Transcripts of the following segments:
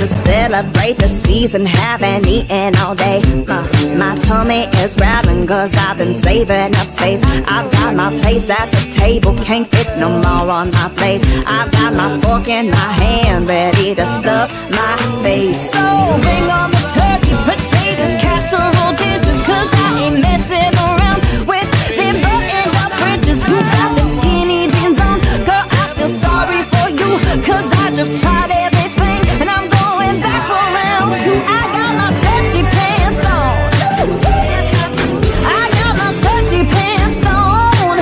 to celebrate the season, haven't eaten all day. My tummy is rattling cause I've been saving up space. I've got my place at the table, can't fit no more on my plate. I've got my fork in my hand, ready to stuff my face. So bring on the turkey, potatoes, casserole dishes, cause I ain't messing around with them buttoned up bridges. You got them skinny jeans on, girl, I feel sorry for you, cause I just tried everything and I'm going back for round two. I got my stretchy pants on, I got my stretchy pants on,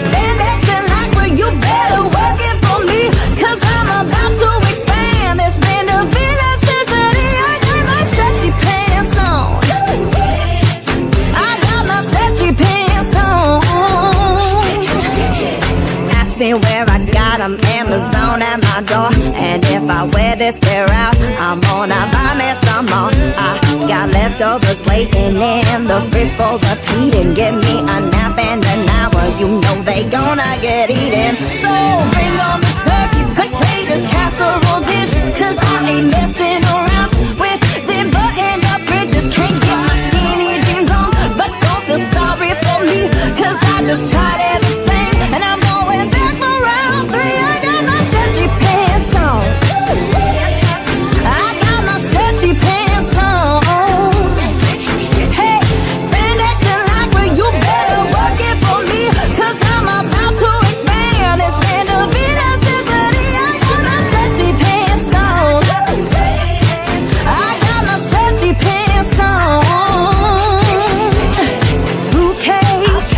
spandex and lycra, you better work it for me, cause I'm about to expand this band of elasticity. I got my stretchy pants on, I got my stretchy pants on. Ask me where I got them, Amazon at my door. And if I wear this pair out, I'm gonna buy me some more. I got leftovers waiting in the fridge for the feeding. Give me a nap and an hour, you know they gonna get eaten. So bring on the turkey, potatoes, casserole dishes, cause I ain't messing around with them buttoned up bridges. Can't get my skinny jeans on, but don't feel sorry for me, cause I just tried everything and I'm going back for round three. I got my stretchy pants on, I got my stretchy pants on. Hey, spandex and lycra, you better work it for me, cause I'm about to expand this band of elasticity. I got my stretchy pants on, I got my stretchy pants on. Fruitcake,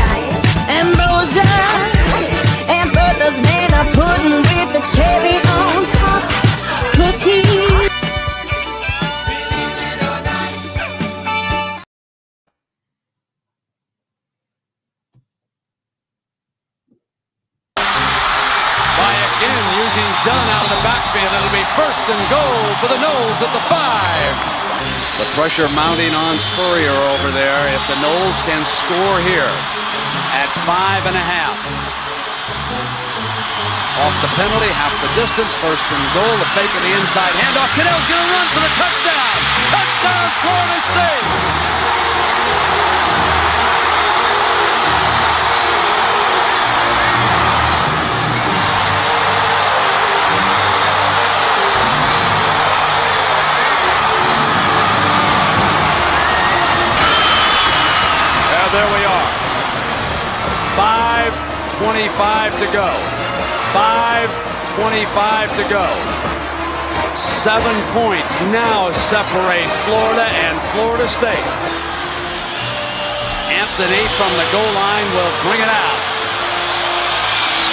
ambrosia, and Bertha's banana pudding with the cherry on top. Cookies. By again using Dunn out of the backfield. It'll be first and goal for the Noles at the 5. The pressure mounting on Spurrier over there if the Noles can score here at 5.5. Off the penalty, half the distance, first and goal. The fake of the inside handoff. Cannell's going to run for the touchdown. Touchdown, Florida State. There we are. 5:25 to go. 5:25 to go. 7 points now separate Florida and Florida State. Anthony from the goal line will bring it out.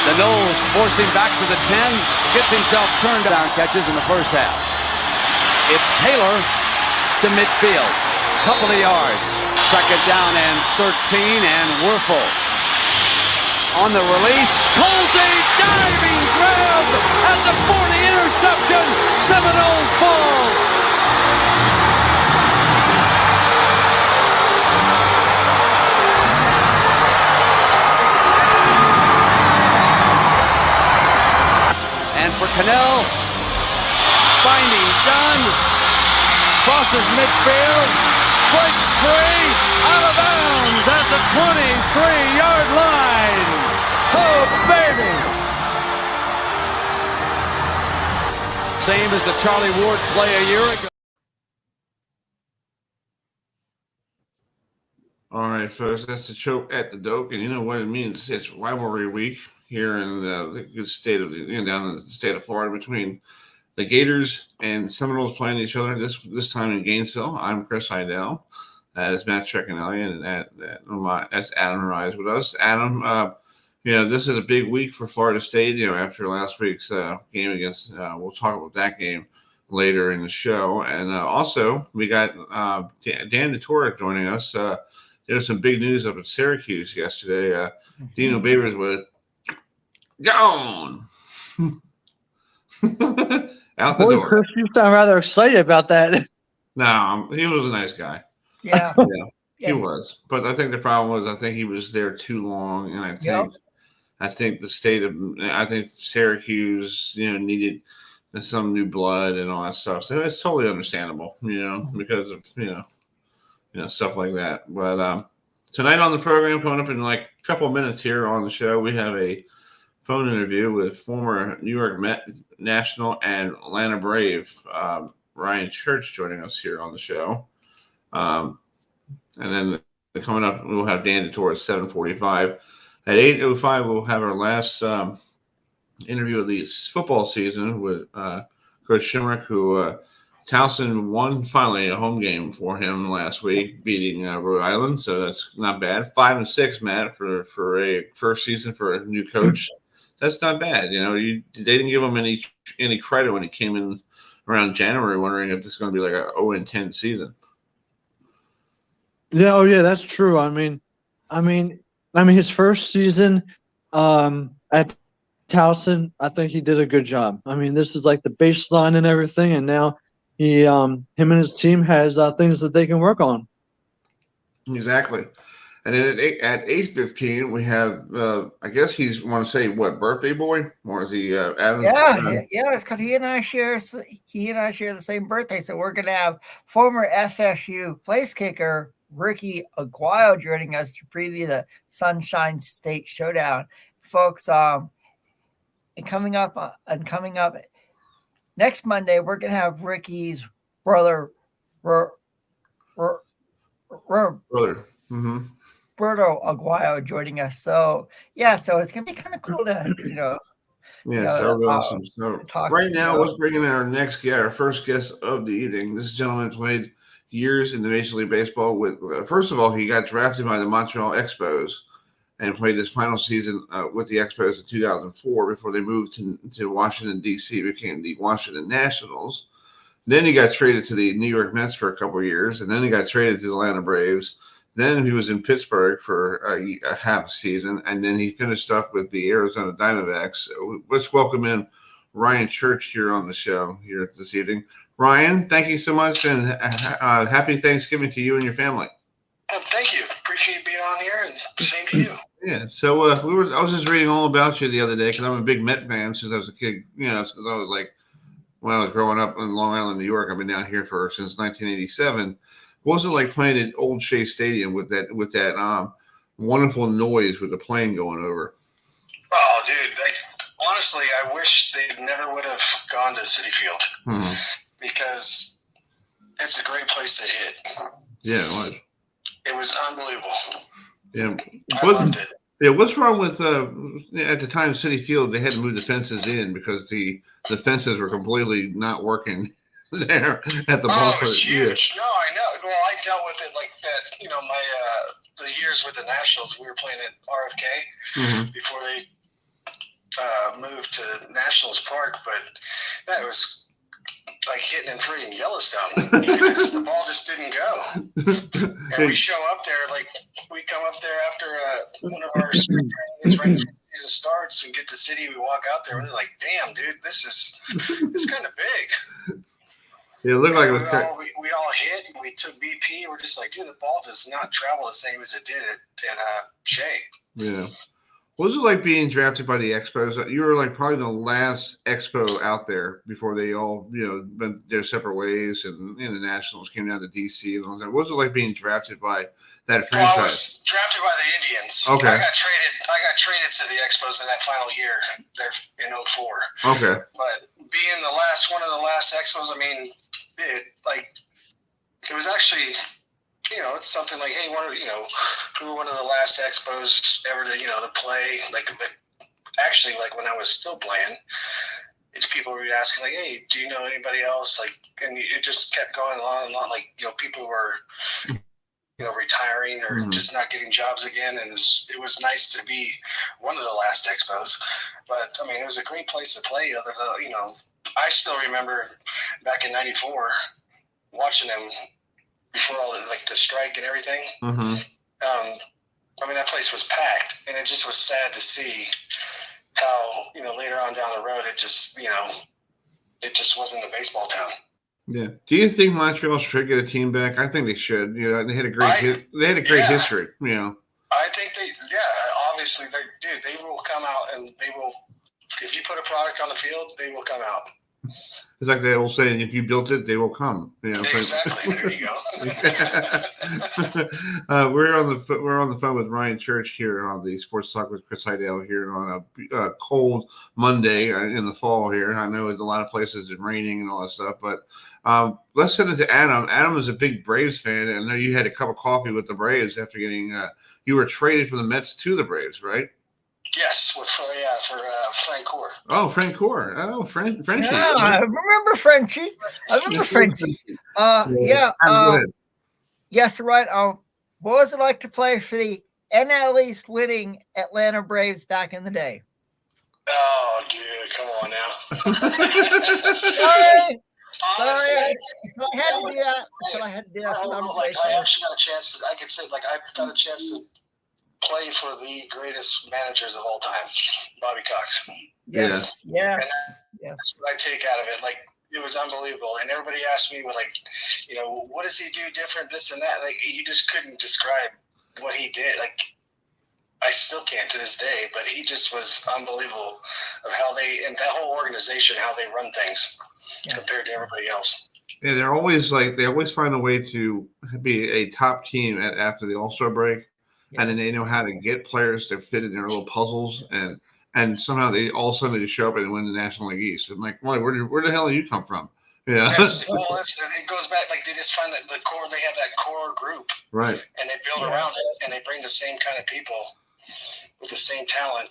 The Noles forcing back to the 10. Gets himself turned down catches in the first half. It's Taylor to midfield. Couple of yards. Second down and 13, and Werfel on the release. Colsey diving grab at the 40, interception. Seminoles ball. And for Cannell, finding Dunn, crosses midfield. Breaks free, out of bounds at the 23-yard line. Oh, baby. Same as the Charlie Ward play a year ago. All right, folks, that's the choke at the doke, and you know what it means. It's rivalry week here in the good state of down in the state of Florida between the Gators and Seminoles playing each other this time in Gainesville. I'm Chris Heidel. That is Matt Trecanelli, and that's Adam Rise with us. Adam, this is a big week for Florida State. After last week's game against, we'll talk about that game later in the show. And also, we got Dan DeTore joining us. There was some big news up at Syracuse yesterday. Dino Babers was gone. Out the door. Chris, you sound rather excited about that. No, he was a nice guy. Yeah. He was. But I think the problem was I think he was there too long, and I think the state of Syracuse, needed and some new blood and all that stuff. So it's totally understandable, because of stuff like that. But tonight on the program, coming up in like a couple of minutes here on the show, we have a phone interview with former New York Met National and Atlanta Brave Ryan Church joining us here on the show. And then coming up, we'll have Dan DeTore at 7:45. At 8:05, we'll have our last interview of the football season with Coach Shinnick, who Towson won finally a home game for him last week, beating Rhode Island. So that's not bad. 5-6, Matt, for a first season for a new coach. That's not bad. They didn't give him any credit when he came in around January, wondering if this is going to be like a 0-10 season. Yeah, oh yeah, that's true. I mean, his first season at Towson, I think he did a good job. I mean, this is like the baseline and everything, and now him and his team has things that they can work on. Exactly. And then at 8:15, we have, I guess he's, want to say, what, birthday boy? Or is he Adam? Yeah, it's because he and I share the same birthday. So we're going to have former FSU PlaceKicker Ricky Aquayo joining us to preview the Sunshine State Showdown. Folks, and coming up next Monday, we're going to have Ricky's brother, Berto Aguayo joining us. So so it's gonna be kind of cool to awesome. So right now, let's bring in our first guest of the evening. This gentleman played years in the Major League Baseball with. First of all, he got drafted by the Montreal Expos and played his final season with the Expos in 2004 before they moved to Washington D.C. became the Washington Nationals. Then he got traded to the New York Mets for a couple of years, and then he got traded to the Atlanta Braves. Then he was in Pittsburgh for a half season, and then he finished up with the Arizona Diamondbacks. So let's welcome in Ryan Church here on the show here this evening. Ryan, thank you so much, and happy Thanksgiving to you and your family. Thank you. Appreciate being on here, and same to you. Yeah. So I was just reading all about you the other day because I'm a big Met fan since I was a kid. Since I was like when I was growing up in Long Island, New York. I've been down here since 1987. What was it like playing at Old Shea Stadium with that wonderful noise with the plane going over? Oh, dude! Honestly, I wish they never would have gone to Citi Field because it's a great place to hit. Yeah, it was. It was unbelievable. Yeah, I loved it. Yeah, what's wrong with at the time Citi Field? They had to move the fences in because the fences were completely not working. There at the ballpark. Oh, it's huge. Yeah. No, I know. Well, I dealt with it like that. My the years with the Nationals, we were playing at RFK before they moved to Nationals Park. But it was like hitting in freaking Yellowstone. The ball just didn't go. And we show up there, we come up there after one of our spring trainings right before the season starts. We get to City, we walk out there, and they're like, "Damn, dude, it's kind of big." Yeah, it looked like we all hit and we took BP. We're just like, dude, the ball does not travel the same as it did at Shea. Yeah. What was it like being drafted by the Expos? You were like probably the last Expo out there before they all, went their separate ways and the Nationals came down to DC and all that. What was it like being drafted by that franchise? I was drafted by the Indians. Okay. I got traded to the Expos in that final year there in 2004. Okay. But being one of the last Expos, I mean, it was actually, it's something like, hey, who were one of the last Expos ever to play, actually, when I was still playing, people were asking, like, hey, do you know anybody else? And it just kept going on and on. People were, retiring or just not getting jobs again. And it was nice to be one of the last Expos. But, I mean, it was a great place to play. I still remember back in '94 watching them before all the strike and everything. Mm-hmm. I mean, that place was packed, and it just was sad to see how later on down the road it just wasn't a baseball town. Yeah. Do you think Montreal should get a team back? I think they should. They had a great history. I think obviously they will come out and they will. If you put a product on the field, they will come out. It's like the old saying, if you built it, they will come. You know, Exactly. There you go. We're on the phone with Ryan Church here on the Sports Talk with Chris Heidel here on a cold Monday in the fall here. I know in a lot of places it's raining and all that stuff, but let's send it to Adam. Adam is a big Braves fan, and I know you had a cup of coffee with the Braves after getting you were traded from the Mets to the Braves, right? Yes, for Frank Core. Oh, Frank Core. Oh, Frenchie. Yeah, I remember Frenchie. Go ahead. Yes, right. What was it like to play for the NL East winning Atlanta Braves back in the day? Oh, dude, come on now. Sorry. Honestly, I had to do that. I had to do that. I actually got a chance. I could say, like, I've got a chance to play for the greatest managers of all time, Bobby Cox. Yes. That's what I take out of it. Like, it was unbelievable. And everybody asked me, well, like, you know, what does he do different, this and that? Like, you just couldn't describe what he did. Like, I still can't to this day, but he just was unbelievable of how and that whole organization, how they run things compared to everybody else. Yeah, they always find a way to be a top team after the All-Star break. And then they know how to get players to fit in their little puzzles, and somehow they all of a sudden they just show up and win the National League East. I'm like, where the hell do you come from? Yeah. Yes, well, it goes back, like, they just find that the core, they have that core group, right? And they build around it, and they bring the same kind of people with the same talent,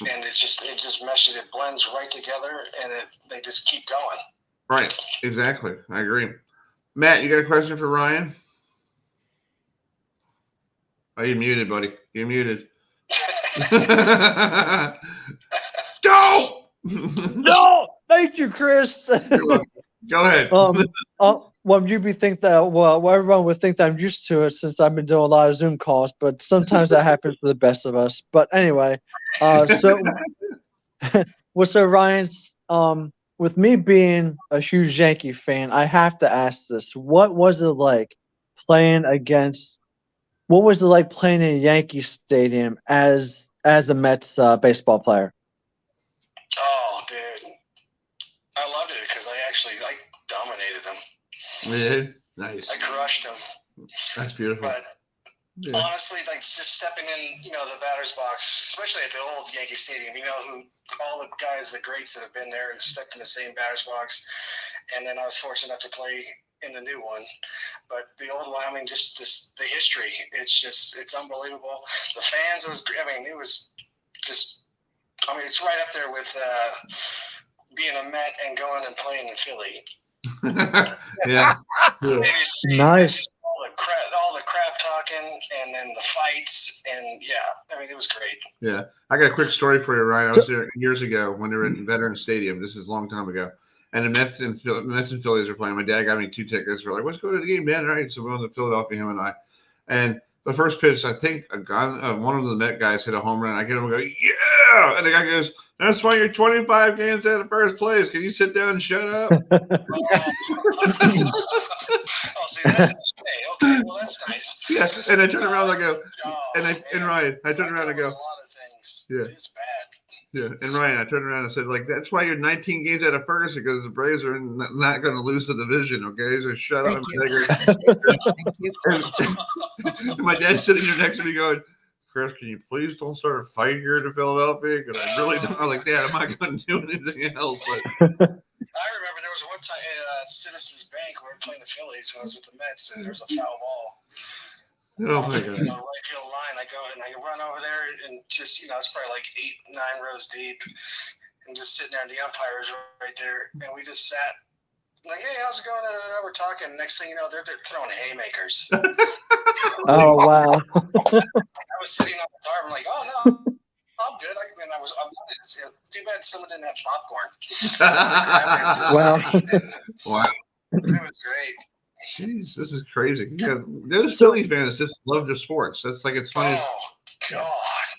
and it just meshes, it blends right together, and they just keep going. Right, exactly. I agree. Matt, you got a question for Ryan? Oh, you're muted, buddy. You're muted. No, thank you, Chris. Go ahead. You'd be think that everyone would think that I'm used to it since I've been doing a lot of Zoom calls, but sometimes that happens for the best of us. But anyway, so Ryan's with me being a huge Yankee fan, I have to ask this: what was it like playing in a Yankee Stadium as a Mets baseball player? Oh, dude, I loved it because I dominated them. Yeah, nice. I crushed them. That's beautiful. But honestly, like, just stepping in, you know, the batter's box, especially at the old Yankee Stadium, you know, all the guys, the greats that have been there and stepped in the same batter's box. And then I was fortunate enough to play in the new one, but the old one, I mean, just the history, it's unbelievable. The fans, it was it's right up there with being a Met and going and playing in Philly. Yeah. Nice. All the crap talking, and then the fights, and I mean, it was great. Yeah, I got a quick story for you, Ryan. I was there years ago when they were in Veterans Stadium. This is a long time ago. And the Mets and Phillies were playing. My dad got me 2 tickets. We're like, let's go to the game, man. All right. So we went to Philadelphia, him and I. And the first pitch, I think one of the Met guys hit a home run. I get him and go, yeah. And the guy goes, that's why you're 25 games out of first place. Can you sit down and shut up? Oh, see, that's okay. Well, that's nice. Yeah. And I turn around and I go, and Ryan, I turn around and go, a lot of things. Yeah. It's bad. Yeah, and Ryan, I turned around and said, like, that's why you're 19 games out of Ferguson, because the Braves are not going to lose the division, okay? So shut up. And my dad's sitting there next to me going, Chris, can you please don't start a fight here in Philadelphia? Because I really don't. I'm like, Dad, I'm not going to do anything else. But I remember there was one time at Citizens Bank, we were playing the Phillies when I was with the Mets, and there was a foul ball. Oh, my God. Right field line, I go and I run over there and just, it's probably like 8-9 rows deep, and just sitting there, and the umpires right there, and we just sat like, hey, how's it going? We're talking. Next thing you know, they're throwing haymakers. Oh, wow. I was sitting on the tarp. I'm like, oh no, I'm good. I wanted to see it. Too bad someone didn't have popcorn. Wow. It was great. Jeez, this is crazy. Yeah, those Philly fans just love the sports. That's like, it's funny. Oh God.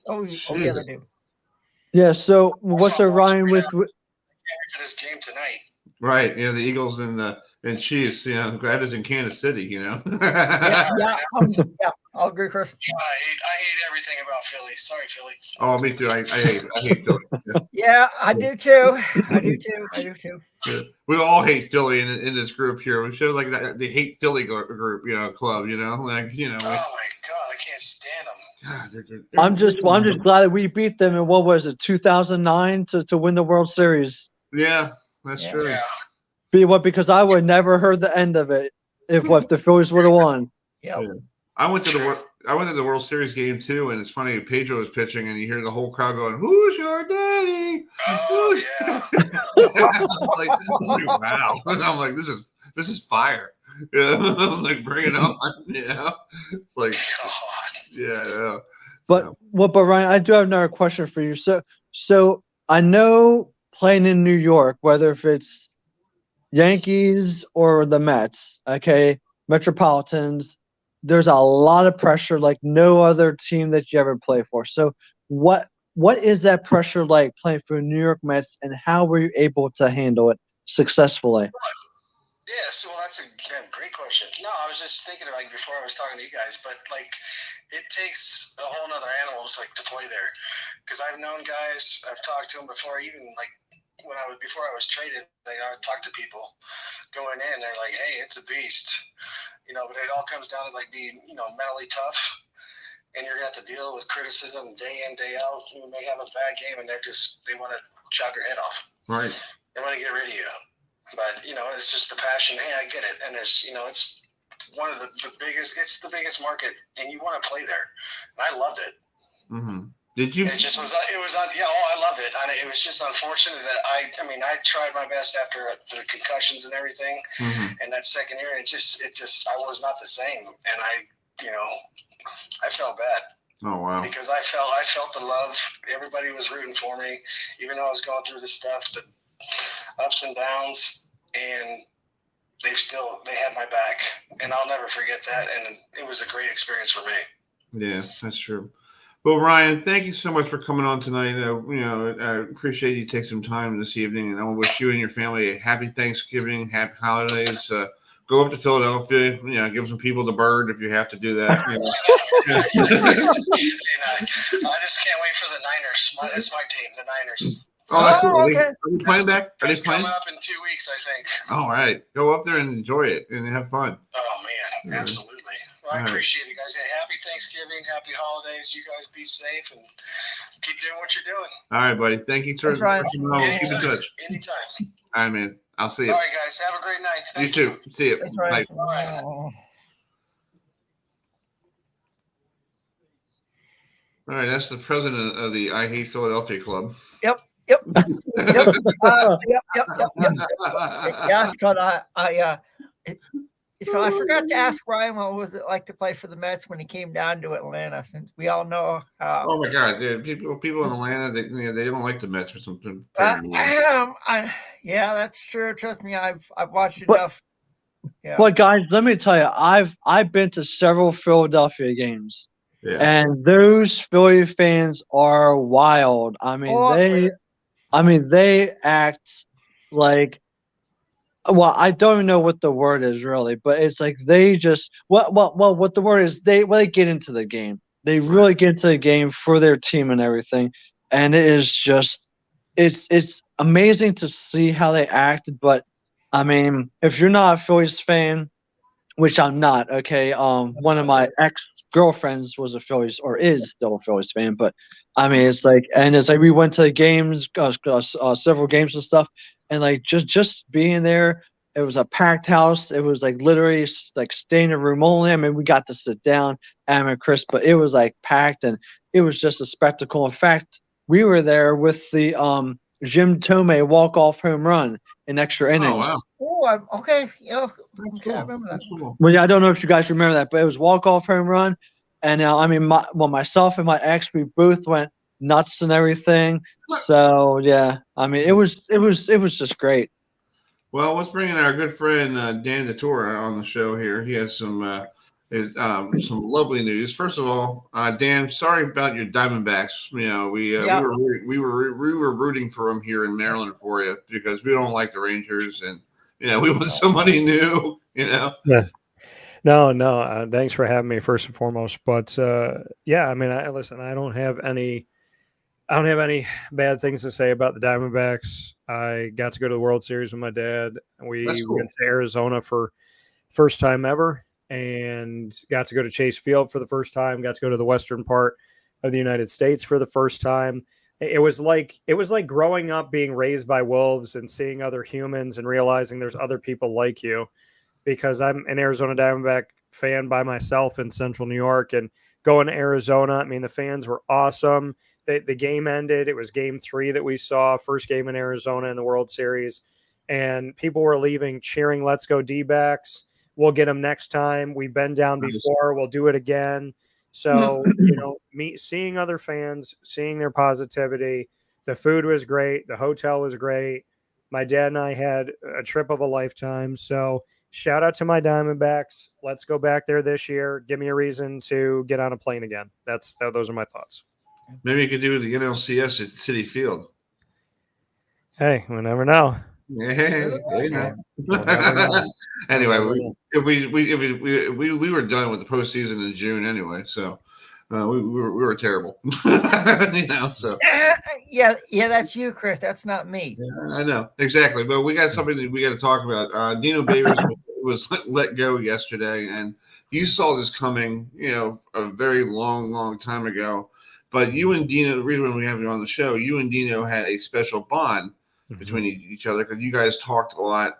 Oh yeah, they do. Yeah. So what's Ryan with? I can't wait for this game tonight. Right. Yeah, the Eagles and Chiefs. Glad it's in Kansas City. Yeah. I'll agree, Chris. I hate everything about Philly. Sorry, Philly. Oh, me too. I hate Philly. Yeah, I do too. I do too. Yeah. We all hate Philly in this group here. We should like that the hate Philly group, club. Like Oh my God, I can't stand them. God, I'm just glad that we beat them in what was it, 2009 to win the World Series. Yeah, that's true. Yeah. Because I would never heard the end of it if the Phillies would have won. Yep. Yeah. I went to the World Series game too, and it's funny. Pedro was pitching, and you hear the whole crowd going, "Who's your daddy?" Oh yeah. like, wow. And I'm like, this is fire. Yeah, I was like, bring it on. Yeah, it's like, God. yeah. But Ryan, I do have another question for you. So I know playing in New York, whether if it's Yankees or the Mets, okay, Metropolitans, there's a lot of pressure like no other team that you ever play for. So what is that pressure like playing for New York Mets, and how were you able to handle it successfully? Yeah, so that's a great question. No, I was just thinking like before I was talking to you guys, but like it takes a whole nother animal like to play there, because I've known guys, I've talked to them before, even like before I was traded, I would talk to people going in, they're like, hey, it's a beast, but it all comes down to like being, mentally tough, and you're gonna have to deal with criticism day in, day out. You may have a bad game and they want to chop your head off. Right. They want to get rid of you. But, it's just the passion. Hey, I get it. And there's, it's one of the biggest, it's the biggest market, and you want to play there. And I loved it. Mm-hmm. Did you? I loved it. It was just unfortunate that I tried my best after the concussions and everything. Mm-hmm. And that second year, I was not the same. And I felt bad. Oh, wow. Because I felt the love. Everybody was rooting for me, even though I was going through the stuff, the ups and downs, and they had my back, and I'll never forget that. And it was a great experience for me. Yeah, that's true. Well, Ryan, thank you so much for coming on tonight. I appreciate you taking some time this evening, and I want to wish you and your family a happy Thanksgiving, happy holidays. Go up to Philadelphia, give some people the bird if you have to do that. And, I just can't wait for the Niners. It's my team, the Niners. Oh, that's cool. Okay. Are they playing back? Are they It's playing? coming up in 2 weeks, I think. All right. Go up there and enjoy it and have fun. Oh, man. Yeah. Absolutely. Well, I appreciate it, guys. Hey, happy Thanksgiving. Happy holidays. You guys be safe and keep doing what you're doing. All right, buddy. Thank you, sir. That's right. Keep in touch. Anytime. All right, man. I'll see you. All right, guys. Have a great night. You Thank too. See you. That's right. Bye. Oh. All right, that's the president of the I Hate Philadelphia Club. Yep. Yep. Yeah, Scott, I forgot to ask Ryan what was it like to play for the Mets when he came down to Atlanta, since we all know how. Oh my God, dude! People in Atlanta, they don't like the Mets for something. Yeah, that's true. Trust me, I've watched enough. Yeah. But guys, let me tell you, I've been to several Philadelphia games, and those Philly fans are wild. I mean, they act like. Well, I don't even know what the word is really, but it's like they just what the word is, they get into the game. They really get into the game for their team and everything. And it is just it's amazing to see how they act. But I mean, if you're not a Phillies fan, which I'm not, okay. One of my ex-girlfriends was a Phillies or is still a Phillies fan, but I mean it's like we went to games, several games and stuff. And like just being there, it was a packed house. It was like literally like staying in a room only. I mean, we got to sit down, Adam and Chris, but it was like packed, and it was just a spectacle. In fact, we were there with the Jim Thome walk-off home run in extra innings. Oh, wow. Oh, okay. I cool. remember that. Cool. Well, yeah, I don't know if you guys remember that, but it was walk-off home run. And I mean, myself and my ex, we both went nuts and everything. So yeah, I mean, it was just great. Well, let's bring in our good friend Dan DeTora on the show here. He has some lovely news. First of all, Dan, sorry about your Diamondbacks. We were rooting for them here in Maryland for you because we don't like the Rangers, and we want somebody new. Yeah. No. Thanks for having me first and foremost. But yeah, I mean, listen. I don't have any bad things to say about the Diamondbacks. I got to go to the World Series with my dad. We That's cool. went to Arizona for first time ever, and got to go to Chase Field for the first time. Got to go to the western part of the United States for the first time. It was like growing up being raised by wolves and seeing other humans and realizing there's other people like you, because I'm an Arizona Diamondback fan by myself in Central New York, and going to Arizona. I mean, the fans were awesome. The game ended. It was game 3 that we saw, first game in Arizona in the World Series, and people were leaving cheering, "Let's go D-backs. We'll get them next time. We've been down before. We'll do it again." So, seeing other fans, seeing their positivity, the food was great. The hotel was great. My dad and I had a trip of a lifetime. So shout out to my Diamondbacks. Let's go back there this year. Give me a reason to get on a plane again. Those are my thoughts. Maybe you could do the NLCS at Citi Field. Hey, we never know. Yeah, We'll never know. Anyway, we were done with the postseason in June anyway, so we were terrible. So yeah, that's you, Chris. That's not me. yeah, I know exactly, but we got something that we got to talk about. Dino Babers was let go yesterday, and you saw this coming, a very long time ago. But you and Dino, the reason we have you on the show, you and Dino had a special bond between each other, because you guys talked a lot,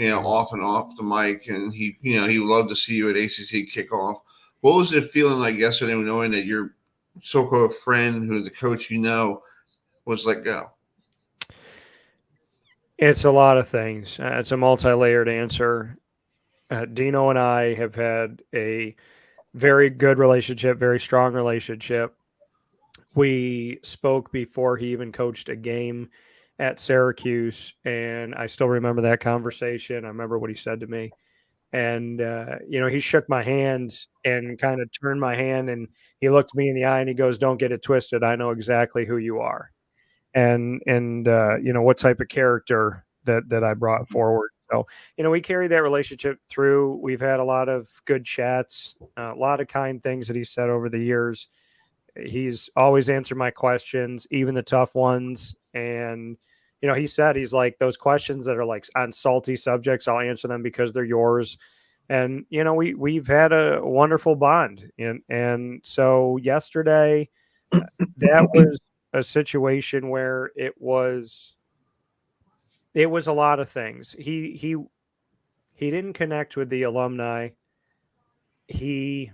off and off the mic, and he loved to see you at ACC kickoff. What was it feeling like yesterday, knowing that your so-called friend, who's the coach, was let go? It's a lot of things. It's a multi-layered answer. Dino and I have had a very good relationship, very strong relationship. We spoke before he even coached a game at Syracuse, and I still remember that conversation. I remember what he said to me. And, he shook my hand and kind of turned my hand, and he looked me in the eye and he goes, "Don't get it twisted. I know exactly who you are. And what type of character that I brought forward." So, we carried that relationship through. We've had a lot of good chats, a lot of kind things that he said over the years. He's always answered my questions, even the tough ones. And, he said, he's like, those questions that are like on salty subjects, I'll answer them because they're yours. And, we've had a wonderful bond. And so yesterday, that was a situation where it was a lot of things. He didn't connect with the alumni. He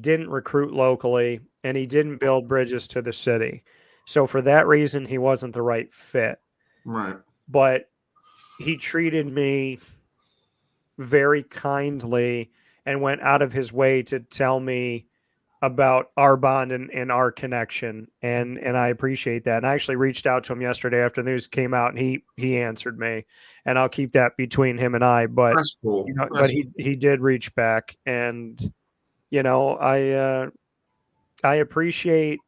didn't recruit locally, and he didn't build bridges to the city. So for that reason, he wasn't the right fit. Right. But he treated me very kindly and went out of his way to tell me about our bond and our connection. And I appreciate that. And I actually reached out to him yesterday after the news came out, and he answered me, and I'll keep that between him and I. But that's cool. He did reach back, and I appreciate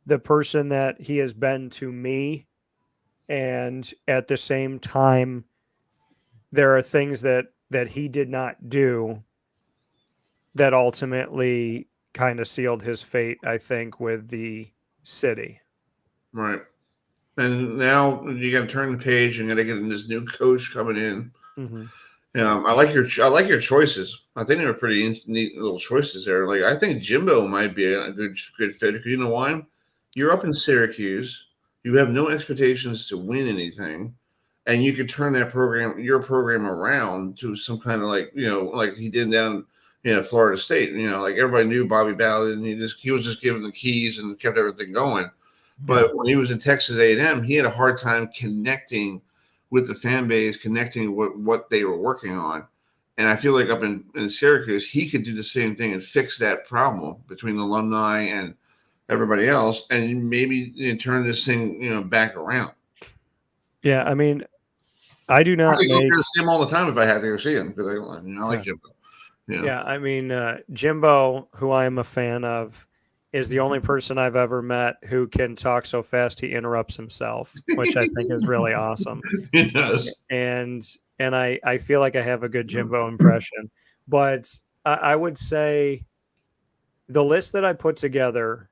the person that he has been to me. And at the same time, there are things that he did not do that ultimately kind of sealed his fate, I think, with the city. Right. And now you got to turn the page and got to get this new coach coming in. Mm-hmm. I like your choices. I think they were pretty neat little choices there. Like, I think Jimbo might be a good fit. Because you know why? You're up in Syracuse. You have no expectations to win anything, and you could turn your program around to some kind of like he did down Florida State. Like everybody knew Bobby Ballard, and he was just given the keys and kept everything going. But when he was in Texas A&M, he had a hard time connecting with the fan base, connecting with what they were working on. And I feel like up in Syracuse, he could do the same thing and fix that problem between the alumni and everybody else, and maybe turn this thing back around. Yeah, I mean, I do not I go to see him all the time if I had to go see him, because I like Jimbo. Yeah, I mean, Jimbo, who I am a fan of, is the only person I've ever met who can talk so fast he interrupts himself, which I think is really awesome. He does. And I feel like I have a good Jimbo impression. But I would say the list that I put together,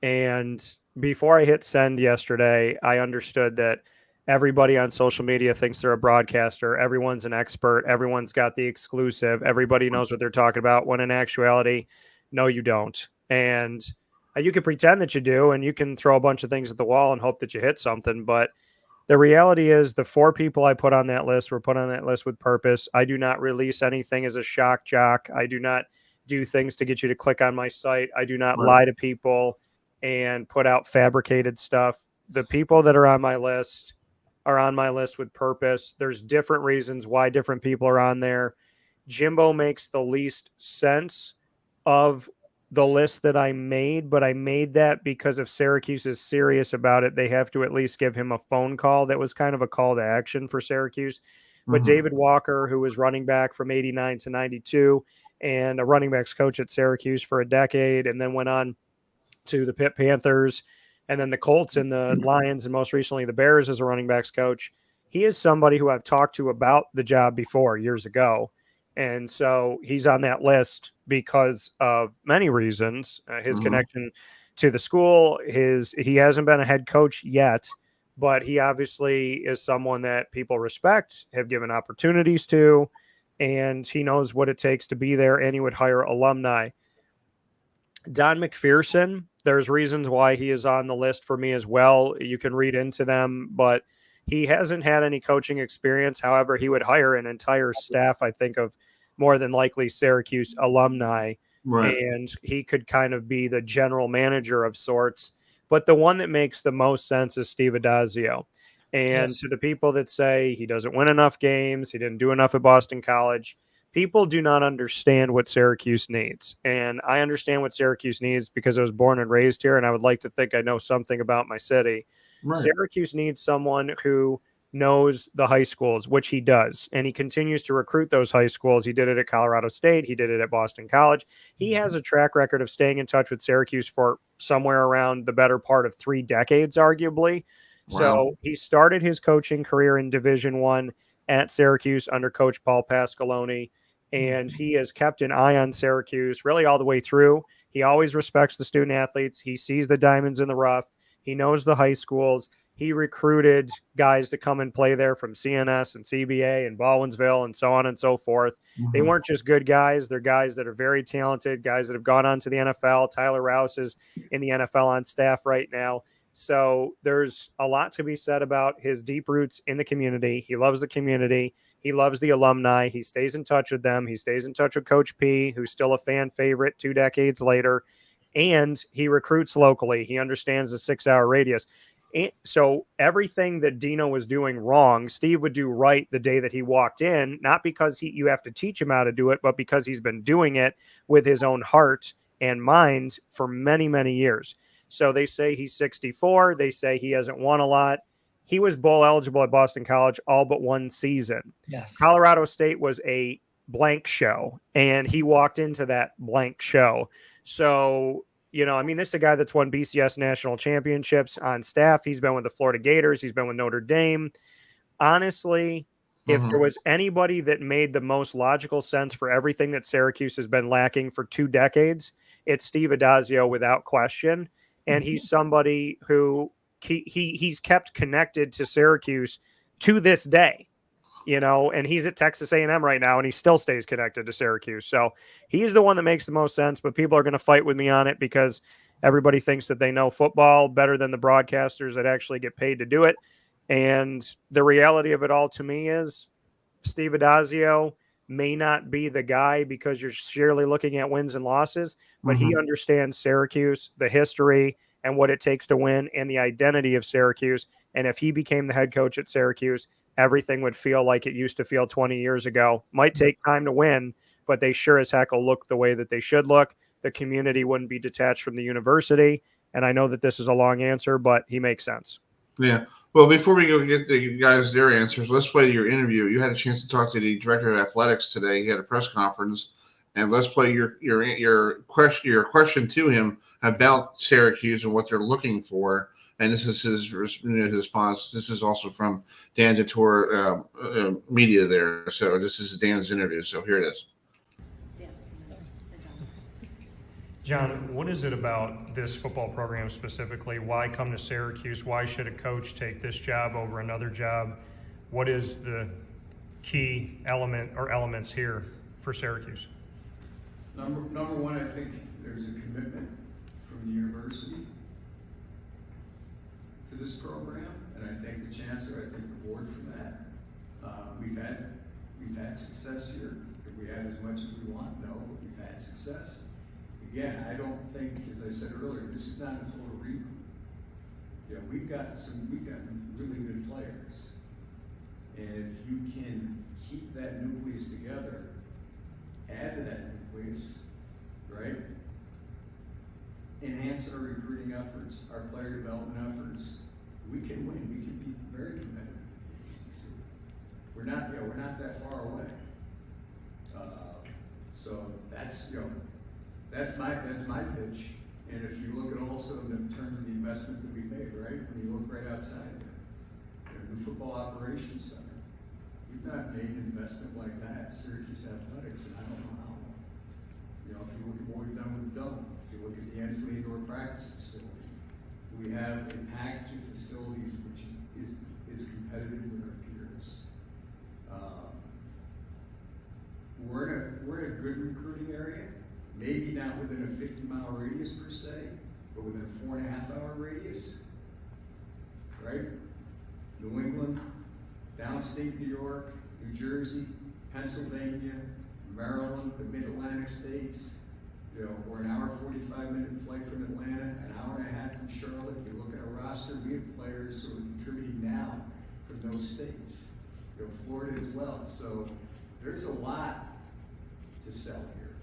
and before I hit send yesterday, I understood that everybody on social media thinks they're a broadcaster. Everyone's an expert. Everyone's got the exclusive. Everybody knows what they're talking about, when in actuality, no, you don't. And you can pretend that you do, and you can throw a bunch of things at the wall and hope that you hit something. But the reality is the 4 people I put on that list were put on that list with purpose. I do not release anything as a shock jock. I do not do things to get you to click on my site. I do not lie to people and put out fabricated stuff. The people that are on my list are on my list with purpose. There's different reasons why different people are on there. Jimbo makes the least sense of the list that I made, but I made that because if Syracuse is serious about it, they have to at least give him a phone call. That was kind of a call to action for Syracuse. But David Walker, who was running back from 89 to 92 and a running backs coach at Syracuse for a decade, and then went on to the Pitt Panthers and then the Colts and the Lions, and most recently the Bears as a running backs coach. He is somebody who I've talked to about the job before years ago. And so he's on that list because of many reasons. His connection to the school, he hasn't been a head coach yet, but he obviously is someone that people respect, have given opportunities to, and he knows what it takes to be there, and he would hire alumni. Don McPherson, there's reasons why he is on the list for me as well. You can read into them, but he hasn't had any coaching experience. However, he would hire an entire staff, I think, of more than likely Syracuse alumni, and he could kind of be the general manager of sorts. But the one that makes the most sense is Steve Adazio. And to the people that say he doesn't win enough games, he didn't do enough at Boston College, people do not understand what Syracuse needs. And I understand what Syracuse needs because I was born and raised here, and I would like to think I know something about my city. Syracuse needs someone who knows the high schools, which he does, and he continues to recruit those high schools. He did it at Colorado State. He did it at Boston College. He has a track record of staying in touch with Syracuse for somewhere around the better part of 3 decades, arguably. So he started his coaching career in Division I at Syracuse under Coach Paul Pasqualoni, and he has kept an eye on Syracuse really all the way through. He always respects the student athletes. He sees the diamonds in the rough. He knows the high schools. He recruited guys to come and play there from CNS and CBA and Baldwinsville and so on and so forth. They weren't just good guys. They're guys that are very talented, guys that have gone on to the NFL. Tyler Rouse is in the NFL on staff right now. So there's a lot to be said about his deep roots in the community. He loves the community. He loves the alumni. He stays in touch with them. He stays in touch with Coach P, who's still a fan favorite 2 decades later. And he recruits locally. He understands the 6-hour radius. And so everything that Dino was doing wrong, Steve would do right the day that he walked in, not because you have to teach him how to do it, but because he's been doing it with his own heart and mind for many, many years. So they say he's 64. They say he hasn't won a lot. He was bowl eligible at Boston College all but 1 season. Colorado State was a blank show, and he walked into that blank show. So, this is a guy that's won BCS national championships on staff. He's been with the Florida Gators. He's been with Notre Dame. Honestly, if there was anybody that made the most logical sense for everything that Syracuse has been lacking for 2 decades, it's Steve Adazio without question. And he's somebody who he's kept connected to Syracuse to this day, and he's at Texas A&M right now, and he still stays connected to Syracuse. So he's the one that makes the most sense, but people are going to fight with me on it because everybody thinks that they know football better than the broadcasters that actually get paid to do it. And the reality of it all to me is Steve Adazio may not be the guy because you're sheerly looking at wins and losses, but he understands Syracuse, the history, and what it takes to win, and the identity of Syracuse. And if he became the head coach at Syracuse, everything would feel like it used to feel 20 years ago. Might take time to win, but they sure as heck will look the way that they should look. The community wouldn't be detached from the university. And I know that this is a long answer, but he makes sense. Yeah. Well, before we go get the guys their answers, let's play your interview. You had a chance to talk to the director of athletics today. He had a press conference, and let's play your question to him about Syracuse and what they're looking for. And this is his response. This is also from Dan DeTore Media there. So this is Dan's interview. So here it is. John, what is it about this football program specifically? Why come to Syracuse? Why should a coach take this job over another job? What is the key element or elements here for Syracuse? Number one, I think there's a commitment from the university to this program, and I thank the chancellor, I thank the board for that. We've had success here. If we had as much as we want, no, but we've had success. Again, I don't think, as I said earlier, this is not a total reboot. Yeah, we've got really good players, and if you can keep that nucleus together, add to that nucleus, right? Enhance our recruiting efforts, our player development efforts. We can win. We can be very competitive in the ACC. We're not that far away. So that's my pitch. And if you look at also in terms of the investment that we made, right? When you look right outside there, the new football operations center. We've not made an investment like that, Syracuse Athletics, and I don't know how long. If you look at what we've done with the Dome, if you look at the Ensley Indoor Practice Facility, we have a package of facilities which is competitive with our peers. We're in a good recruiting area, maybe not within a 50-mile radius per se, but within a 4.5-hour radius, right? New England, downstate New York, New Jersey, Pennsylvania, Maryland, the mid-Atlantic states. We're an hour 45-minute flight from Atlanta, an hour and a half from Charlotte. You look at our roster, we have players who are contributing now from those states. Florida as well. So there's a lot to sell here.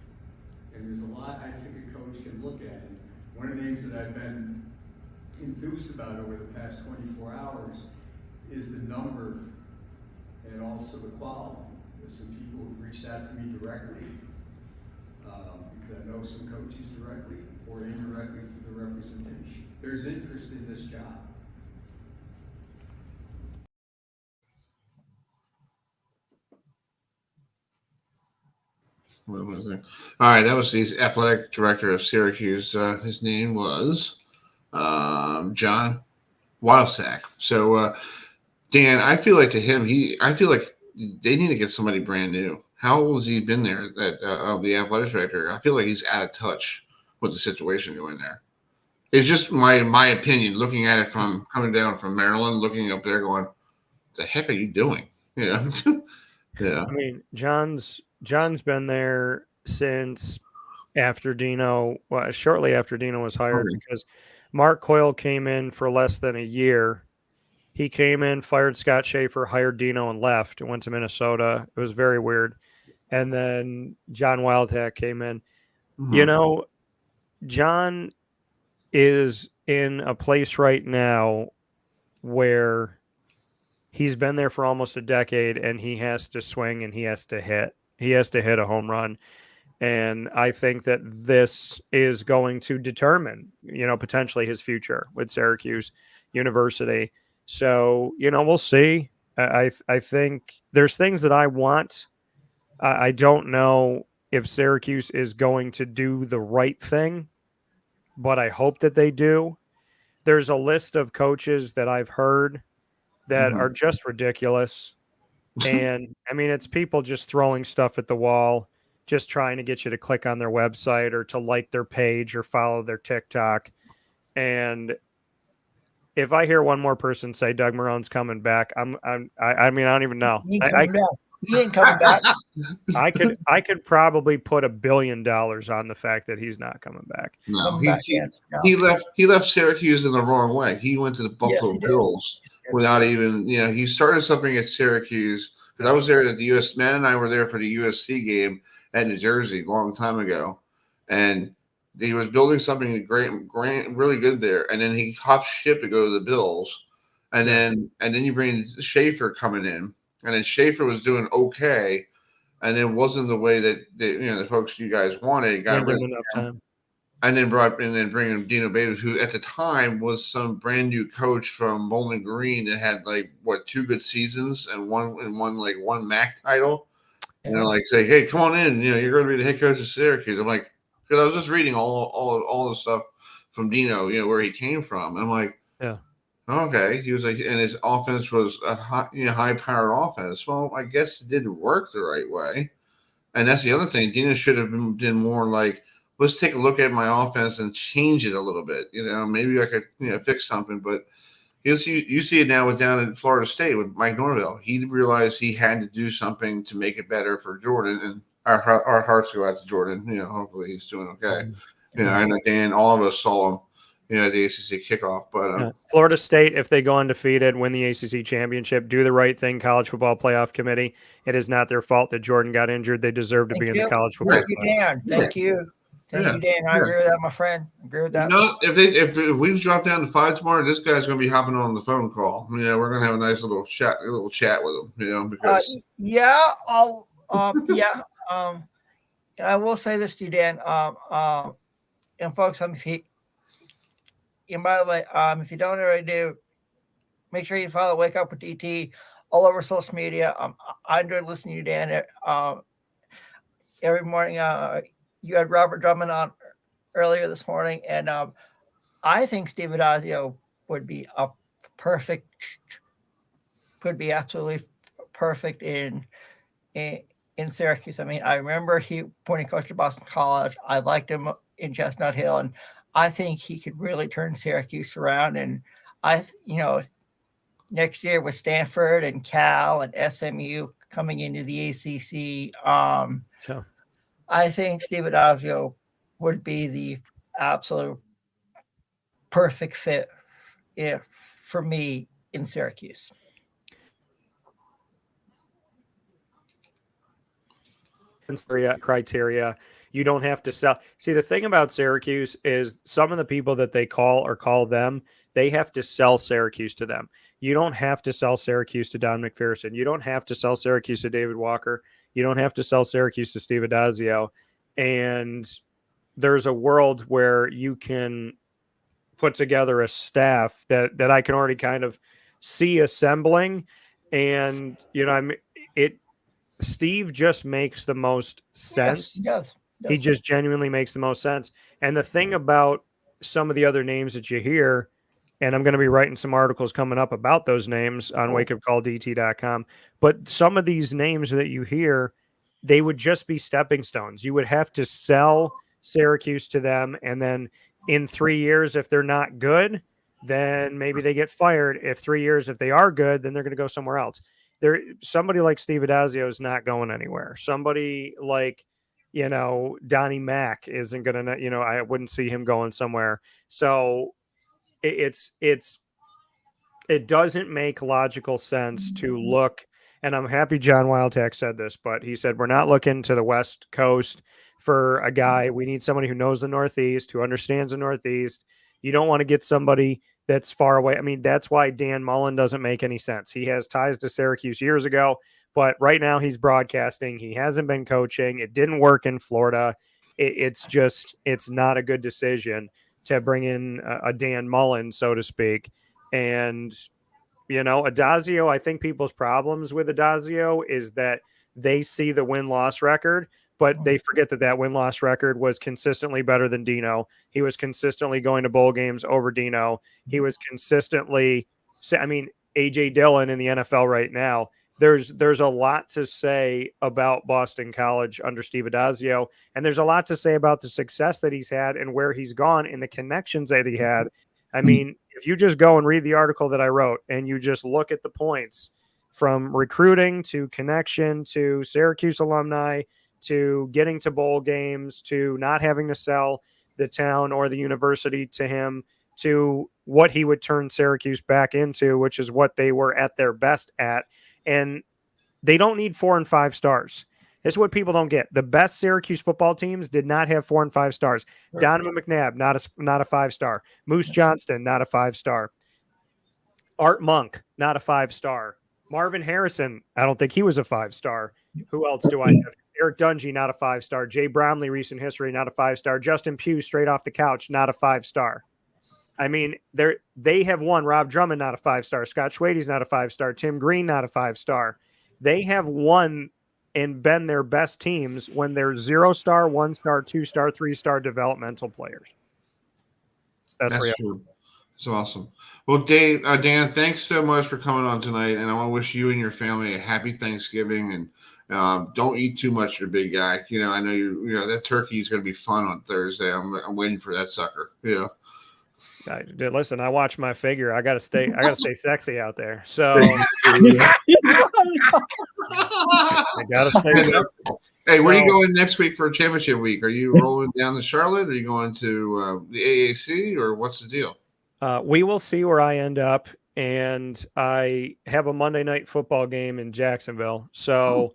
And there's a lot I think a coach can look at. And one of the things that I've been enthused about over the past 24 hours is the number and also the quality. There's some people who've reached out to me directly, because I know some coaches directly or indirectly through the representation. There's interest in this job. What was it? All right, that was the athletic director of Syracuse. His name was John Wildstack. So, Dan, I feel like they need to get somebody brand new. How old has he been there? The athletic director. I feel like he's out of touch with the situation going there. It's just my opinion. Looking at it from coming down from Maryland, looking up there, going, "What the heck are you doing?" Yeah. I mean, John's been there since after Dino, shortly after Dino was hired, because Mark Coyle came in for less than a year. He came in, fired Scott Schaefer, hired Dino, and left and went to Minnesota. It was very weird. And then John Wildhack came in. Mm-hmm. John is in a place right now where he's been there for almost a decade, and he has to swing and he has to hit. He has to hit a home run. And I think that this is going to determine, potentially his future with Syracuse University. So, we'll see. I think there's things that I want. I don't know if Syracuse is going to do the right thing, but I hope that they do. There's a list of coaches that I've heard that are just ridiculous. And I mean, it's people just throwing stuff at the wall, just trying to get you to click on their website or to like their page or follow their TikTok. And if I hear one more person say Doug Marone's coming back, I don't even know. He ain't coming back. I could probably put $1 billion on the fact that he's not coming back. No, he left Syracuse in the wrong way. He went to the Buffalo Bills without even, he started something at Syracuse, because I was there at the Matt and I were there for the USC game at New Jersey a long time ago. And he was building something great, really good there. And then he hopped ship to go to the Bills. And then you bring Schaefer coming in. And then Schaefer was doing okay. And it wasn't the way that the folks you guys wanted. Got rid of enough time. And then bringing Dino Babers, who at the time was some brand new coach from Bowling Green that had 2 good seasons and one MAC title. And they're like, say, hey, come on in. You're going to be the head coach of Syracuse. I'm like, because I was just reading all the stuff from Dino, where he came from. I'm like, Yeah. Okay, he was like, and his offense was a high-powered offense. Well, I guess it didn't work the right way, and that's the other thing. Dino should have been more like, let's take a look at my offense and change it a little bit. Maybe I could fix something. But you see it now down in Florida State with Mike Norvell. He realized he had to do something to make it better for Jordan, and our hearts go out to Jordan. Hopefully he's doing okay. I know Dan, all of us saw him. At the ACC kickoff, but Florida State, if they go undefeated, win the ACC championship, do the right thing, College Football Playoff Committee. It is not their fault that Jordan got injured. They deserve to be in the college football. Thank you, Dan. Thank you, Dan. I agree with that, my friend. I agree with that. If we drop down to 5 tomorrow, this guy's going to be hopping on the phone call. We're going to have a nice little chat with him. Because I will say this to you, Dan. And folks, and by the way, if you don't already do, make sure you follow Wake Up with DT all over social media. I enjoyed listening to you, Dan. Every morning, you had Robert Drummond on earlier this morning, and I think Steve Adazio would be absolutely perfect in Syracuse. I mean, I remember when he coached at Boston College. I liked him in Chestnut Hill, and I think he could really turn Syracuse around. And next year with Stanford and Cal and SMU coming into the ACC, I think Steve Adazio would be the absolute perfect fit for me in Syracuse. Criteria. You don't have to sell. See, the thing about Syracuse is some of the people that they call them, they have to sell Syracuse to them. You don't have to sell Syracuse to Don McPherson. You don't have to sell Syracuse to David Walker. You don't have to sell Syracuse to Steve Adazio. And there's a world where you can put together a staff that I can already kind of see assembling. And, Steve just makes the most sense. Yes, he just genuinely makes the most sense. And the thing about some of the other names that you hear, and I'm going to be writing some articles coming up about those names on wakeupcalldt.com, but some of these names that you hear, they would just be stepping stones. You would have to sell Syracuse to them, and then in 3 years, if they're not good, then maybe they get fired. If 3 years, if they are good, then they're going to go somewhere else. Somebody like Steve Adazio is not going anywhere. Somebody like, Donnie Mack isn't going to, I wouldn't see him going somewhere. So it doesn't make logical sense to look, and I'm happy John Wildtack said this, but he said, we're not looking to the West Coast for a guy. We need somebody who knows the Northeast, who understands the Northeast. You don't want to get somebody that's far away. I mean, that's why Dan Mullen doesn't make any sense. He has ties to Syracuse years ago, but right now he's broadcasting. He hasn't been coaching. It didn't work in Florida. It's not a good decision to bring in a Dan Mullen, so to speak. And, Adazio, I think people's problems with Adazio is that they see the win-loss record, but they forget that win-loss record was consistently better than Dino. He was consistently going to bowl games over Dino. He was consistently, A.J. Dillon in the NFL right now. There's a lot to say about Boston College under Steve Adazio, and there's a lot to say about the success that he's had and where he's gone and the connections that he had. I mean, if you just go and read the article that I wrote and you just look at the points from recruiting to connection to Syracuse alumni to getting to bowl games to not having to sell the town or the university to him to what he would turn Syracuse back into, which is what they were at their best at. And they don't need 4 and 5 stars. This is what people don't get. The best Syracuse football teams did not have 4 and 5 stars. Donovan McNabb, not a 5-star. Moose Johnston, not a 5-star. Art Monk, not a 5-star. Marvin Harrison, I don't think he was a 5-star. Who else do I have? Eric Dungy, not a 5-star. Jay Bromley, recent history, not a 5-star. Justin Pugh, straight off the couch, not a 5-star. I mean, they have won. Rob Drummond, not a 5-star. Scott Schwade's not a 5-star. Tim Green, not a 5-star. They have won and been their best teams when they're 0-star, 1-star, 2-star, 3-star developmental players. That's true. It's awesome. Well, Dave, Dan, thanks so much for coming on tonight, and I want to wish you and your family a happy Thanksgiving. And don't eat too much, your big guy. I know that turkey is going to be fun on Thursday. I'm waiting for that sucker. Yeah. Listen, I watch my figure. I gotta stay sexy out there. So I gotta stay sexy. Hey, where are you going next week for championship week? Are you rolling down to Charlotte? Are you going to the AAC, or what's the deal? We will see where I end up, and I have a Monday night football game in Jacksonville. So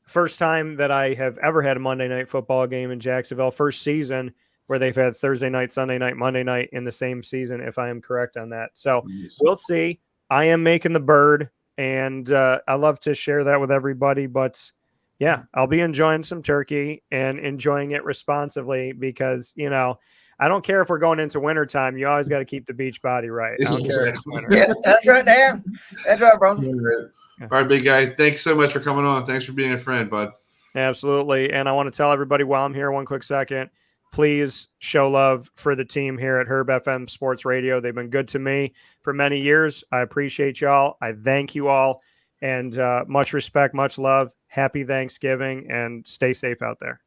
first time that I have ever had a Monday night football game in Jacksonville, first season where they've had Thursday night, Sunday night, Monday night in the same season, if I am correct on that. So we'll see. I am making the bird, and I love to share that with everybody. But, yeah, I'll be enjoying some turkey and enjoying it responsibly because, I don't care if we're going into wintertime. You always got to keep the beach body right. I don't care if it's winter. Yeah, that's right, Dan. That's right, brother. All right, big guy. Thanks so much for coming on. Thanks for being a friend, bud. Absolutely. And I want to tell everybody while I'm here, one quick second, please show love for the team here at Herb FM Sports Radio. They've been good to me for many years. I appreciate y'all. I thank you all. And much respect, much love. Happy Thanksgiving, and stay safe out there.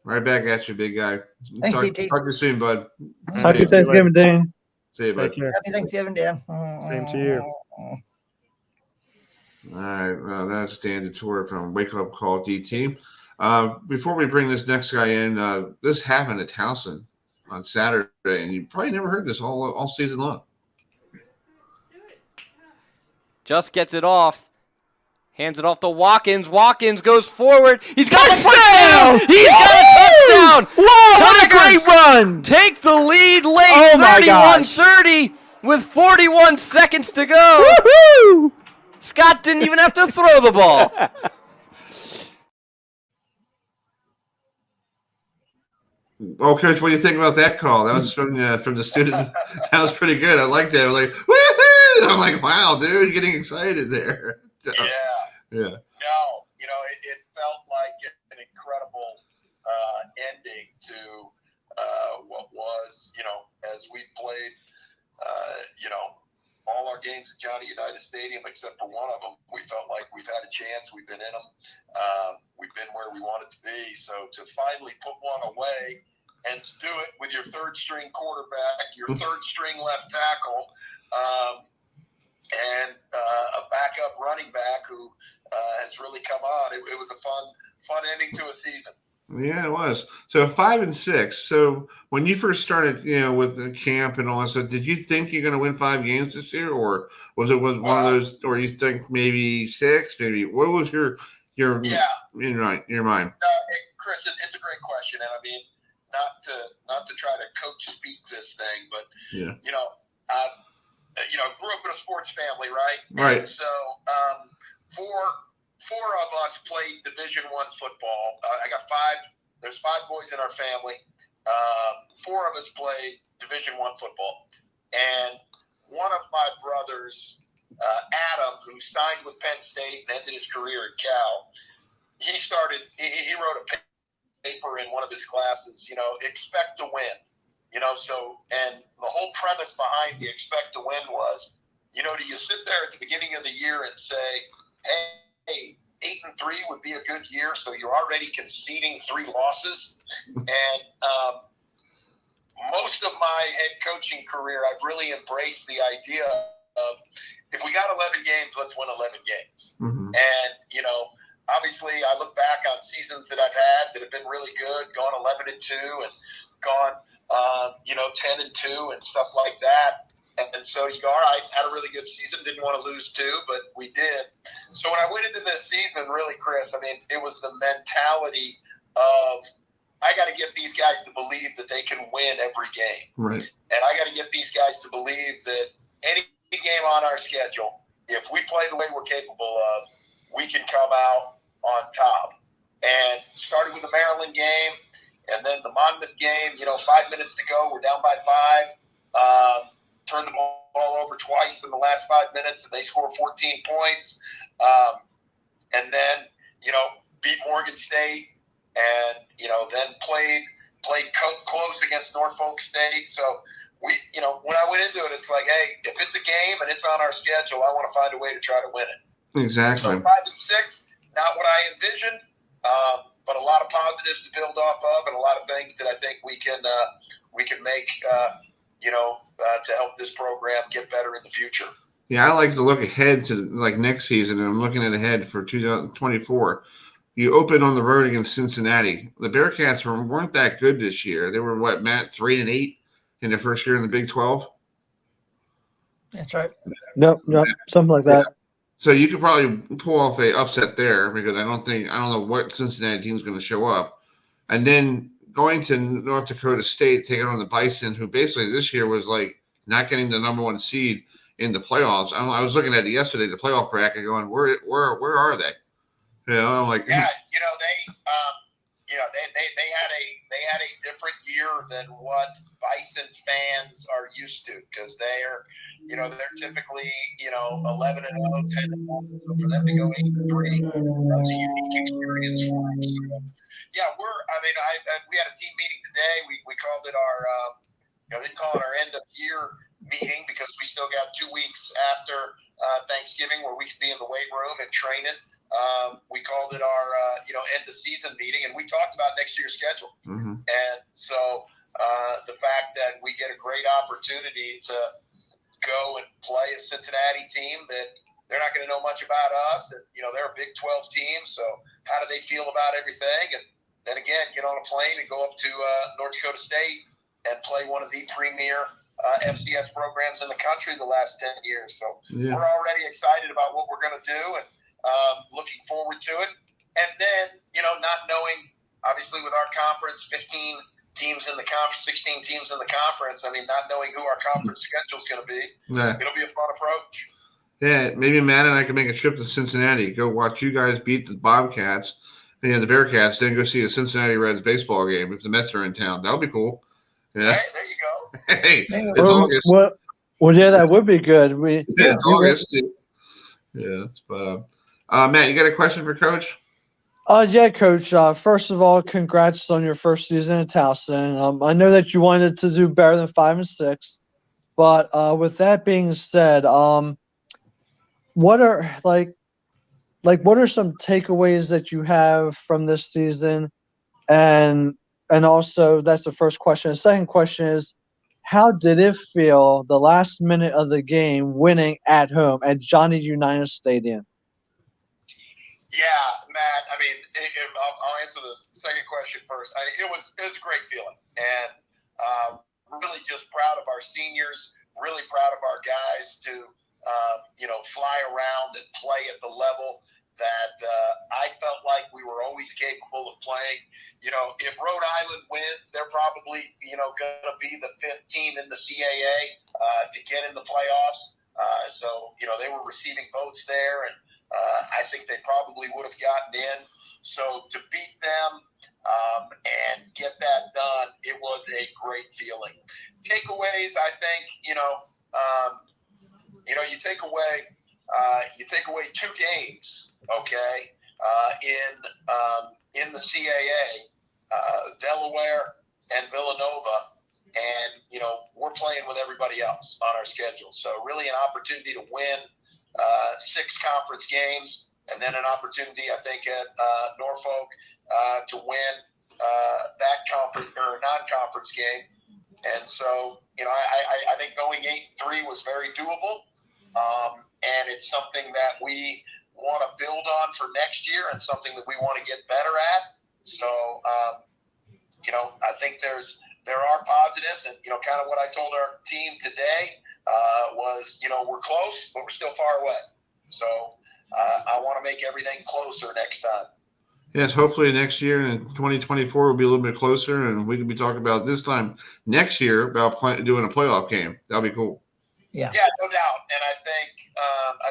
Right back at you, big guy. Thanks, Talk CT. to you soon, bud. Happy Thanksgiving, Dan. See you, bud. Happy Thanksgiving, Dan. Same to you. All right. Well, that's Dan DeTore from Wake Up Call DT. Before we bring this next guy in, this happened at Towson on Saturday, and you probably never heard this all season long. Just gets it off. Hands it off to Watkins. Watkins goes forward. He's got a touchdown! He's got a touchdown! Wow, what a great run! Take the lead late, Oh my 31-30 with 41 seconds to go. Woo-hoo! Scott didn't even have to throw the ball. Oh, Coach, what do you think about that call? That was from the student. That was pretty good. I liked that. I was like, woohoo! I'm like, wow, dude, getting excited there. Yeah. No, it felt like an incredible ending to what was, as we played, all our games at Johnny Unitas Stadium except for one of them. We felt like we've had a chance. We've been in them. We've been where we wanted to be. So to finally put one away and to do it with your third-string quarterback, your third-string left tackle, and a backup running back who has really come on. It was a fun ending to a season. Yeah, it was. So 5-6. So when you first started, with the camp and all that stuff, did you think you're going to win 5 games this year, or was one of those, or you think maybe 6? Maybe what was your in your mind? Chris, it's a great question, and I mean, not to try to coach speak this thing, but grew up in a sports family, right? Right. And so four of us played Division I football. I got 5. There's 5 boys in our family. 4 of us played Division I football. And one of my brothers, Adam, who signed with Penn State and ended his career at Cal, he wrote a paper in one of his classes, expect to win. And the whole premise behind the expect to win was, do you sit there at the beginning of the year and say, hey, 8-3 would be a good year, so you're already conceding 3 losses? And most of my head coaching career, I've really embraced the idea of, if we got 11 games, let's win 11 games. Mm-hmm. And, obviously I look back on seasons that I've had that have been really good, gone 11-2 and gone 10-2 and stuff like that. And so you go, all right, had a really good season, didn't want to lose 2, but we did. So when I went into this season, really, Chris, I mean, it was the mentality of, I got to get these guys to believe that they can win every game. Right. And I got to get these guys to believe that any game on our schedule, if we play the way we're capable of, we can come out on top. And started with the Maryland game, and then the Monmouth game, 5 minutes to go, we're down by 5. Turned the ball over twice in the last 5 minutes, and they scored 14 points. And then, beat Morgan State, and then played close against Norfolk State. So we, when I went into it, it's like, hey, if it's a game and it's on our schedule, I want to find a way to try to win it. Exactly. So 5-6, not what I envisioned, but a lot of positives to build off of, and a lot of things that I think we can make, to help this program get better in the future. Yeah, I like to look ahead to like next season, and I'm looking ahead for 2024. You open on the road against Cincinnati. The Bearcats weren't that good this year. They were Matt, 3-8 in their first year in the Big 12. That's right. Nope, something like that. So you could probably pull off a upset there, because I don't know what Cincinnati team's going to show up. And then going to North Dakota State, taking on the Bison, who basically this year was like not getting the number 1 seed in the playoffs. I was looking at it yesterday, the playoff bracket, going, where are they? I'm like, yeah, they had a different year than what Bison fans are used to, because they're typically 11-0, 10-1. So for them to go 8-3, that's a unique experience for them. So, yeah, we had a team meeting today. We called it our didn't call it our end of year meeting, because we still got 2 weeks after Thanksgiving where we could be in the weight room and training. We called it our end of season meeting, and we talked about next year's schedule. Mm-hmm. And so the fact that we get a great opportunity to go and play a Cincinnati team that they're not going to know much about us, and they're a Big 12 team, so how do they feel about everything? And then again, get on a plane and go up to North Dakota State and play one of the premier FCS programs in the country the last 10 years. So we're already excited about what we're going to do, and looking forward to it. And then, not knowing, obviously with our conference, 15 teams in the conference, 16 teams in the conference, not knowing who our conference schedule is going to be, it'll be a fun approach. Yeah, maybe Matt and I can make a trip to Cincinnati, go watch you guys beat the Bobcats, the Bearcats, then go see a Cincinnati Reds baseball game if the Mets are in town. That would be cool. Yeah. Hey, there you go. Hey, it's August. Well, yeah, that would be good. It's August. Yeah, but Matt, you got a question for Coach? Yeah, Coach. First of all, congrats on your first season at Towson. I know that you wanted to do better than 5-6, but with that being said, what are what are some takeaways that you have from this season? And also, that's the first question. The second question is, how did it feel the last minute of the game winning at home at Johnny Unitas Stadium? Yeah, Matt, I'll answer the second question first. It was a great feeling, and really just proud of our seniors, really proud of our guys to fly around and play at the level that I felt like we were always capable of playing. If Rhode Island wins, they're probably, going to be the 5th team in the CAA to get in the playoffs. So, they were receiving votes there, and I think they probably would have gotten in. So to beat them and get that done, it was a great feeling. Takeaways, I think, you take away 2 games, okay, in the CAA, Delaware and Villanova, and we're playing with everybody else on our schedule. So really an opportunity to win 6 conference games, and then an opportunity, I think, at Norfolk to win that conference or non-conference game. And so, I think going 8-3 was very doable. And it's something that we want to build on for next year, and something that we want to get better at. So, I think there are positives, and, kind of what I told our team today was, we're close, but we're still far away. So I want to make everything closer next time. Yes, hopefully next year in 2024 will be a little bit closer, and we can be talking about this time next year about doing a playoff game. That'll be cool. Yeah, no doubt. And I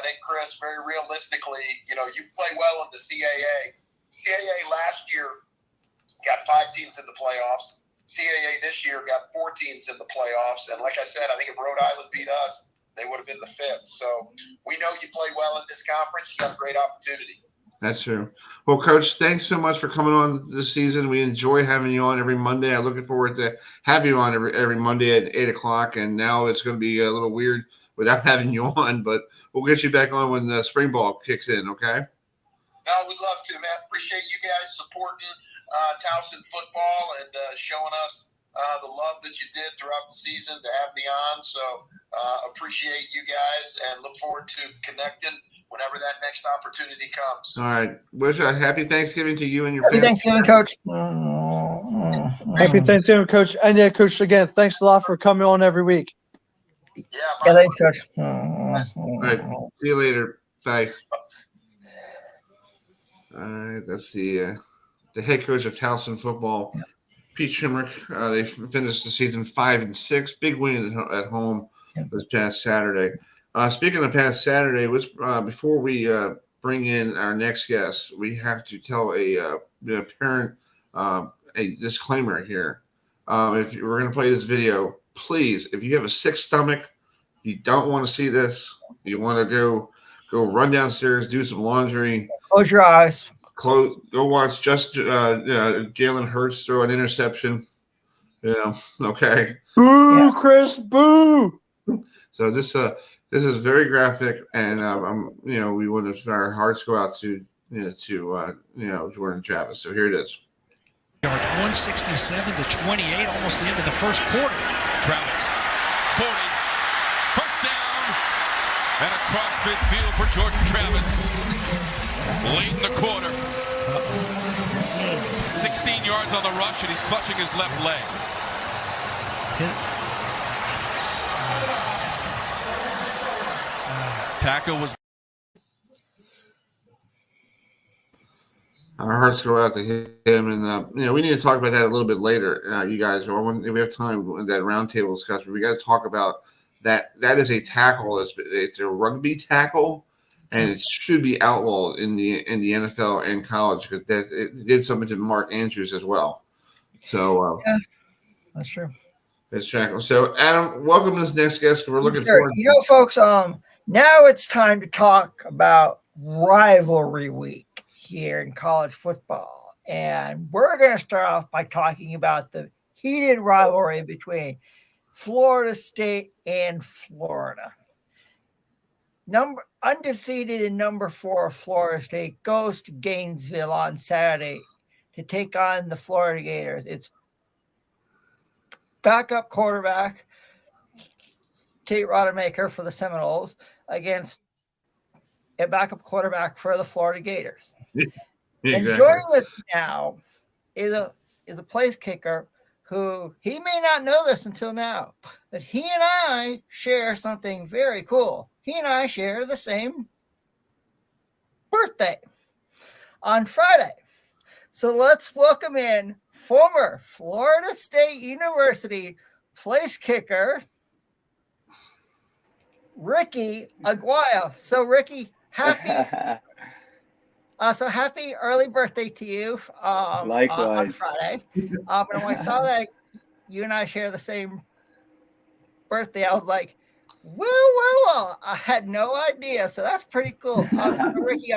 think Chris, very realistically, you play well in the CAA. CAA last year got 5 teams in the playoffs. CAA this year got 4 teams in the playoffs. And like I said, I think if Rhode Island beat us, they would have been the 5th. So we know you play well in this conference. You got a great opportunity. That's true. Well, Coach, thanks so much for coming on this season. We enjoy having you on every Monday. I'm looking forward to have you on every Monday at 8 o'clock. And now it's going to be a little weird without having you on, but we'll get you back on when the spring ball kicks in, okay? We'd love to, man. Appreciate you guys supporting Towson football and showing us the love that you did throughout the season to have me on. So appreciate you guys and look forward to connecting whenever that next opportunity comes. All right. Wish a happy Thanksgiving to you and your Happy family. Thanksgiving, Coach. Happy Thanksgiving, Coach. And yeah, Coach, again, thanks a lot for coming on every week. Yeah, thanks, Coach. All right. See you later. Bye. All right. That's the head coach of Towson football, Pete Shimrick. They finished the season 5-6. Big win at home this past Saturday. Speaking of past Saturday, before we bring in our next guest, we have to tell a parent a disclaimer here. If we're going to play this video, please, if you have a sick stomach, you don't want to see this, you want to go run downstairs, do some laundry. Close your eyes. Go watch Jalen Hurts throw an interception. Yeah, okay. Boo, Chris, boo. So this is very graphic, and we want our hearts go out to Jordan Travis. So here it is. Yards 167-28, almost the end of the first quarter. Travis, 40, first down, and across midfield for Jordan Travis. Late in the quarter, 16 yards on the rush, and he's clutching his left leg. Tackle was. Our hearts go out to him, and we need to talk about that a little bit later, you guys. If we have time in that roundtable discussion, we got to talk about that. That is a tackle. It's a rugby tackle, and it should be outlawed in the NFL and college because it did something to Mark Andrews as well. So yeah, that's true. That's tackle. So Adam, welcome to this next guest. We're looking forward. Folks, now it's time to talk about rivalry week here in college football. And we're going to start off by talking about the heated rivalry between Florida State and Florida. Undefeated in number 4, Florida State goes to Gainesville on Saturday to take on the Florida Gators. It's backup quarterback Tate Rodemaker for the Seminoles against a backup quarterback for the Florida Gators. Exactly. And joining us now is a PlaceKicker who he may not know this until now, but he and I share something very cool. He and I share the same birthday on Friday. So let's welcome in former Florida State University PlaceKicker Ricky Aquayo. So Ricky, happy early birthday to you. Likewise. On Friday. And when I saw that you and I share the same birthday, I was like, well, I had no idea. So that's pretty cool. Ricky,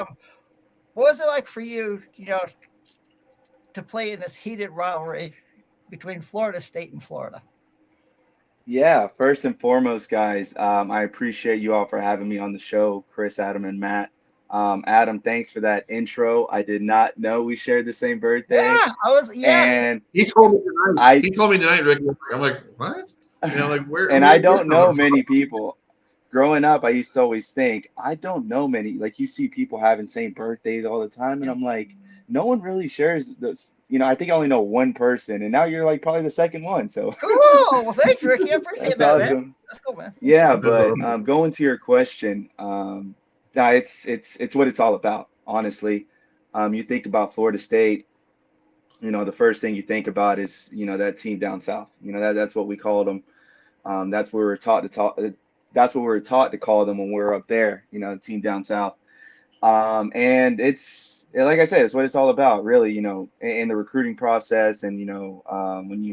what was it like for you, to play in this heated rivalry between Florida State and Florida? Yeah, first and foremost, guys, I appreciate you all for having me on the show, Chris, Adam, and Matt. Adam, thanks for that intro. I did not know we shared the same birthday. Yeah, And he told me tonight. He told me tonight, Ricky. I'm like, what? Where? And I don't know many people. Growing up, I used to always think, I don't know many. Like, you see people having same birthdays all the time, and I'm like, no one really shares this. I think I only know one person, and now you're like probably the second one. So cool. Well, thanks, Ricky. I appreciate that, awesome. Man. That's cool, man. Yeah, but going to your question, it's what it's all about, honestly. You think about Florida State, the first thing you think about is, that team down south. That's what we called them. That's what we were taught to call them when we were up there, the team down south. And it's, like I said, it's what it's all about, really, in the recruiting process. And, when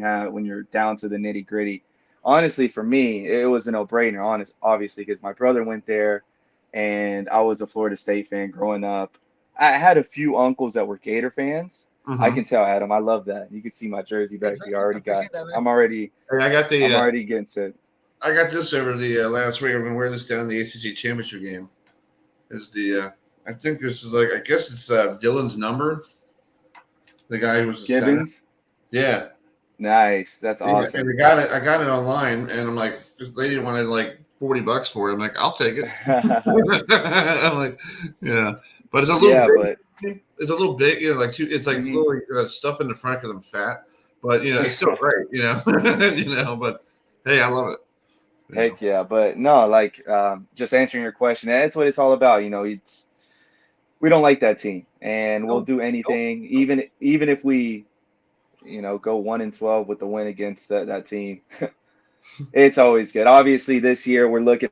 you're down to the nitty gritty, honestly, for me, it was a no-brainer, obviously, because my brother went there and I was a Florida State fan growing up. I had a few uncles that were Gator fans. Mm-hmm. I can tell, Adam. I love that. You can see my jersey back here. I already got. I'm already getting set. I got this over the last week. I'm gonna wear this down the ACC championship game. Is the I think this is I guess it's Dylan's number. The guy who was Gibbons. Yeah. Nice. That's awesome. And I got it online, and I'm like, this lady wanted like $40 for it. I'm like, I'll take it. I'm like, yeah, but it's a little it's a little big, it's like little stuff in the front because I'm fat, but it's still great, but hey, I love it. Heck yeah. But no, just answering your question, that's what it's all about. We don't like that team, and we'll do anything, even if we go 1-12 with the win against that team. It's always good. Obviously, this year we're looking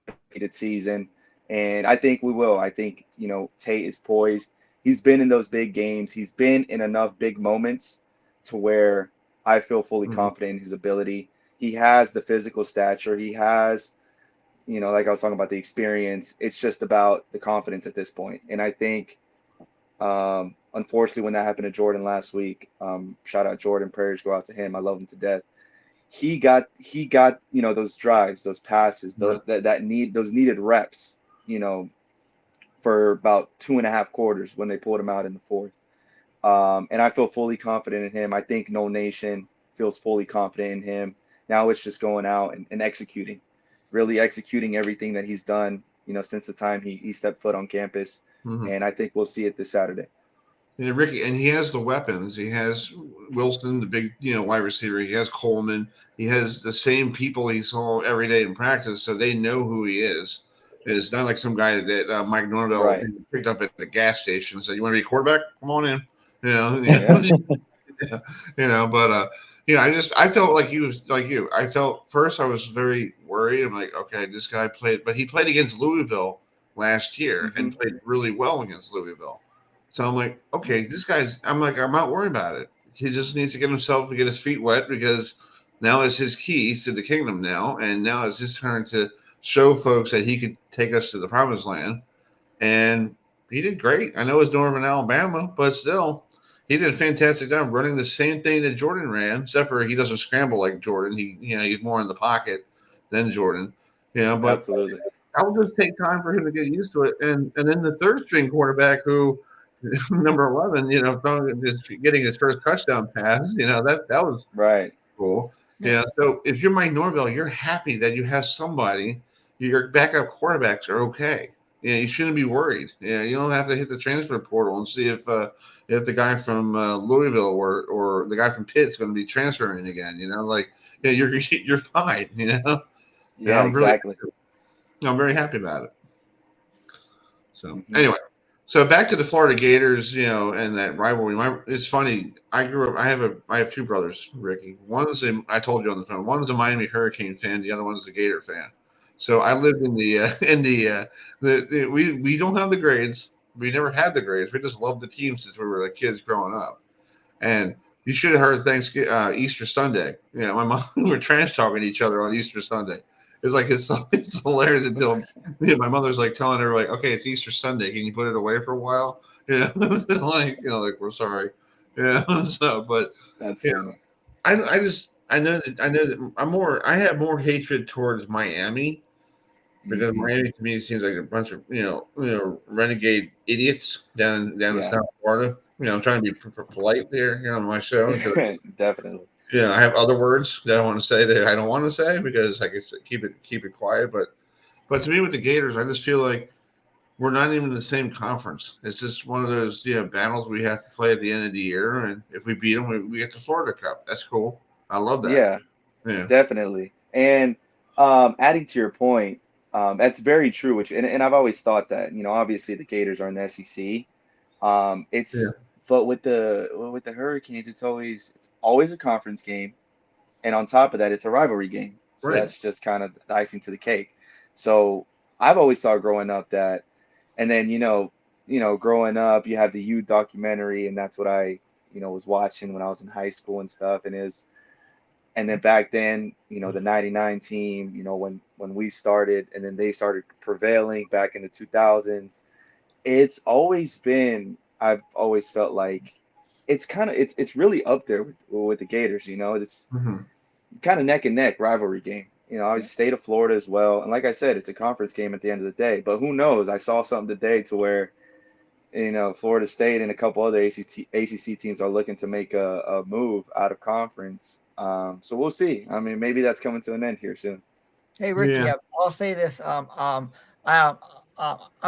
at the season, and I think we will. I think Tate is poised. He's been in those big games. He's been in enough big moments to where I feel fully confident in his ability. He has the physical stature. He has, like I was talking about, the experience. It's just about the confidence at this point. And I think, unfortunately, when that happened to Jordan last week, shout out Jordan, prayers go out to him. I love him to death. He got those drives, those passes, those needed reps, for about 2.5 quarters when they pulled him out in the fourth. And I feel fully confident in him. I think No Nation feels fully confident in him. Now it's just going out and executing, really executing everything that he's done, since the time he stepped foot on campus. And I think we'll see it this Saturday. Yeah, Ricky, and he has the weapons. He has Wilson, the big, wide receiver. He has Coleman. He has the same people he saw every day in practice, so they know who he is. It's not like some guy that Mike Norvell picked up at the gas station and said, "You want to be a quarterback? Come on in." I felt like he was like you. I felt first I was very worried. I'm like, okay, this guy played, but he played against Louisville last year and played really well against Louisville. So I'm like, okay, I'm not worried about it. He just needs to get his feet wet because now it's his keys to the kingdom now. And now it's his turn to show folks that he could take us to the promised land. And he did great. I know it's Northern Alabama, but still, he did a fantastic job running the same thing that Jordan ran, except for he doesn't scramble like Jordan. He's more in the pocket than Jordan. But absolutely. I'll just take time for him to get used to it. And then the third string quarterback who number 11, getting his first touchdown pass, that was right. Cool. Yeah. So if you're Mike Norvell, you're happy that you have somebody. Your backup quarterbacks are okay. You shouldn't be worried. You don't have to hit the transfer portal and see if the guy from Louisville or the guy from Pitt's going to be transferring again. You're fine. Yeah, exactly. I'm very happy about it. So anyway. So back to the Florida Gators, and that rivalry. It's funny. I grew up. I have two brothers, Ricky. I told you on the phone. One's a Miami Hurricane fan. The other one's a Gator fan. So I lived in we don't have the grades. We never had the grades. We just loved the team since we were kids growing up. And you should have heard Easter Sunday. My mom we were trash talking to each other on Easter Sunday. It's hilarious until my mother's telling her okay, it's Easter Sunday. Can you put it away for a while? We're sorry. So, but that's funny. I know that I have more hatred towards Miami because Miami to me seems like a bunch of renegade idiots down in South Florida. I'm trying to be polite there on my show. Definitely. I have other words that I want to say that I don't want to say because I can keep it quiet. But to me, with the Gators, I just feel like we're not even in the same conference. It's just one of those battles we have to play at the end of the year, and if we beat them, we get the Florida Cup. That's cool. I love that. Yeah, definitely. And adding to your point, that's very true. And I've always thought that obviously the Gators are in the SEC. But with the Hurricanes, it's always a conference game, and on top of that, it's a rivalry game. So that's just kind of the icing to the cake. So I've always thought growing up that, and then growing up, you have the U documentary, and that's what I was watching when I was in high school and stuff. And then back then, the '99 team, when we started, and then they started prevailing back in the 2000s. it's always been, I've always felt like it's really up there with the Gators, it's kind of neck and neck rivalry game. Obviously state of Florida as well. And like I said, it's a conference game at the end of the day, but who knows? I saw something today to where, Florida State and a couple other ACC teams are looking to make a move out of conference. So we'll see. I mean, maybe that's coming to an end here soon. Hey, Ricky, Yeah. I'll say this. I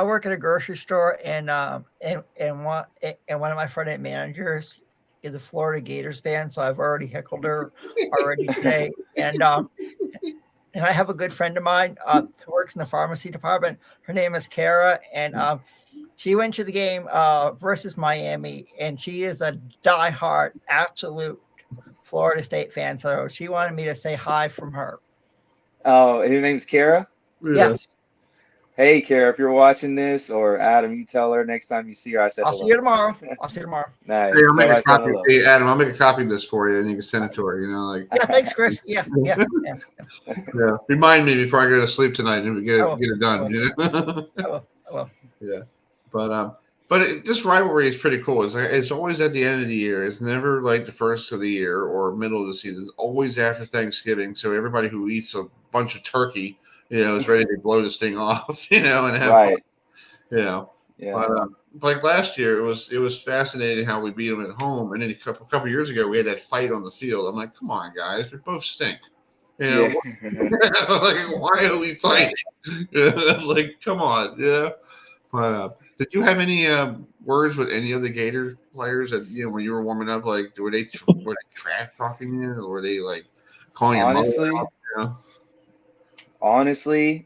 work at a grocery store, and one of my front-end managers is a Florida Gators fan, so I've already heckled her already today. And I have a good friend of mine who works in the pharmacy department. Her name is Kara, and she went to the game versus Miami, and she is a diehard, absolute Florida State fan. So she wanted me to say hi from her. Oh, her name's Kara? Yes. Hey, Kara, if you're watching this, or Adam, you tell her next time you see her, I said I'll hello. see you tomorrow. Nice. Hey, I'll make Tell her I a said copy. hello. Hey, Adam, I'll make a copy of this for you, and you can send it to her. Yeah, thanks, Chris. Yeah. Yeah. Remind me before I go to sleep tonight and get it done. I will. Yeah, but this rivalry is pretty cool. It's always at the end of the year. It's never like the first of the year or middle of the season. It's always after Thanksgiving. So everybody who eats a bunch of turkey, is ready to blow this thing off, and have fun. Yeah. But like last year, it was fascinating how we beat them at home, and then a couple years ago we had that fight on the field. I'm like, come on, guys, we both stink. Like, why are we fighting? Like, come on, But did you have any words with any of the Gator players that when you were warming up? Like, were they trash talking you, or were they like calling you mother out? Honestly,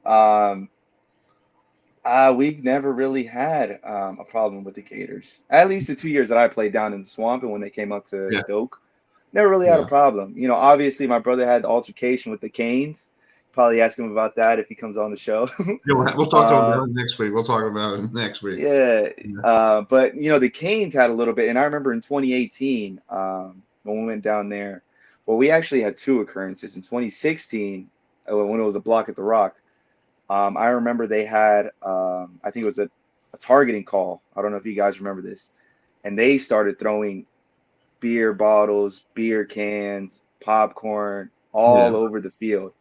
we've never really had a problem with the Gators. At least the 2 years that I played down in the swamp and when they came up to Doak, never really had a problem. Obviously my brother had the altercation with the Canes. Probably ask him about that if he comes on the show. We'll talk about it next week. We'll talk about it next week. Yeah. But the Canes had a little bit, and I remember in 2018 when we went down there, well, we actually had two occurrences. In 2016, when it was a block at the Rock, I remember they had, I think it was a targeting call. I don't know if you guys remember this. And they started throwing beer bottles, beer cans, popcorn all over the field.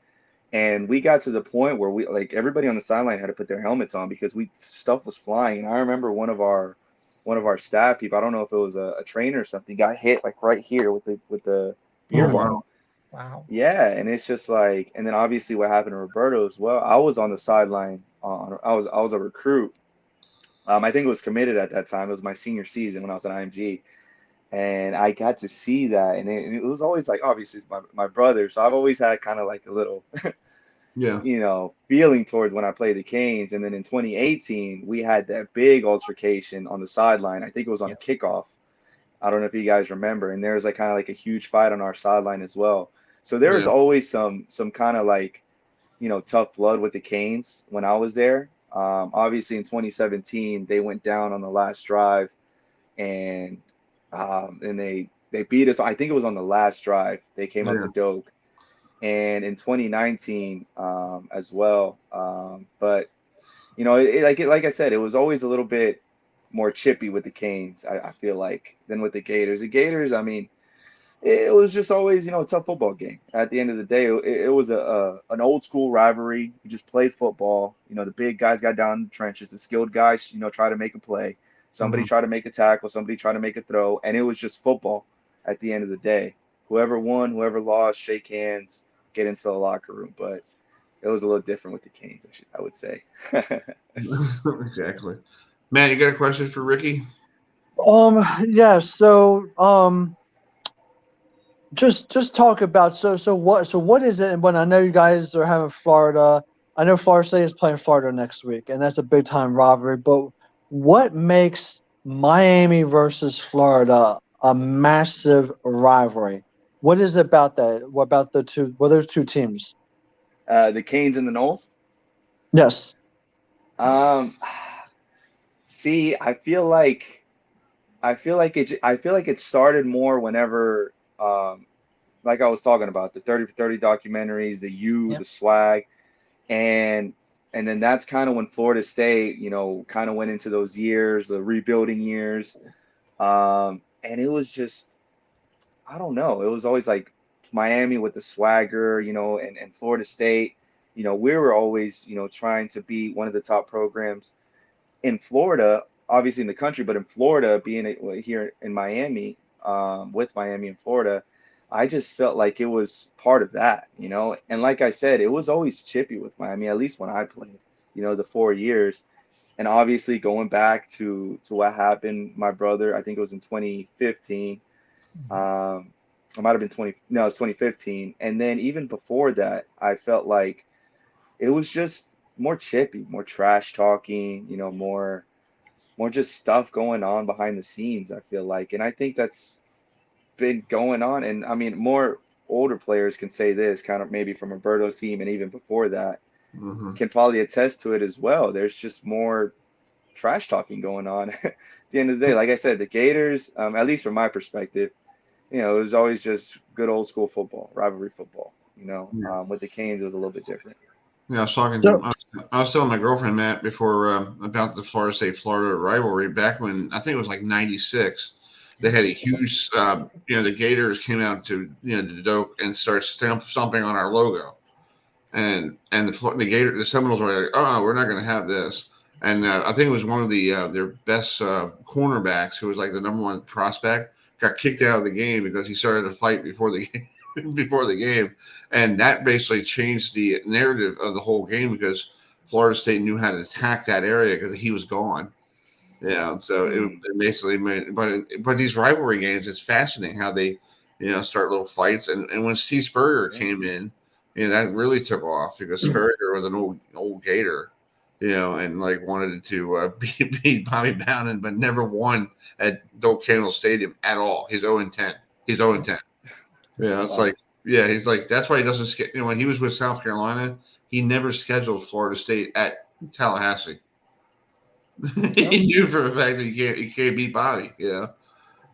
And we got to the point where everybody on the sideline had to put their helmets on because stuff was flying. And I remember one of our staff people, I don't know if it was a trainer or something, got hit like right here with the beer bottle. Wow. Yeah, and it's just like, and then obviously what happened to Roberto as well. I was on the sideline. I was a recruit. I think it was committed at that time. It was my senior season when I was at IMG, and I got to see that. And it was always like, obviously it's my brother, so I've always had kind of like a little, feeling towards when I played the Canes. And then in 2018, we had that big altercation on the sideline. I think it was on a kickoff. I don't know if you guys remember. And there was like kind of like a huge fight on our sideline as well. So there was always some kind of like, tough blood with the Canes when I was there. Obviously in 2017, they went down on the last drive and they beat us. I think it was on the last drive. They came up to Doak. And in 2019 as well. But, like I said, it was always a little bit more chippy with the Canes, I feel like, than with the Gators. The Gators, I mean, it was just always, a tough football game. At the end of the day, it was an old school rivalry. You just played football. The big guys got down in the trenches. The skilled guys, try to make a play. Somebody try to make a tackle. Somebody try to make a throw. And it was just football at the end of the day. Whoever won, whoever lost, shake hands, get into the locker room. But it was a little different with the Canes, I would say. Exactly. Man, you got a question for Ricky? Yeah. So, just talk about so what is it? When I know you guys are having Florida, I know Florida State is playing Florida next week, and that's a big time rivalry. But what makes Miami versus Florida a massive rivalry? What is it about that? What about the two? What are those two teams? The Canes and the Noles? Yes. See, I feel like it started more whenever, like I was talking about, the 30 for 30 documentaries, the swag, and And then that's kind of when Florida State, kind of went into those years, the rebuilding years. And it was just, I don't know. It was always like Miami with the swagger, and Florida State, we were always, trying to be one of the top programs in Florida, obviously in the country, but in Florida, being here in Miami, with Miami and Florida, I just felt like it was part of that, And like I said, it was always chippy with Miami, at least when I played, the 4 years. And obviously going back to what happened, my brother, I think it was in 2015. It might have been 2015. And then even before that, I felt like it was just more chippy, more trash talking, more just stuff going on behind the scenes, I feel like. And I think that's been going on. And I mean, more older players can say this, kind of maybe from Roberto's team and even before that, can probably attest to it as well. There's just more trash talking going on at the end of the day. Like I said, the Gators, at least from my perspective, it was always just good old school football, rivalry football. With the Canes, it was a little bit different. Yeah, I was telling my girlfriend, Matt, before about the Florida State-Florida rivalry back when I think it was like '96. They had a huge, the Gators came out to, the Doak and started stomping on our logo. And the Seminoles were like, oh, we're not going to have this. And I think it was one of their best cornerbacks, who was like the number one prospect, got kicked out of the game because he started a fight before the game. And that basically changed the narrative of the whole game because Florida State knew how to attack that area because he was gone. So it basically made, but these rivalry games, it's fascinating how they, start little fights. And when Steve Spurrier came in, that really took off because Spurrier was an old Gator, and like wanted to beat Bobby Bowden, but never won at Doak Campbell Stadium at all. He's 0-10. He's 0-10. It's like, he's like, that's why he doesn't, when he was with South Carolina, he never scheduled Florida State at Tallahassee. He knew for a fact that you can't beat Bobby, so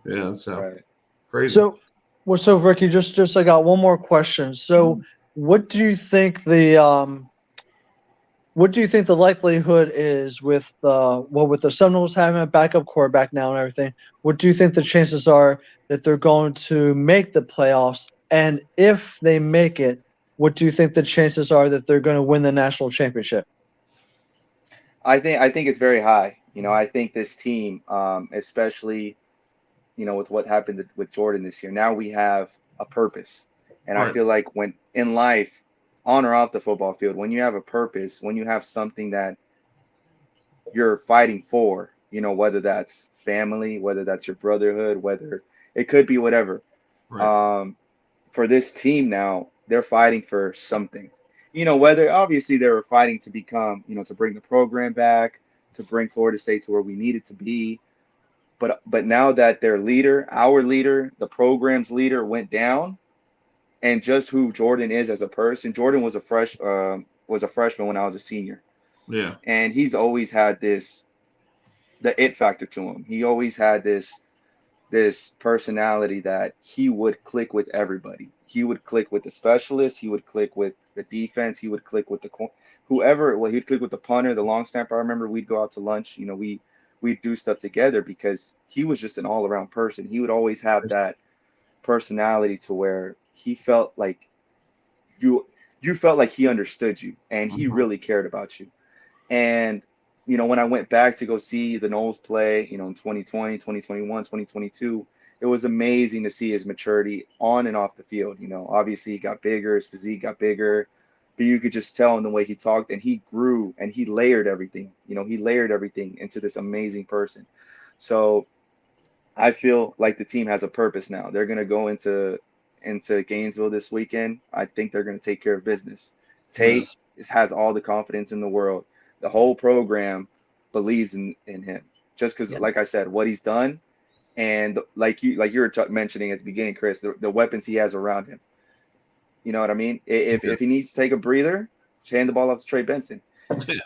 Right. crazy. So Ricky, just I got one more question. So what do you think the likelihood is with the Seminoles having a backup quarterback now and everything? What do you think the chances are that they're going to make the playoffs? And if they make it, what do you think the chances are that they're going to win the national championship? I think it's very high. I think this team, especially, with what happened with Jordan this year, now we have a purpose. And Right. I feel like when in life, on or off the football field, when you have a purpose, when you have something that you're fighting for, whether that's family, whether that's your brotherhood, whether it could be whatever. Right. For this team now, they're fighting for something. Whether obviously they were fighting to become, to bring the program back, to bring Florida State to where we need it to be. But now that their leader, our leader, the program's leader went down, and just who Jordan is as a person, Jordan was a freshman when I was a senior. Yeah. And he's always had the it factor to him. He always had this personality that he would click with everybody. He would click with the specialist. He would click with the defense. He would click with whoever. Well, he'd click with the punter, the long snapper. I remember we'd go out to lunch. We'd do stuff together because he was just an all-around person. He would always have that personality to where he felt like you felt like he understood you and he really cared about you. And when I went back to go see the Noles play, in 2020, 2021, 2022, it was amazing to see his maturity on and off the field. Obviously he got bigger, his physique got bigger, but you could just tell in the way he talked, and he grew and he layered everything. He layered everything into this amazing person. So I feel like the team has a purpose now. They're going to go into Gainesville this weekend. I think they're going to take care of business. Tate has all the confidence in the world. The whole program believes in him just because, like I said, what he's done. And like you were mentioning at the beginning, Chris, the weapons he has around him. You know what I mean? If he needs to take a breather, hand the ball off to Trey Benson.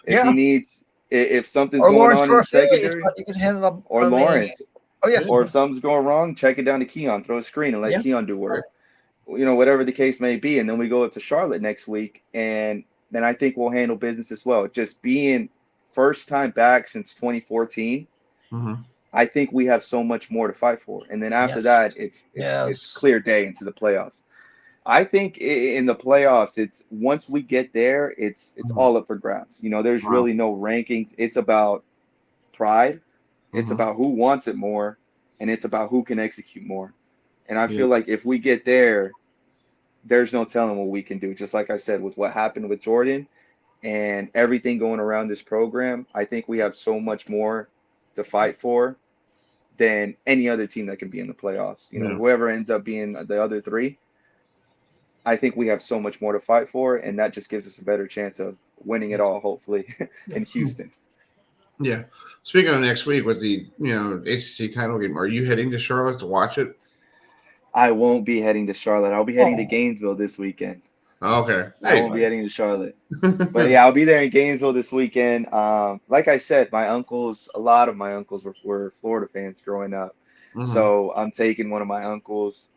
If something's going Lawrence on in the secondary, you can hand it up, or Lawrence. Yeah. Or if something's going wrong, check it down to Keon, throw a screen and let Keon do work. Whatever the case may be. And then we go up to Charlotte next week, and then I think we'll handle business as well. Just being first time back since 2014, I think we have so much more to fight for. And then after that, it's clear day into the playoffs. I think in the playoffs, it's once we get there, it's all up for grabs. You know, there's really no rankings. It's about pride. It's about who wants it more, and it's about who can execute more. And I feel like if we get there, there's no telling what we can do. Just like I said, with what happened with Jordan and everything going around this program, I think we have so much more to fight for than any other team that can be in the playoffs. You know, whoever ends up being the other three, I think we have so much more to fight for, and that just gives us a better chance of winning it all, hopefully, in Houston. Yeah. Speaking of next week with the ACC title game, are you heading to Charlotte to watch it? I won't be heading to Charlotte. I'll be heading to Gainesville this weekend. Okay. I won't be heading to Charlotte. But yeah, I'll be there in Gainesville this weekend. Like I said, a lot of my uncles were Florida fans growing up. So I'm taking one of my uncles.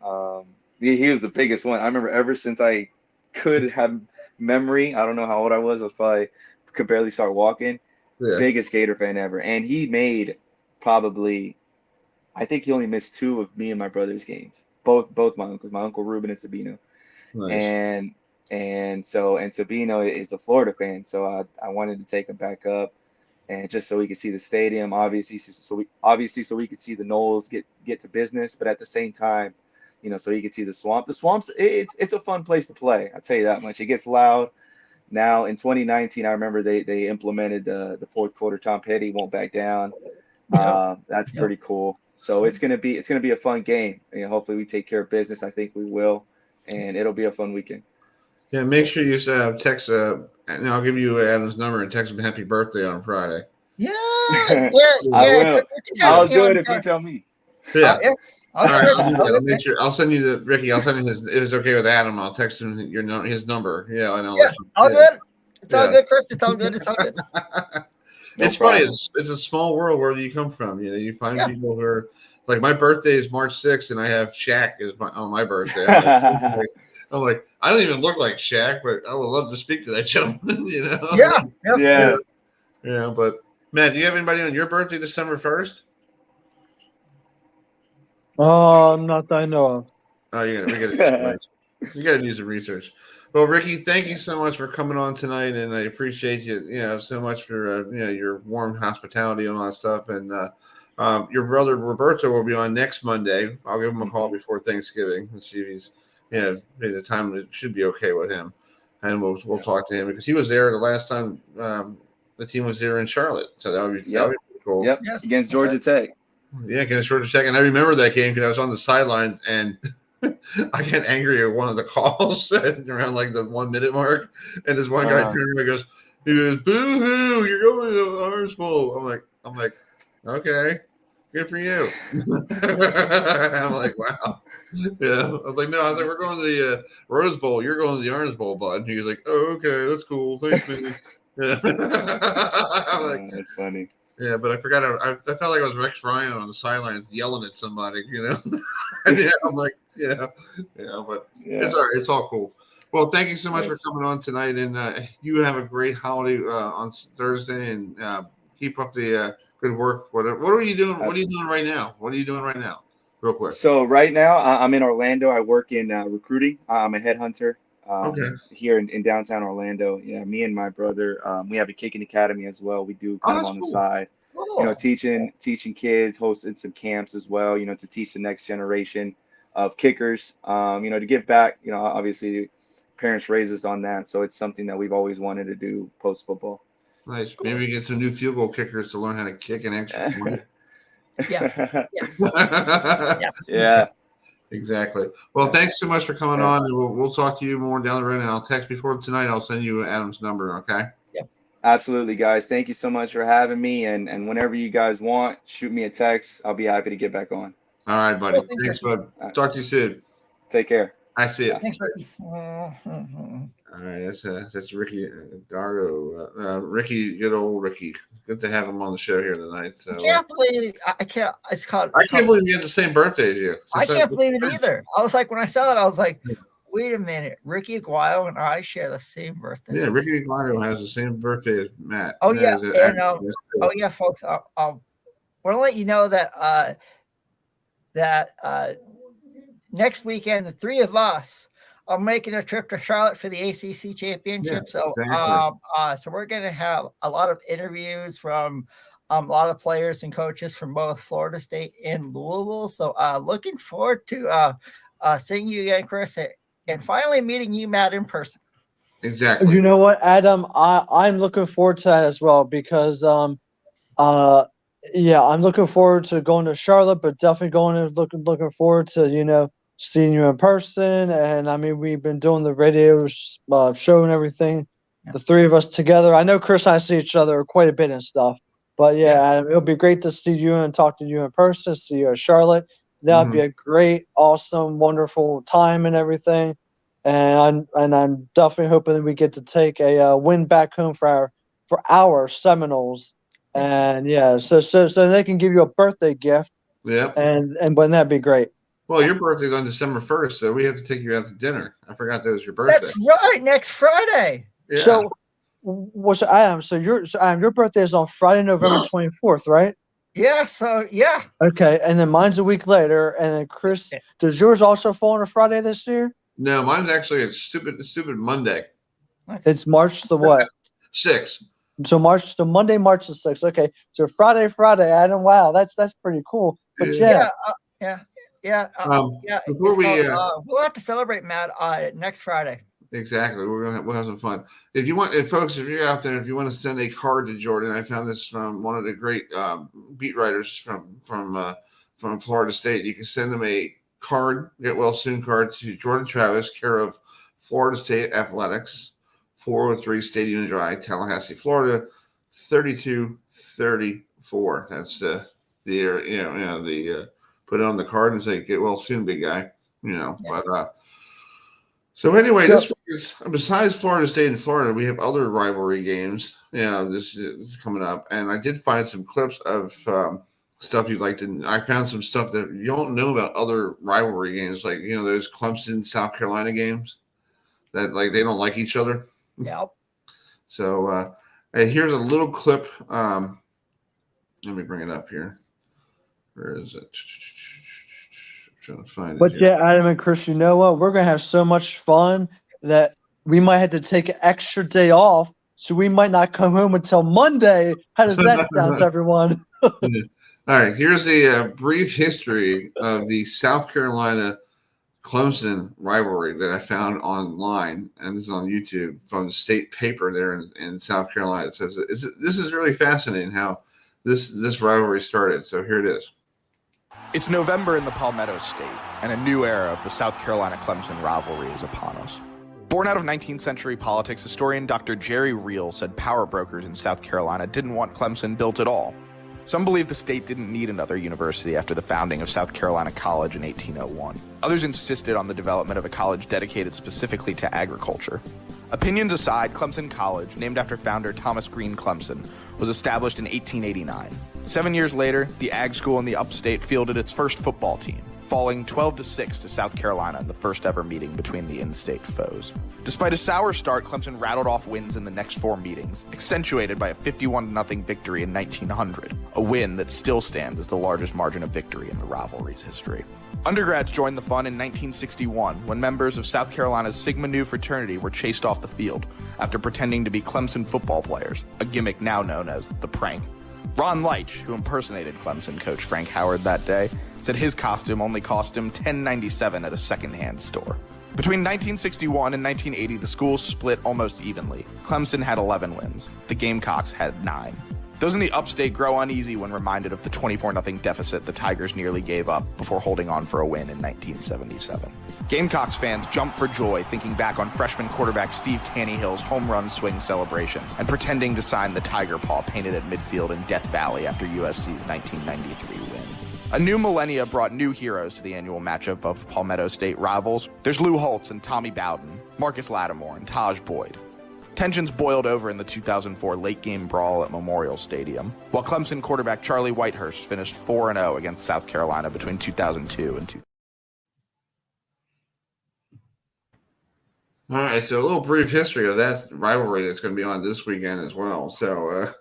He was the biggest one. I remember ever since I could have memory. I don't know how old I was. I was probably could barely start walking. Biggest Gator fan ever. And he made probably, I think he only missed 2 of me and my brother's games. Both my uncles, my uncle Ruben and Sabino. Nice. And Sabino is a Florida fan, so I wanted to take him back up, and just so we could see the stadium, obviously, so we could see the Noles get to business, but at the same time, you know, so he could see the Swamp. The Swamp's it's a fun place to play. I'll tell you that much. It gets loud. Now in 2019, I remember they implemented the fourth quarter Tom Petty won't back down. That's pretty cool. So it's gonna be a fun game. You know, hopefully we take care of business. I think we will, and it'll be a fun weekend. Yeah, make sure you text. And I'll give you Adam's number and text him happy birthday on Friday. Yeah, I will. I'll do it if you tell me. Yeah. All right, I'll make sure. I'll send you Ricky. I'll send you his. It was okay with Adam. I'll text him his number. Yeah, I know. Yeah, all good. It's all good, Chris. It's all good. It's all good. It's funny. It's a small world where you come from. You know, you find people who are like, my birthday is March 6th, and I have Shaq on my birthday. I'm like, I don't even look like Shaq, but I would love to speak to that gentleman. You know? Yeah. But Matt, do you have anybody on your birthday December 1st? Not that I know of. Oh, we gotta do some research. Well, Ricky, thank you so much for coming on tonight, and I appreciate you, so much for your warm hospitality and all that stuff. And your brother Roberto will be on next Monday. I'll give him a call before Thanksgiving and see if he's the time it should be okay with him, and we'll talk to him because he was there the last time the team was there in Charlotte. So that would be pretty cool. Yep. Yes, against Georgia Tech. Yeah, against Georgia Tech. And I remember that game because I was on the sidelines and I got angry at one of the calls around like the 1 minute mark. And this one guy turned around and he goes, boo-hoo, you're going to the Orange Bowl. I'm like, okay, good for you. I'm like, wow. Yeah. I was like, we're going to the Rose Bowl. You're going to the Orange Bowl, bud. And he was like, oh, okay, that's cool. Thanks, man. Yeah. I'm like, that's funny. Yeah, but I forgot. I felt like I was Rex Ryan on the sidelines yelling at somebody, Yeah, I'm like, but it's all right. It's all cool. Well, thank you so much for coming on tonight, and you have a great holiday on Thursday, and keep up the good work. What are you doing? What are you doing right now? Real quick. So right now, I'm in Orlando. I work in recruiting. I'm a headhunter. Here in downtown Orlando. Yeah, me and my brother, we have a kicking academy as well. We do kind of on the side, teaching kids, hosting some camps as well, to teach the next generation of kickers, to give back. Obviously parents raise us on that, so it's something that we've always wanted to do post football. Nice. Maybe we get some new field goal kickers to learn how to kick an extra point. Yeah. Exactly. Well, thanks so much for coming on, and we'll talk to you more down the road. And I'll text before tonight. I'll send you Adam's number. Okay. Yeah. Absolutely, guys. Thank you so much for having me. And whenever you guys want, shoot me a text. I'll be happy to get back on. All right, buddy. Thanks, bud. Talk to you soon. Take care. I see you. Thanks, Ricky. All right, that's Ricky Dargo. Ricky, good old Ricky. Good to have him on the show here tonight. So I can't believe I can't. I can't believe you had the same birthday as you. I can't believe it either. I was like, when I saw that, I was like, Wait a minute. Ricky Aguayo and I share the same birthday. Yeah, Ricky Aquayo has the same birthday as Matt. Oh yeah, and folks, I'll want to let you know that next weekend the three of us are making a trip to Charlotte for the ACC championship. Yes, So exactly. so we're going to have a lot of interviews from a lot of players and coaches from both Florida State and Louisville. So looking forward to seeing you again, Chris, and finally meeting you, Matt, in person. Exactly. You know what, Adam? I'm looking forward to that as well because yeah, I'm looking forward to going to Charlotte, but definitely looking forward to seeing you in person. And I mean, we've been doing the radio show and everything, the three of us together. I know Chris and I see each other quite a bit and stuff, but yeah, Adam, it'll be great to see you and talk to you in person. See you at Charlotte. That would be a great, awesome, wonderful time and everything. And I'm definitely hoping that we get to take a win back home for our Seminoles. And yeah, so they can give you a birthday gift. Yep. And wouldn't that be great? Well, your birthday's on December 1st, so we have to take you out to dinner. I forgot that was your birthday. That's right, next Friday. Yeah. So, Adam, your birthday is on Friday, November 24th, right? Yeah. So yeah. Okay, and then mine's a week later, and then Chris, does yours also fall on a Friday this year? No, mine's actually a stupid Monday. It's March the what? 6th. So Monday, March the 6th. Okay, so Friday, Adam. Wow, that's pretty cool. But yeah. Before we'll have to celebrate Matt next Friday. Exactly, we'll have some fun. If you want, folks, if you're out there, if you want to send a card to Jordan, I found this from one of the great beat writers from Florida State. You can send them a card, get well soon card to Jordan Travis, care of Florida State Athletics, 403 Stadium Drive, Tallahassee, Florida, 3234. That's the put it on the card and say get well soon, big guy. But so anyway, this week is besides Florida State and Florida, we have other rivalry games. This is coming up, and I did find some clips of stuff you'd like to. I found some stuff that you don't know about other rivalry games, like those Clemson South Carolina games that like they don't like each other. Yep. So here's a little clip. Let me bring it up here. Where is it? I'm trying to find it. But here. yeah, Adam and Chris, you know what? We're gonna have so much fun that we might have to take an extra day off, so we might not come home until Monday. How does that sound, everyone? All right, here's a brief history of the South Carolina Clemson rivalry that I found online, and this is on YouTube from the state paper there in South Carolina. It says this is really fascinating how this rivalry started. So here it is. It's November in the Palmetto State, and a new era of the South Carolina-Clemson rivalry is upon us. Born out of 19th century politics, historian Dr. Jerry Reel said power brokers in South Carolina didn't want Clemson built at all. Some believe the state didn't need another university after the founding of South Carolina College in 1801. Others insisted on the development of a college dedicated specifically to agriculture. Opinions aside, Clemson College, named after founder Thomas Green Clemson, was established in 1889. 7 years later, the Ag School in the upstate fielded its first football team, falling 12-6 to South Carolina in the first ever meeting between the in-state foes. Despite a sour start, Clemson rattled off wins in the next 4 meetings, accentuated by a 51-0 victory in 1900, a win that still stands as the largest margin of victory in the rivalry's history. Undergrads joined the fun in 1961 when members of South Carolina's Sigma Nu fraternity were chased off the field after pretending to be Clemson football players, a gimmick now known as the prank. Ron Leitch, who impersonated Clemson coach Frank Howard that day, said his costume only cost him $10.97 at a secondhand store. Between 1961 and 1980, the schools split almost evenly. Clemson had 11 wins. The Gamecocks had 9. Those in the upstate grow uneasy when reminded of the 24-0 deficit the Tigers nearly gave up before holding on for a win in 1977. Gamecocks fans jump for joy thinking back on freshman quarterback Steve Tannehill's home run swing celebrations and pretending to sign the Tiger Paw painted at midfield in Death Valley after USC's 1993 win. A new millennia brought new heroes to the annual matchup of Palmetto State rivals. There's Lou Holtz and Tommy Bowden, Marcus Lattimore and Taj Boyd. Tensions boiled over in the 2004 late-game brawl at Memorial Stadium, while Clemson quarterback Charlie Whitehurst finished 4-0 against South Carolina between 2002 and 2000. All right, so a little brief history of that rivalry that's going to be on this weekend as well. So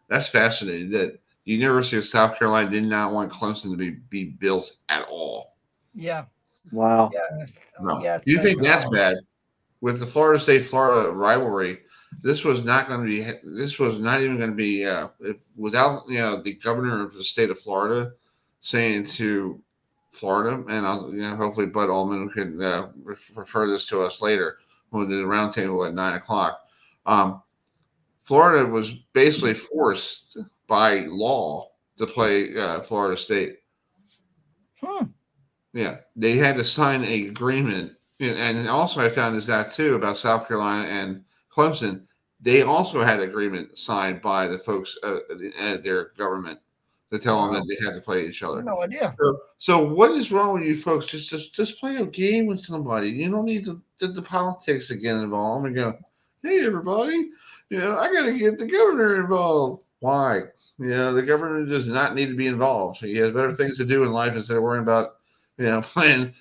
that's fascinating that the University of South Carolina did not want Clemson to be built at all. Yeah. Wow. Yeah. No. Yeah. Do you think that's bad? With the Florida State-Florida rivalry, this was not going to be. This was not even going to be without the governor of the state of Florida saying to Florida, and hopefully Bud Alderman could refer this to us later when we do the roundtable at 9:00. Florida was basically forced by law to play Florida State. Yeah, they had to sign an agreement, and also I found that too about South Carolina and Clemson. They also had an agreement signed by the folks at their government to tell them that they had to play each other. No idea. So what is wrong with you folks? Just play a game with somebody. You don't need the politics to get involved and go, hey everybody, I got to get the governor involved. Why? The governor does not need to be involved. He has better things to do in life instead of worrying about planning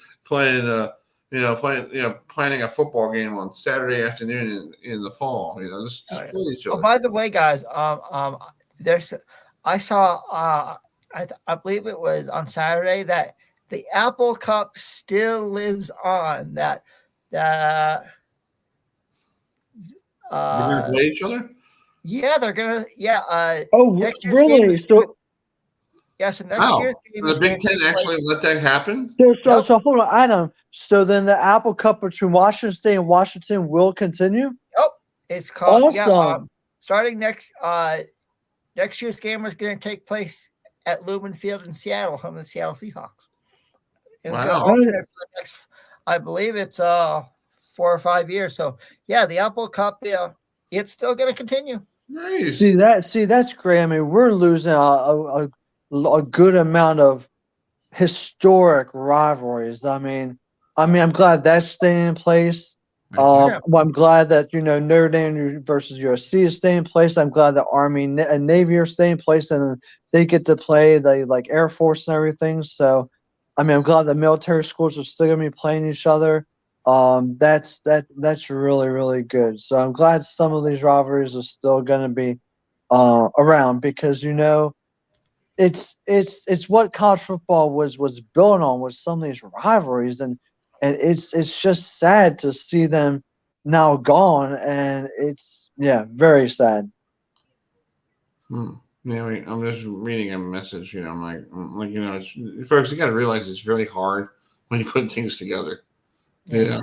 a football game on Saturday afternoon in the fall. Just play each other. Oh, by the way, guys, I saw I believe it was on Saturday that the Apple Cup still lives on. That They're gonna play each other. Yeah, they're gonna. Yeah. Really? So next year's game the is Big Ten actually let that happen. So hold on, Adam. So then the Apple Cup between Washington State and Washington will continue? Yep. It's called awesome. Starting next year's game is going to take place at Lumen Field in Seattle, home of the Seattle Seahawks. It's going to alternate for the next, I believe it's 4 or 5 years. So yeah, the Apple Cup, it's still going to continue. Nice. See that's great. I mean, we're losing a good amount of historic rivalries. I mean, I'm glad that's staying in place. I'm glad that Notre Dame versus USC is staying in place. I'm glad that Army and Navy are staying in place, and they get to play the Air Force and everything. So, I mean, I'm glad the military schools are still going to be playing each other. That's really, really good. So I'm glad some of these rivalries are still going to be around because it's what college football was built on, with some of these rivalries, and it's just sad to see them now gone, and it's very sad. Yeah, I'm just reading a message. I'm like folks, you got to realize it's really hard when you put things together. Yeah.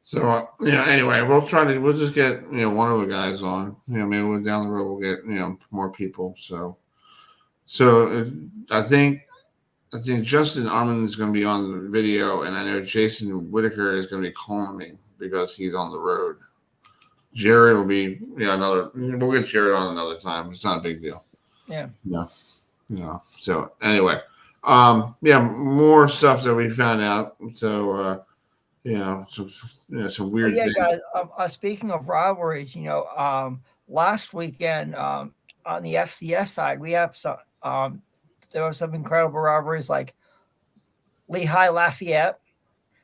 So anyway, we'll just get one of the guys on. Maybe down the road we'll get more people. So I think Justin Arman is going to be on the video, and I know Jason Whitaker is going to be calling me because he's on the road. Jarad will be we'll get Jarad on another time. It's not a big deal. Yeah. No. So anyway, more stuff that we found out. So some weird things. Guys. Speaking of rivalries, last weekend on the FCS side, we have some. There were some incredible rivalries like Lehigh Lafayette.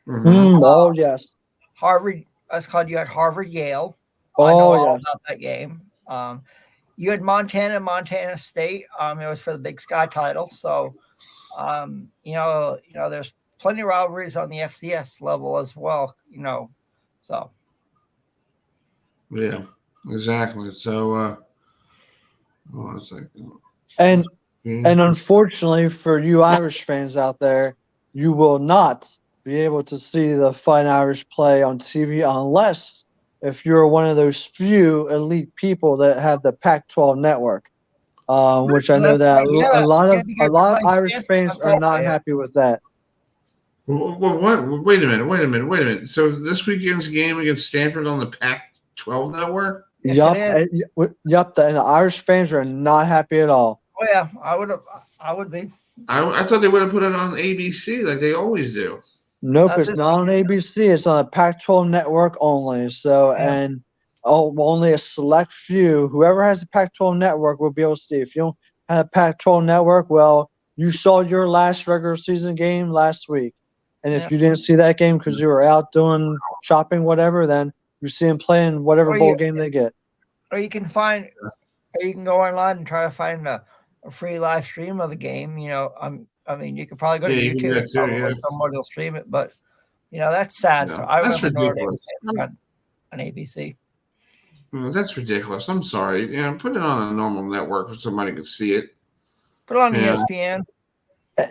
Oh yes. Harvard. You had Harvard Yale. Oh, I know all about that game. You had Montana State. It was for the Big Sky title. So, there's plenty of rivalries on the FCS level as well. So. Yeah, exactly. So, it's like. And unfortunately for you Irish fans out there, you will not be able to see the Fighting Irish play on TV unless if you're one of those few elite people that have the Pac-12 network, which I know that a lot of Irish fans are not happy with that. Well, what? Wait a minute. So this weekend's game against Stanford on the Pac-12 network? Yup. And the Irish fans are not happy at all. Oh yeah, I would be. I thought they would have put it on ABC like they always do. Nope, it's not on ABC. It's on a Pac-12 network only. So, and only a select few, whoever has the Pac-12 network will be able to see. If you don't have a Pac-12 network, well, you saw your last regular season game last week. And if you didn't see that game because you were out doing chopping whatever, then you see them playing whatever bowl game they get. Or you can go online and try to find a free live stream of the game. You can probably go to YouTube. Probably somebody will stream it, but that's sad. No, I that's remember ridiculous. on ABC. That's ridiculous. I'm sorry. Put it on a normal network so somebody can see it. Put it on ESPN.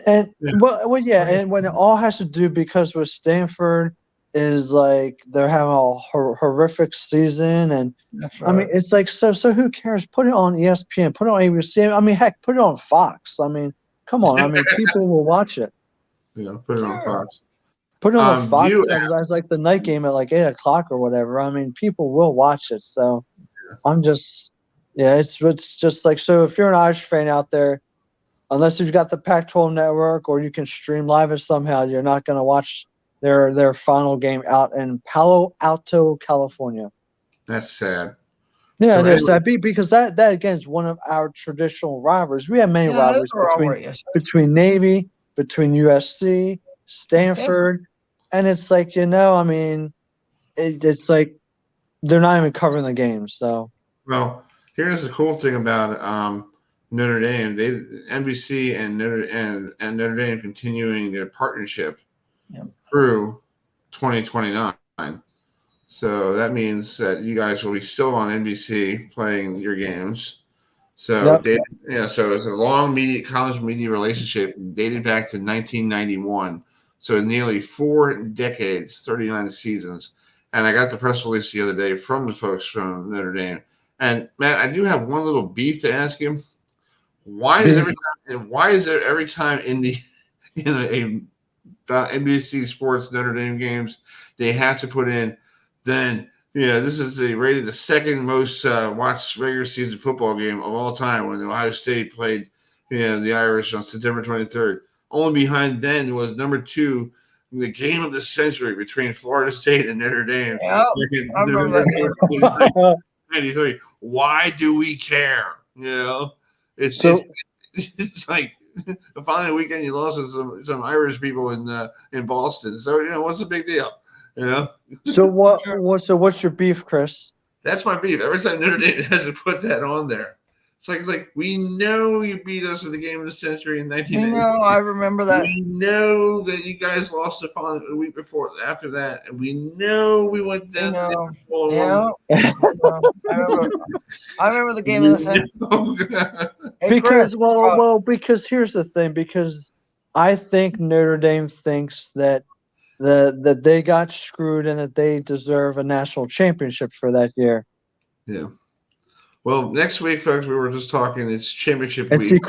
And and when it all has to do because with Stanford is like they're having a horrific season, and That's right. I mean it's like so who cares? Put it on ESPN, put it on ABC. I mean, heck, put it on Fox. I mean, come on. I mean, people will watch it. Put it on Fox. Put it on Fox as like the night game at like 8:00 or whatever. I mean, people will watch it. So I'm just it's just like, so if you're an Irish fan out there, unless you've got the Pac-12 network or you can stream live it somehow, you're not going to watch their final game out in Palo Alto, California. That's sad. Yeah, it is sad because that again is one of our traditional rivalries. We have many rivalries between Navy, between USC, Stanford, and it's like, I mean, it's like they're not even covering the games. So, well, here's the cool thing about Notre Dame. NBC and Notre Dame continuing their partnership through 2029. So that means that you guys will be still on NBC playing your games. So so it's a long college media relationship dated back to 1991. So nearly 4 decades, 39 seasons. And I got the press release the other day from the folks from Notre Dame. And Matt, I do have one little beef to ask you. Why is there every time in the NBC Sports Notre Dame games they have to put in, then this is rated the second most watched regular season football game of all time when Ohio State played the Irish on September 23rd. Only behind then was number 2, the game of the century between Florida State and Notre Dame. Yeah, I remember that game. 93. Why do we care? It's like the following weekend you lost to some Irish people in Boston. So what's the big deal? So what's your beef, Chris? That's my beef. Every time Notre Dame has to put that on there, it's like we know you beat us in the game of the century in 1990. I remember that. We know that you guys lost a week before after that, and we know we went down. I remember the game of the century. Because here's the thing. Because I think Notre Dame thinks that they got screwed and that they deserve a national championship for that year. Yeah. Well, next week, folks, we were just talking. It's championship and week. See,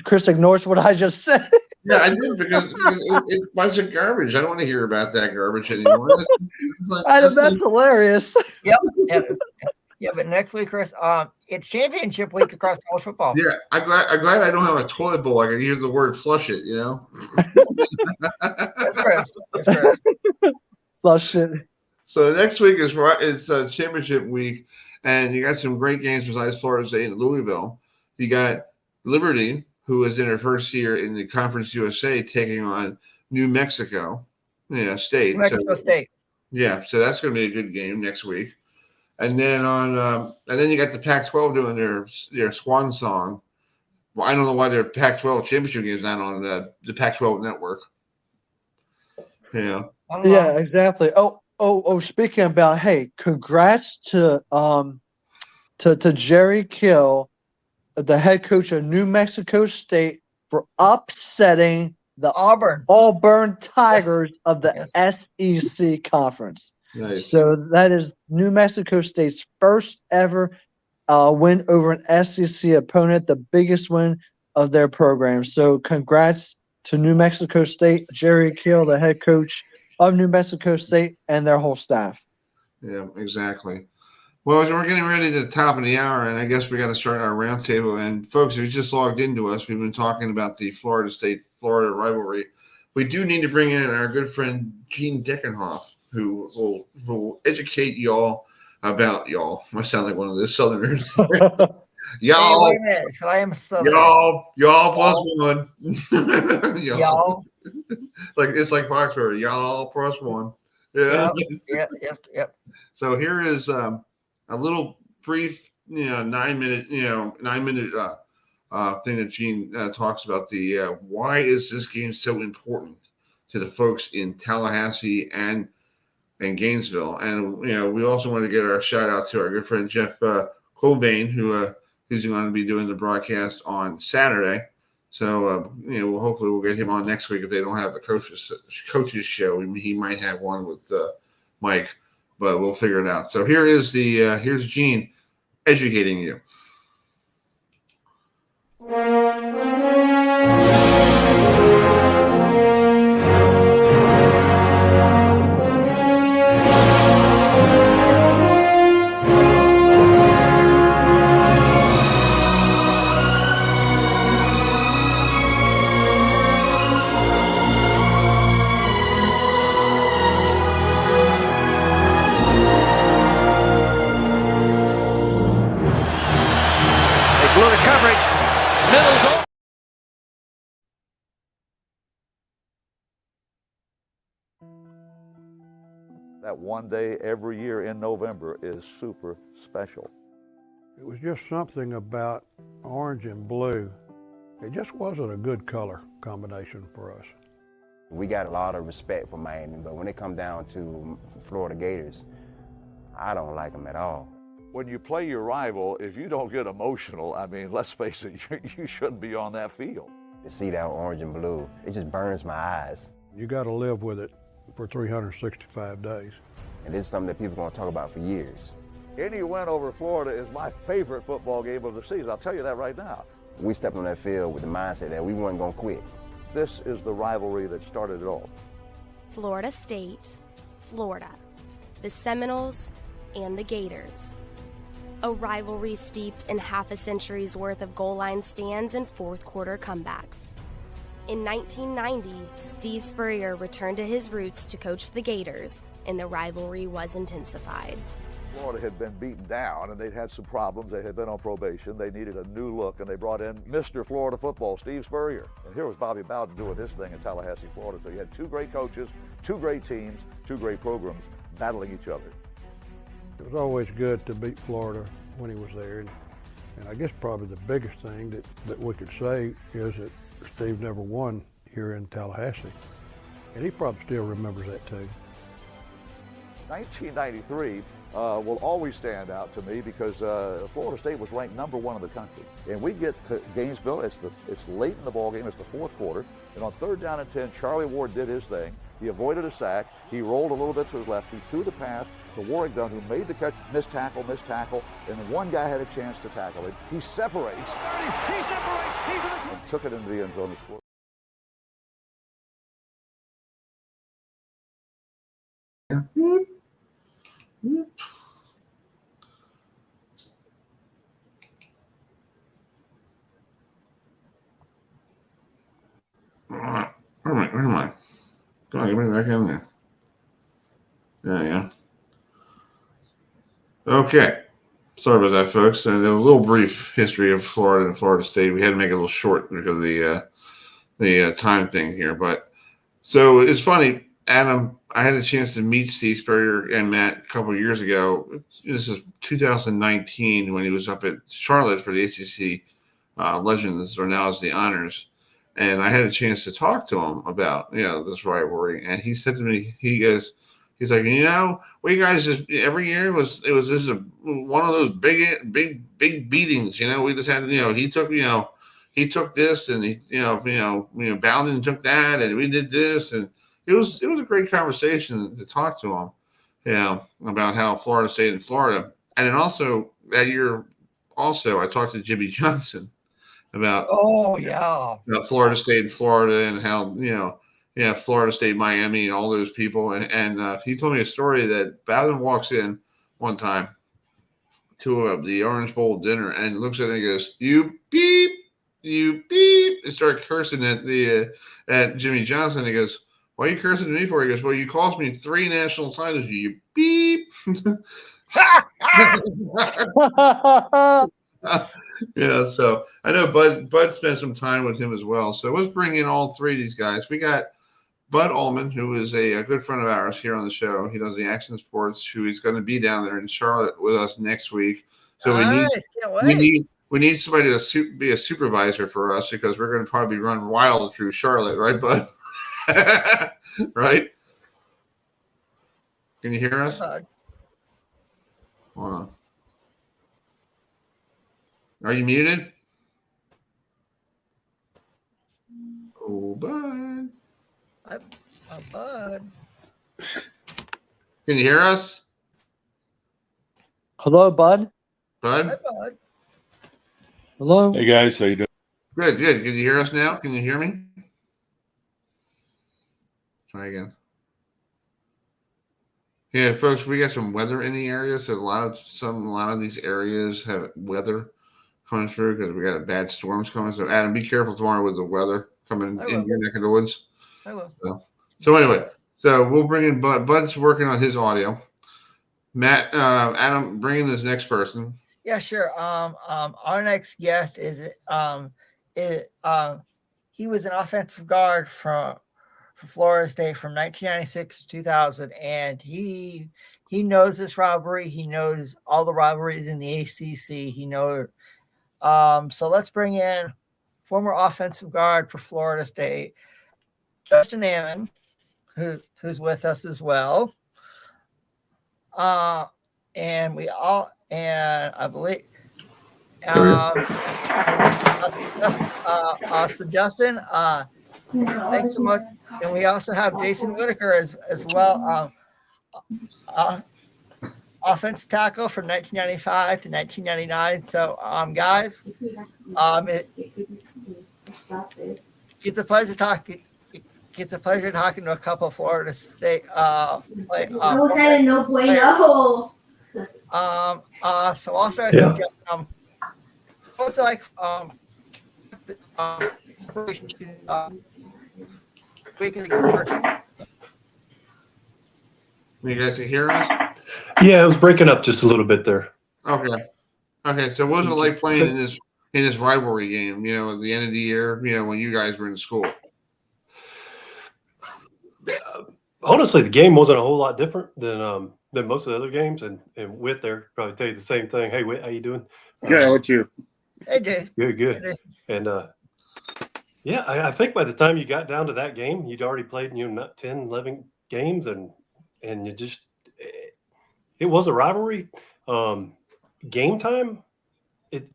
Chris ignores what I just said. Yeah, I did because it's a bunch of garbage. I don't want to hear about that garbage anymore. That's hilarious. Yeah, but next week, Chris, it's championship week across college football. Yeah, I'm glad I don't have a toilet bowl. I can use the word flush it. That's Chris. Flush it. So next week is championship week. And you got some great games besides Florida State and Louisville. You got Liberty, who is in her first year in the Conference USA, taking on New Mexico State. State. Yeah, so that's going to be a good game next week. And then then you got the Pac-12 doing their swan song. Well, I don't know why their Pac-12 championship game is not on the Pac-12 network. Yeah, exactly. Oh, speaking about, hey, congrats to Jerry Kill, the head coach of New Mexico State, for upsetting the Auburn Tigers of the SEC conference. Nice. So that is New Mexico State's first ever win over an SEC opponent, the biggest win of their program. So congrats to New Mexico State, Jerry Kill, the head coach of New Mexico State, and their whole staff. Yeah, exactly. Well, we're getting ready to the top of the hour, and I guess we got to start our roundtable. And folks, if you just logged into us, we've been talking about the Florida State-Florida rivalry. We do need to bring in our good friend Gene Deckenhoff, who will educate y'all about y'all. I sound like one of those Southerners. Y'all, hey, wait a minute. I am Southern. Y'all plus one. Y'all. It's like Foxford. Y'all plus one. Yeah. Yep. So here is a little brief, 9 minute thing that Gene talks about the why is this game so important to the folks in Tallahassee and Gainesville. And we also want to get our shout out to our good friend Jeff Colbane, who's going to be doing the broadcast on Saturday. So hopefully we'll get him on next week if they don't have a coaches show. He might have one with Mike, but we'll figure it out. So here's Gene educating you. That one day every year in November is super special. It was just something about orange and blue. It just wasn't a good color combination for us. We got a lot of respect for Miami, but when it comes down to Florida Gators, I don't like them at all. When you play your rival, if you don't get emotional, I mean, let's face it, you shouldn't be on that field. To see that orange and blue, it just burns my eyes. You got to live with it for 365 days. And this is something that people are going to talk about for years. Any win over Florida is my favorite football game of the season. I'll tell you that right now. We stepped on that field with the mindset that we weren't going to quit. This is the rivalry that started it all. Florida State, Florida, the Seminoles, and the Gators. A rivalry steeped in half a century's worth of goal line stands and fourth quarter comebacks. In 1990, Steve Spurrier returned to his roots to coach the Gators, and the rivalry was intensified. Florida had been beaten down, and they'd had some problems. They had been on probation. They needed a new look, and they brought in Mr. Florida football, Steve Spurrier. And here was Bobby Bowden doing his thing in Tallahassee, Florida. So you had two great coaches, two great teams, two great programs battling each other. It was always good to beat Florida when he was there. And I guess probably the biggest thing that we could say is that Steve never won here in Tallahassee. And he probably still remembers that too. 1993 will always stand out to me because Florida State was ranked #1 in the country. And we get to Gainesville, it's late in the ball game, it's the fourth quarter, and on 3rd down and 10, Charlie Ward did his thing. He avoided a sack, he rolled a little bit to his left, he threw the pass to Warwick Dunn, who made the catch, missed tackle, and one guy had a chance to tackle him. He separates, and took it into the end zone to score. Where am I? Come on, get me back in there. There you go. Okay. Sorry about that, folks. And a little brief history of Florida and Florida State. We had to make it a little short because of the time thing here. But so it's funny, Adam. I had a chance to meet Steve Spurrier and Matt a couple of years ago. This is 2019 when he was up at Charlotte for the ACC Legends, or now as the Honors. And I had a chance to talk to him about, this rivalry. And he said to me, he's like, we guys just every year was just one of those big beatings. We just had, he took this and Bowden took that and we did this, and it was a great conversation to talk to him, about how Florida State and Florida, and then also that year, I talked to Jimmy Johnson about Florida State and Florida and how Florida State, Miami, and all those people, and he told me a story that Bowden walks in one time to the Orange Bowl dinner and looks at it and goes, "You beep, and started cursing at Jimmy Johnson. He goes, "Why are you cursing at me for?" He goes, "Well, you cost me 3 national titles. You beep." So I know Bud spent some time with him as well. So let's bring in all 3 of these guys. We got Bud Allman, who is a good friend of ours here on the show. He does the Action Sports, who he's going to be down there in Charlotte with us next week. So Can't wait. we need somebody to be a supervisor for us because we're going to probably run wild through Charlotte, right, Bud? Right? Can you hear us? Hold on. Are you muted? Oh, Bud. Bud. Can you hear us? Hello, Bud. Bud? Hi, Bud. Hello. Hey guys, how you doing? Good, good. Can you hear us now? Can you hear me? Try again. Yeah, folks, we got some weather in the area, so a lot of these areas have weather coming through because we got bad storms coming. So, Adam, be careful tomorrow with the weather coming in your neck of the woods. I will. So anyway, so we'll bring in Bud. Bud's working on his audio. Matt, Adam, bring in this next person. Yeah, sure. Our next guest is he was an offensive guard for Florida State from 1996 to 2000, and he knows this rivalry. He knows all the rivalries in the ACC. He knows. So let's bring in former offensive guard for Florida State, Justin Amman, who's with us as well. And I believe, so Justin, thanks so much. And we also have Jason Whitaker as well, offensive tackle from 1995 to 1999. So, guys, it's a pleasure talking. It's a pleasure talking to a couple of Florida State no bueno. So I'll start with Justin. What's it like? You guys can hear us? Yeah, it was breaking up just a little bit there. Okay. So what was it like playing in this rivalry game? You know, at the end of the year, you know, when you guys were in school. Honestly, the game wasn't a whole lot different than most of the other games, and Whit there could probably tell you the same thing. Hey, Whit, how you doing? Good. What's you? Hey, Jay. Good. And yeah, I think by the time you got down to that game, you'd already played, not 10, 11 games, and you just it was a rivalry. Game time, it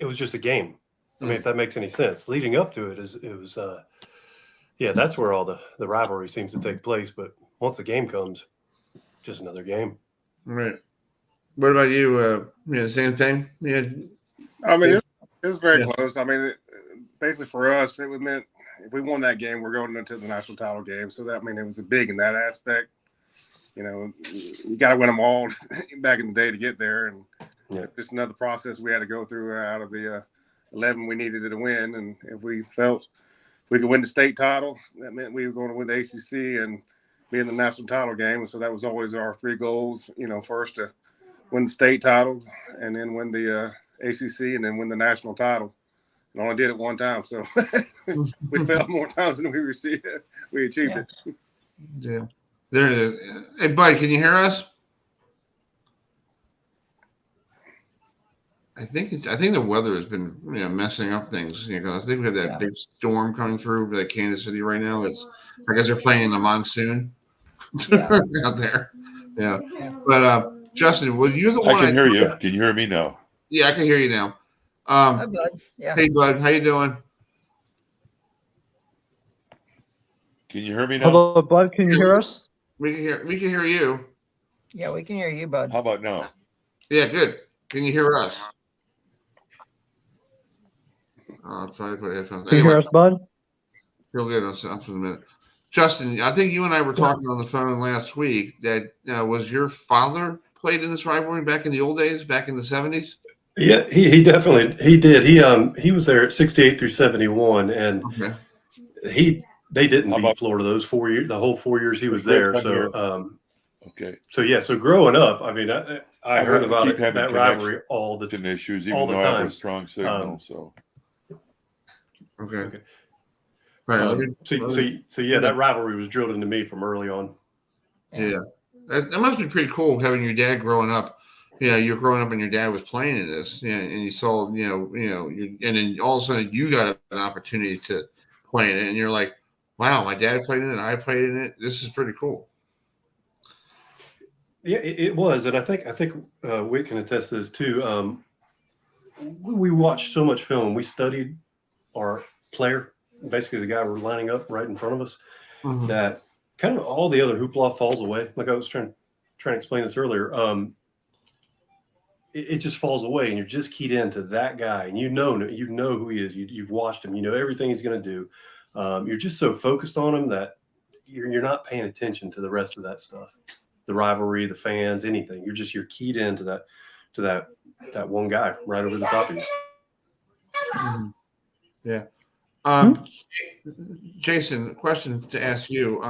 was just a game. I mean, if that makes any sense. Leading up to it was. Yeah, that's where all the rivalry seems to take place. But once the game comes, just another game. Right. What about you? Same thing? Yeah. I mean, it's very close. I mean, basically for us, it meant if we won that game, we're going into the national title game. So that it was big in that aspect. You got to win them all back in the day to get there. And just another process we had to go through out of the 11 we needed to win. And if we felt we could win the state title, that meant we were going to win the ACC and be in the national title game. And so that was always our three goals, first to win the state title and then win the ACC and then win the national title. And only did it one time. So we failed more times than we achieved it. Yeah. There it is. Hey, Bud, can you hear us? I think the weather has been messing up things. I think we had that big storm coming through like Kansas City right now. I guess they're playing in the monsoon out there. Yeah. But Justin, well, you're the one. I can hear you. Can you hear me now? Yeah, I can hear you now. Hi, Bud. Yeah. Hey, Bud, how you doing? Can you hear me now? Hello, Bud. Can you hear us? We can hear you. Yeah, we can hear you, Bud. How about now? Yeah, good. Can you hear us? I'll try to put headphones. Can you hear us, Bud? Feel good. I'll for a minute. Justin, I think you and I were talking on the phone last week that was your father played in this rivalry back in the old days, back in the 70s? Yeah, he definitely did. He was there at 68 through 71, and they didn't beat Florida those 4 years, the whole 4 years he was there. So So growing up, I mean, I heard about that rivalry all the issues, all even the though I time. have a strong signal. Okay. Right. So yeah, that rivalry was drilled into me from early on. Yeah. That must be pretty cool having your dad growing up. You're growing up and your dad was playing in this, and you saw, and then all of a sudden you got an opportunity to play in it, and you're like, wow, my dad played in it, I played in it. This is pretty cool. Yeah, it was, and I think Whit can attest to this too. We watched so much film. We studied our player, basically the guy we're lining up right in front of us, that kind of all the other hoopla falls away. Like I was trying to explain this earlier. It just falls away, and you're just keyed into that guy, and you know who he is. You've watched him. You know everything he's going to do. You're just so focused on him that you're not paying attention to the rest of that stuff, the rivalry, the fans, anything. You're keyed into that one guy right over the top of you. Yeah. Jason, question to ask you.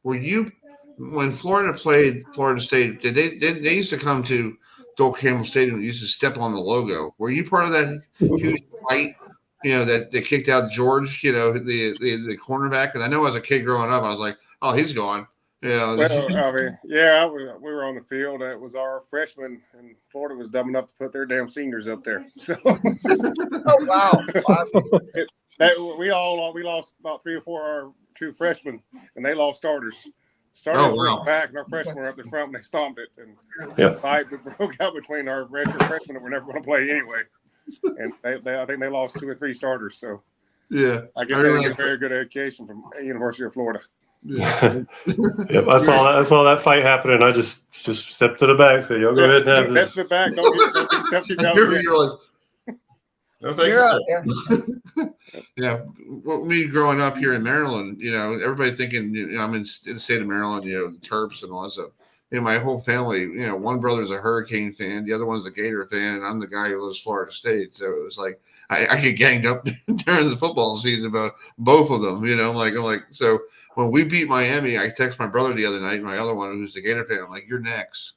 Were you, when Florida played Florida State, did they used to come to Dole Campbell Stadium, used to step on the logo? Were you part of that huge fight, that kicked out George, the cornerback? Because I know as a kid growing up, I was like, oh, he's gone. Well, I mean, yeah, we were on the field. It was our freshmen, and Florida was dumb enough to put their damn seniors up there. So, oh wow! We lost about 3 or 4 our true freshmen, and they lost starters. Starters were back, and our freshmen were up the front, and they stomped it. And the fight broke out between our redshirt freshmen that were never going to play anyway. And I think they lost 2 or 3 starters. So, yeah, I guess they get a very good education from University of Florida. Yeah. Yep, I saw that fight happen, and I just stepped to the back. So y'all go ahead and have this. Step to the back. Don't get You're like, no, thank you. Yeah. Well, me growing up here in Maryland, everybody thinking, I'm in the state of Maryland, the Terps and all that stuff. My whole family, one brother's a Hurricane fan, the other one's a Gator fan, and I'm the guy who lives Florida State. So it was like I get ganged up during the football season about both of them. I'm like, so when we beat Miami, I text my brother the other night, my other one who's the Gator fan. I'm like, you're next.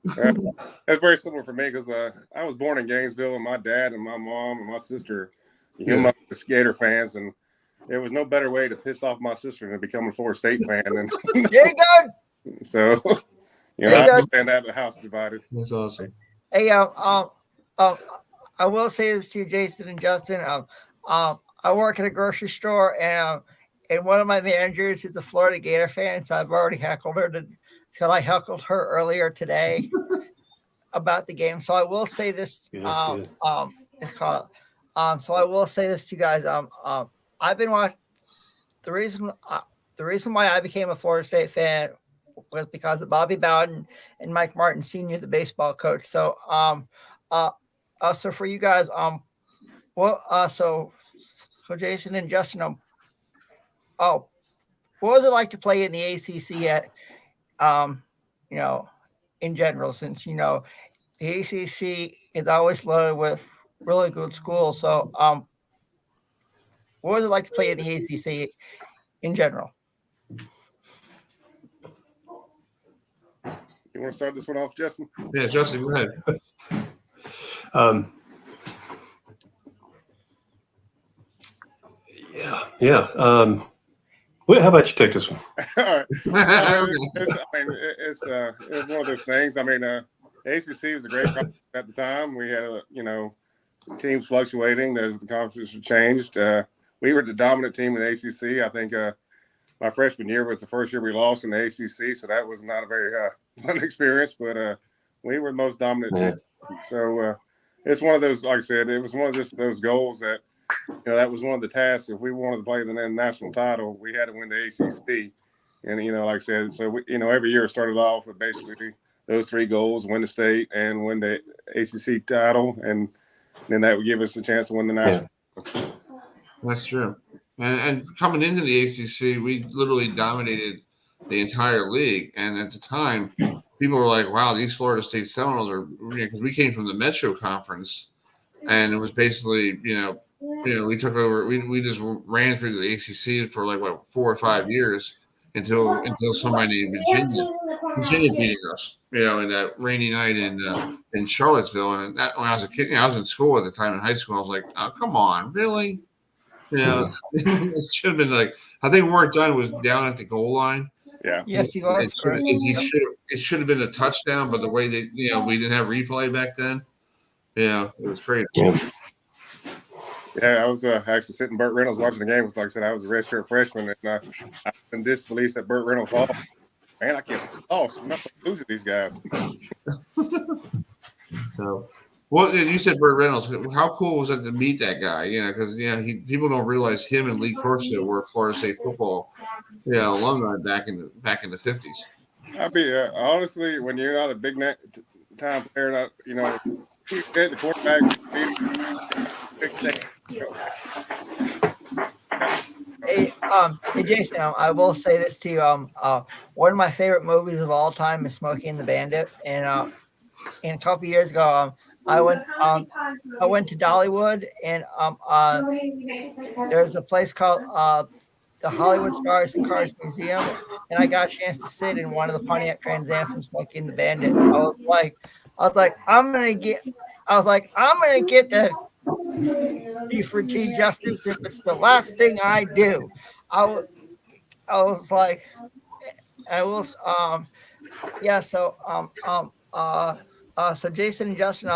That's very similar for me because I was born in Gainesville, and my dad and my mom and my sister, were Gator fans, and there was no better way to piss off my sister than becoming a Florida State fan. And there you go. So, I understand that the house divided. That's awesome. Hey, I will say this to you, Jason and Justin. I work at a grocery store, and one of my managers is a Florida Gator fan, so I've already heckled her. Because I heckled her earlier today about the game. So I will say this. It's called. So I will say this to you guys. I've been watching. The reason why I became a Florida State fan was because of Bobby Bowden and Mike Martin Sr., the baseball coach. So so for you guys, so Jason and Justin, what was it like to play in the ACC at? In general, since the ACC is always loaded with really good schools. So, what was it like to play in the ACC in general? You want to start this one off, Justin? Yeah, Justin, go ahead. Yeah. How about you take this one? All right. It's one of those things. I mean, ACC was a great conference at the time. We had, teams fluctuating as the conferences changed. We were the dominant team in the ACC. I think my freshman year was the first year we lost in the ACC, so that was not a very fun experience. But we were the most dominant team. So it's one of those. Like I said, it was one of those goals that. That was one of the tasks. If we wanted to play the national title, we had to win the ACC. And, like I said, so, every year it started off with basically those 3 goals, win the state and win the ACC title. And then that would give us the chance to win the national. Yeah. That's true. And coming into the ACC, we literally dominated the entire league. And at the time, people were like, wow, these Florida State Seminoles are – because we came from the Metro Conference. And it was basically, we took over. We just ran through the ACC for 4 or 5 years until somebody named Virginia beating us. In that rainy night in Charlottesville. And that, when I was a kid, I was in school at the time in high school. I was like, oh, come on, really? You know, it should have been like, I think where it done was down at the goal line. Yeah. Yes, he was. It should have been a touchdown, but the way that we didn't have replay back then. Yeah, it was crazy. Yeah, I was actually sitting Burt Reynolds watching the game. Like I said, I was a redshirt freshman, and I was in disbelief that Burt Reynolds lost. Man, I can't lost. I'm not losing these guys. So, well, you said Burt Reynolds. How cool was that to meet that guy? Because people don't realize him and Lee Corso were Florida State football, alumni back in the 50s. I be honestly, when you're not a big time player, not you get the quarterback. Hey, Jason, I will say this to you. One of my favorite movies of all time is Smokey and the Bandit, and a couple years ago, I went to Dollywood, and there's a place called the Hollywood Stars and Cars Museum, and I got a chance to sit in one of the Pontiac Trans Am from Smokey and the Bandit. I was like, I'm gonna get the Buford T justice if it's the last thing I do. So Jason and Justin,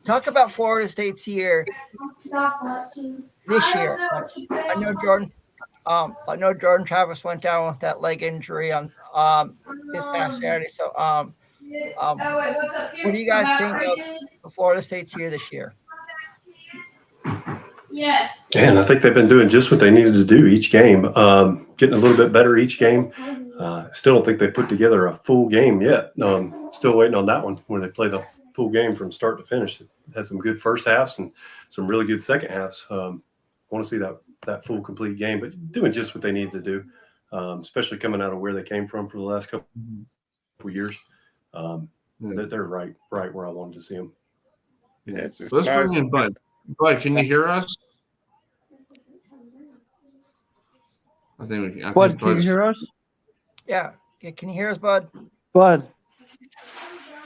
talk about Florida State's year this year. I know Jordan Travis went down with that leg injury on this past Saturday. So what do you guys think of Florida State's year this year? Yes. And I think they've been doing just what they needed to do each game, getting a little bit better each game. Still don't think they put together a full game yet. Still waiting on that one when they play the full game from start to finish. It had some good first halves and some really good second halves. Want to see that full complete game, but doing just what they needed to do, especially coming out of where they came from for the last couple years. They're right where I wanted to see them. Yeah, it's just Let's nice. bring in Bud. Bud, can you hear us? I think we can. Bud, can you hear us? Yeah. Can you hear us, Bud? Bud.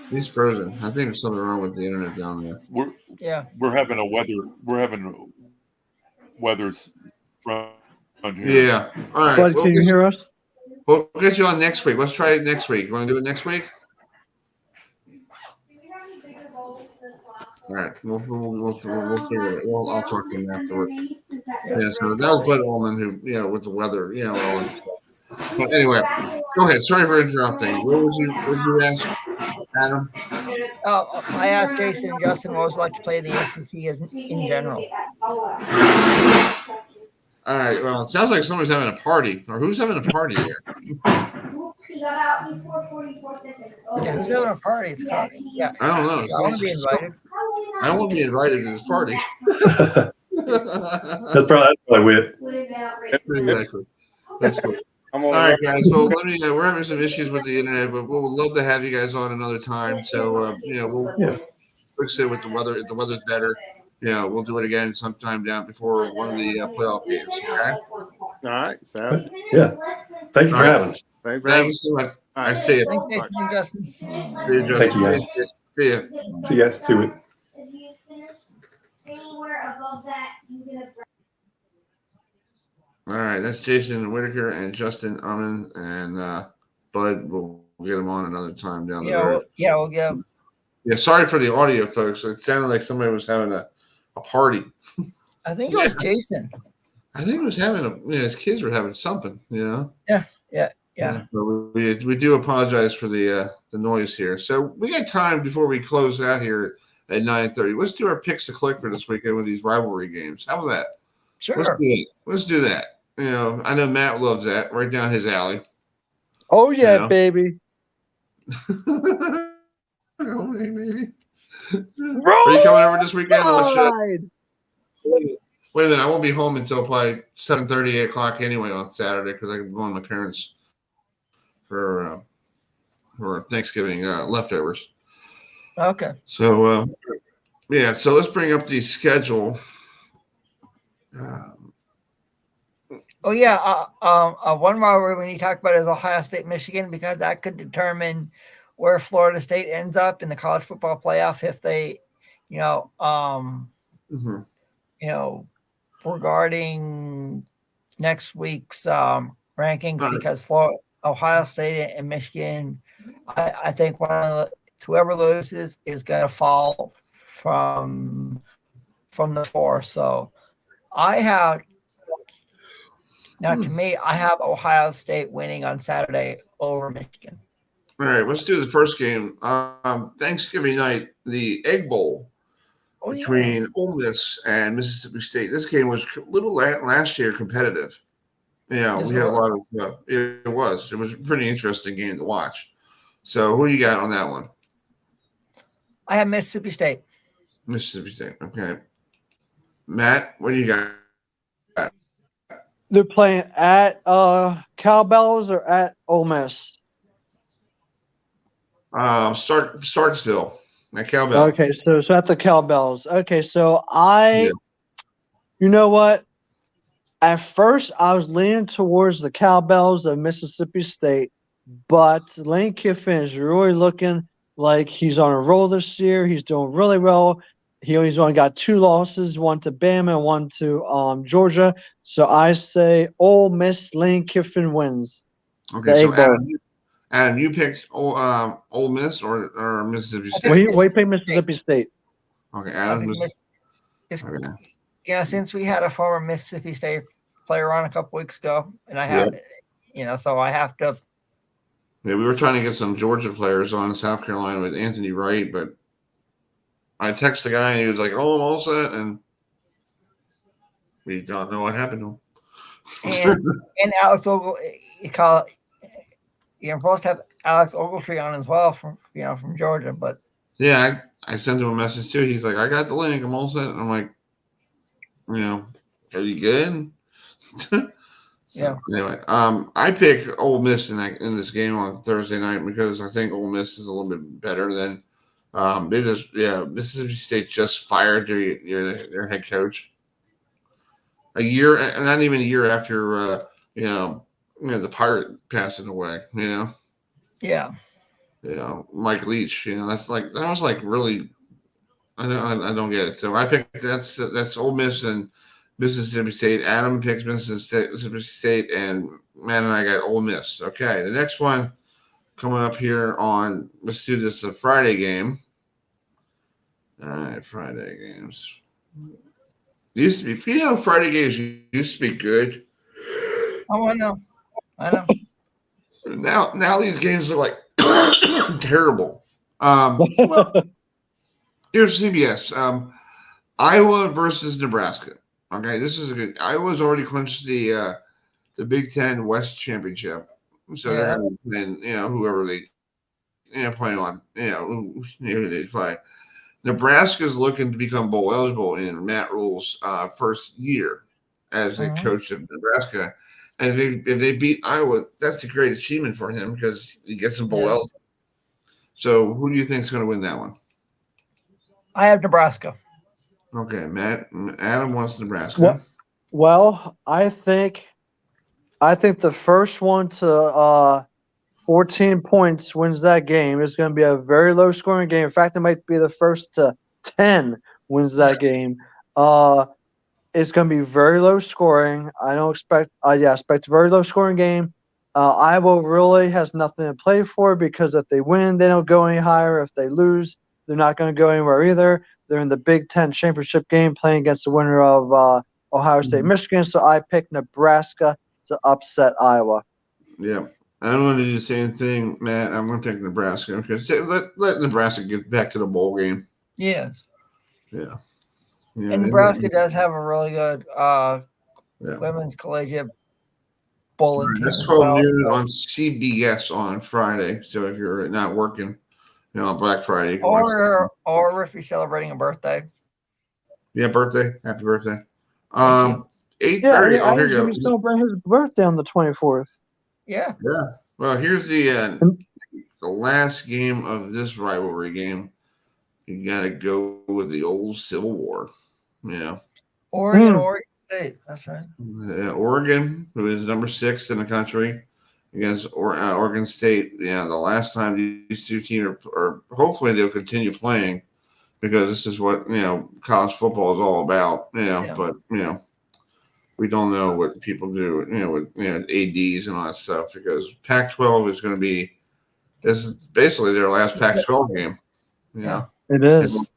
He's frozen. I think there's something wrong with the internet down there. We're having weather's front here. Yeah. All right. Bud, can you hear us? We'll get you on next week. Let's try it next week. You want to do it next week? All right. We'll figure it. I'll talk to him afterward. Yeah. So that was Bud Ullman who, with the weather, all and stuff. But anyway, go ahead. Sorry for interrupting. What did you ask, Adam? I asked Jason and Justin what it was like to play the ACC in general. All right. Well, it sounds like somebody's having a party. Or who's having a party here? Yeah, who's having a party? It's yeah. I don't know. I want to be invited. I want to be invited to this party. That's probably it. Exactly. That's cool. All right, guys. So we're having some issues with the internet, but we'll love to have you guys on another time. So we'll fix it with the weather. If the weather's better, we'll do it again sometime down before one of the playoff games. Okay. All right. So Thank you for having us. Thanks so much. I see it. Thanks, Jason and Justin. See you, Justin. Thank you, guys. See you. See you guys. See you. All right, that's Jason Whitaker and Justin Amman and Bud. We'll get them on another time down the road. We'll get. Yeah, sorry for the audio, folks. It sounded like somebody was having a party. I think it was Jason. I think he was having his kids were having something. Yeah. But we do apologize for the noise here. So we got time before we close out here at 9:30. Let's do our picks to click for this weekend with these rivalry games. How about that? Sure. Let's do that. I know Matt loves that. Right down his alley. Oh yeah, baby. Oh, baby. Are you coming over this weekend? Wait a minute. I won't be home until probably 7:30, 8 o'clock anyway on Saturday because I'm going to my parents for Thanksgiving leftovers. Okay. So so let's bring up the schedule. One more when you talk about is Ohio State, Michigan, because that could determine where Florida State ends up in the college football playoff if they, regarding next week's rankings because Ohio State and Michigan, I think whoever loses is going to fall from the 4. So I have to me, I have Ohio State winning on Saturday over Michigan. All right, let's do the first game. Thanksgiving night, the Egg Bowl between Ole Miss and Mississippi State. This game was a little last year competitive. Yeah, we had a lot of. It was a pretty interesting game to watch. So, who you got on that one? I have Mississippi State. Mississippi State. Okay, Matt, what do you got? They're playing at Cowbells or at Ole Miss. Starksville at Cowbell. Okay, so at the Cowbells. Okay, so you know what? At first, I was leaning towards the Cowbells of Mississippi State, but Lane Kiffin is really looking like he's on a roll this year. He's doing really well. He's only got 2 losses, one to Bama and one to Georgia. So I say Ole Miss, Lane Kiffin wins. Okay, so Adam, you picked Ole Miss or Mississippi State? We picked Mississippi State. Okay, Adam. Since we had a former Mississippi State player on a couple weeks ago, and I have, so I have to. Yeah, we were trying to get some Georgia players on South Carolina with Anthony Wright, but I texted the guy and he was like, "Oh, I'm all set," and we don't know what happened to him. And Alex Ogletree, you're supposed to have Alex Ogletree on as well from Georgia, but yeah, I sent him a message too. He's like, "I got the link. I'm all set." And I'm like, are you good? Anyway, I pick Ole Miss in this game on Thursday night because I think Ole Miss is a little bit better than Mississippi State just fired their head coach not even a year after the Pirate passing away. Mike Leach. That was like really. I don't get it. So I picked that's Ole Miss and Mississippi State. Adam picks Mississippi State, and Matt and I got Ole Miss. Okay, the next one coming up here on. Let's do this a Friday game. All right, Friday games. Used to be, Friday games used to be good. Oh, I know. Now these games are like terrible. Well, here's CBS. Iowa versus Nebraska. Okay, this is a good. Iowa's already clinched the Big Ten West Championship, so they're going to win. Whoever they play on. Who they play. Nebraska's looking to become bowl eligible in Matt Rule's first year as a coach of Nebraska, and if they beat Iowa, that's a great achievement for him because he gets some bowl eligible. So, who do you think is going to win that one? I have Nebraska. Okay, Matt. Adam wants Nebraska. Well, I think the first one to 14 points wins that game. It's going to be a very low scoring game. In fact, it might be the first to 10 wins that game. It's going to be very low scoring. I don't expect. Expect a very low scoring game. Iowa really has nothing to play for because if they win, they don't go any higher. If they lose, they're not going to go anywhere either. They're in the Big Ten championship game playing against the winner of Ohio State, Michigan. So I picked Nebraska to upset Iowa. Yeah. I'm going to do the same thing, Matt. I'm going to pick Nebraska because let Nebraska get back to the bowl game. Yes. Yeah. And Nebraska does have a really good women's collegiate bowling team. That's 12 noon on CBS on Friday. So if you're not working, on Black Friday, you can or if you're celebrating a birthday. Yeah, birthday. Happy birthday. 8:30. Here you go. He's celebrating his birthday on the 24th. Yeah. Yeah. Well, here's the last game of this rivalry game. You got to go with the old Civil War. Yeah. Oregon State. That's right. Oregon, who is number 6 in the country, against Oregon State. The last time these two teams are hopefully they'll continue playing because this is what college football is all about. But we don't know what people do, with ADs and all that stuff, because Pac-12 is going to be, this is basically their last Pac-12 game. It is.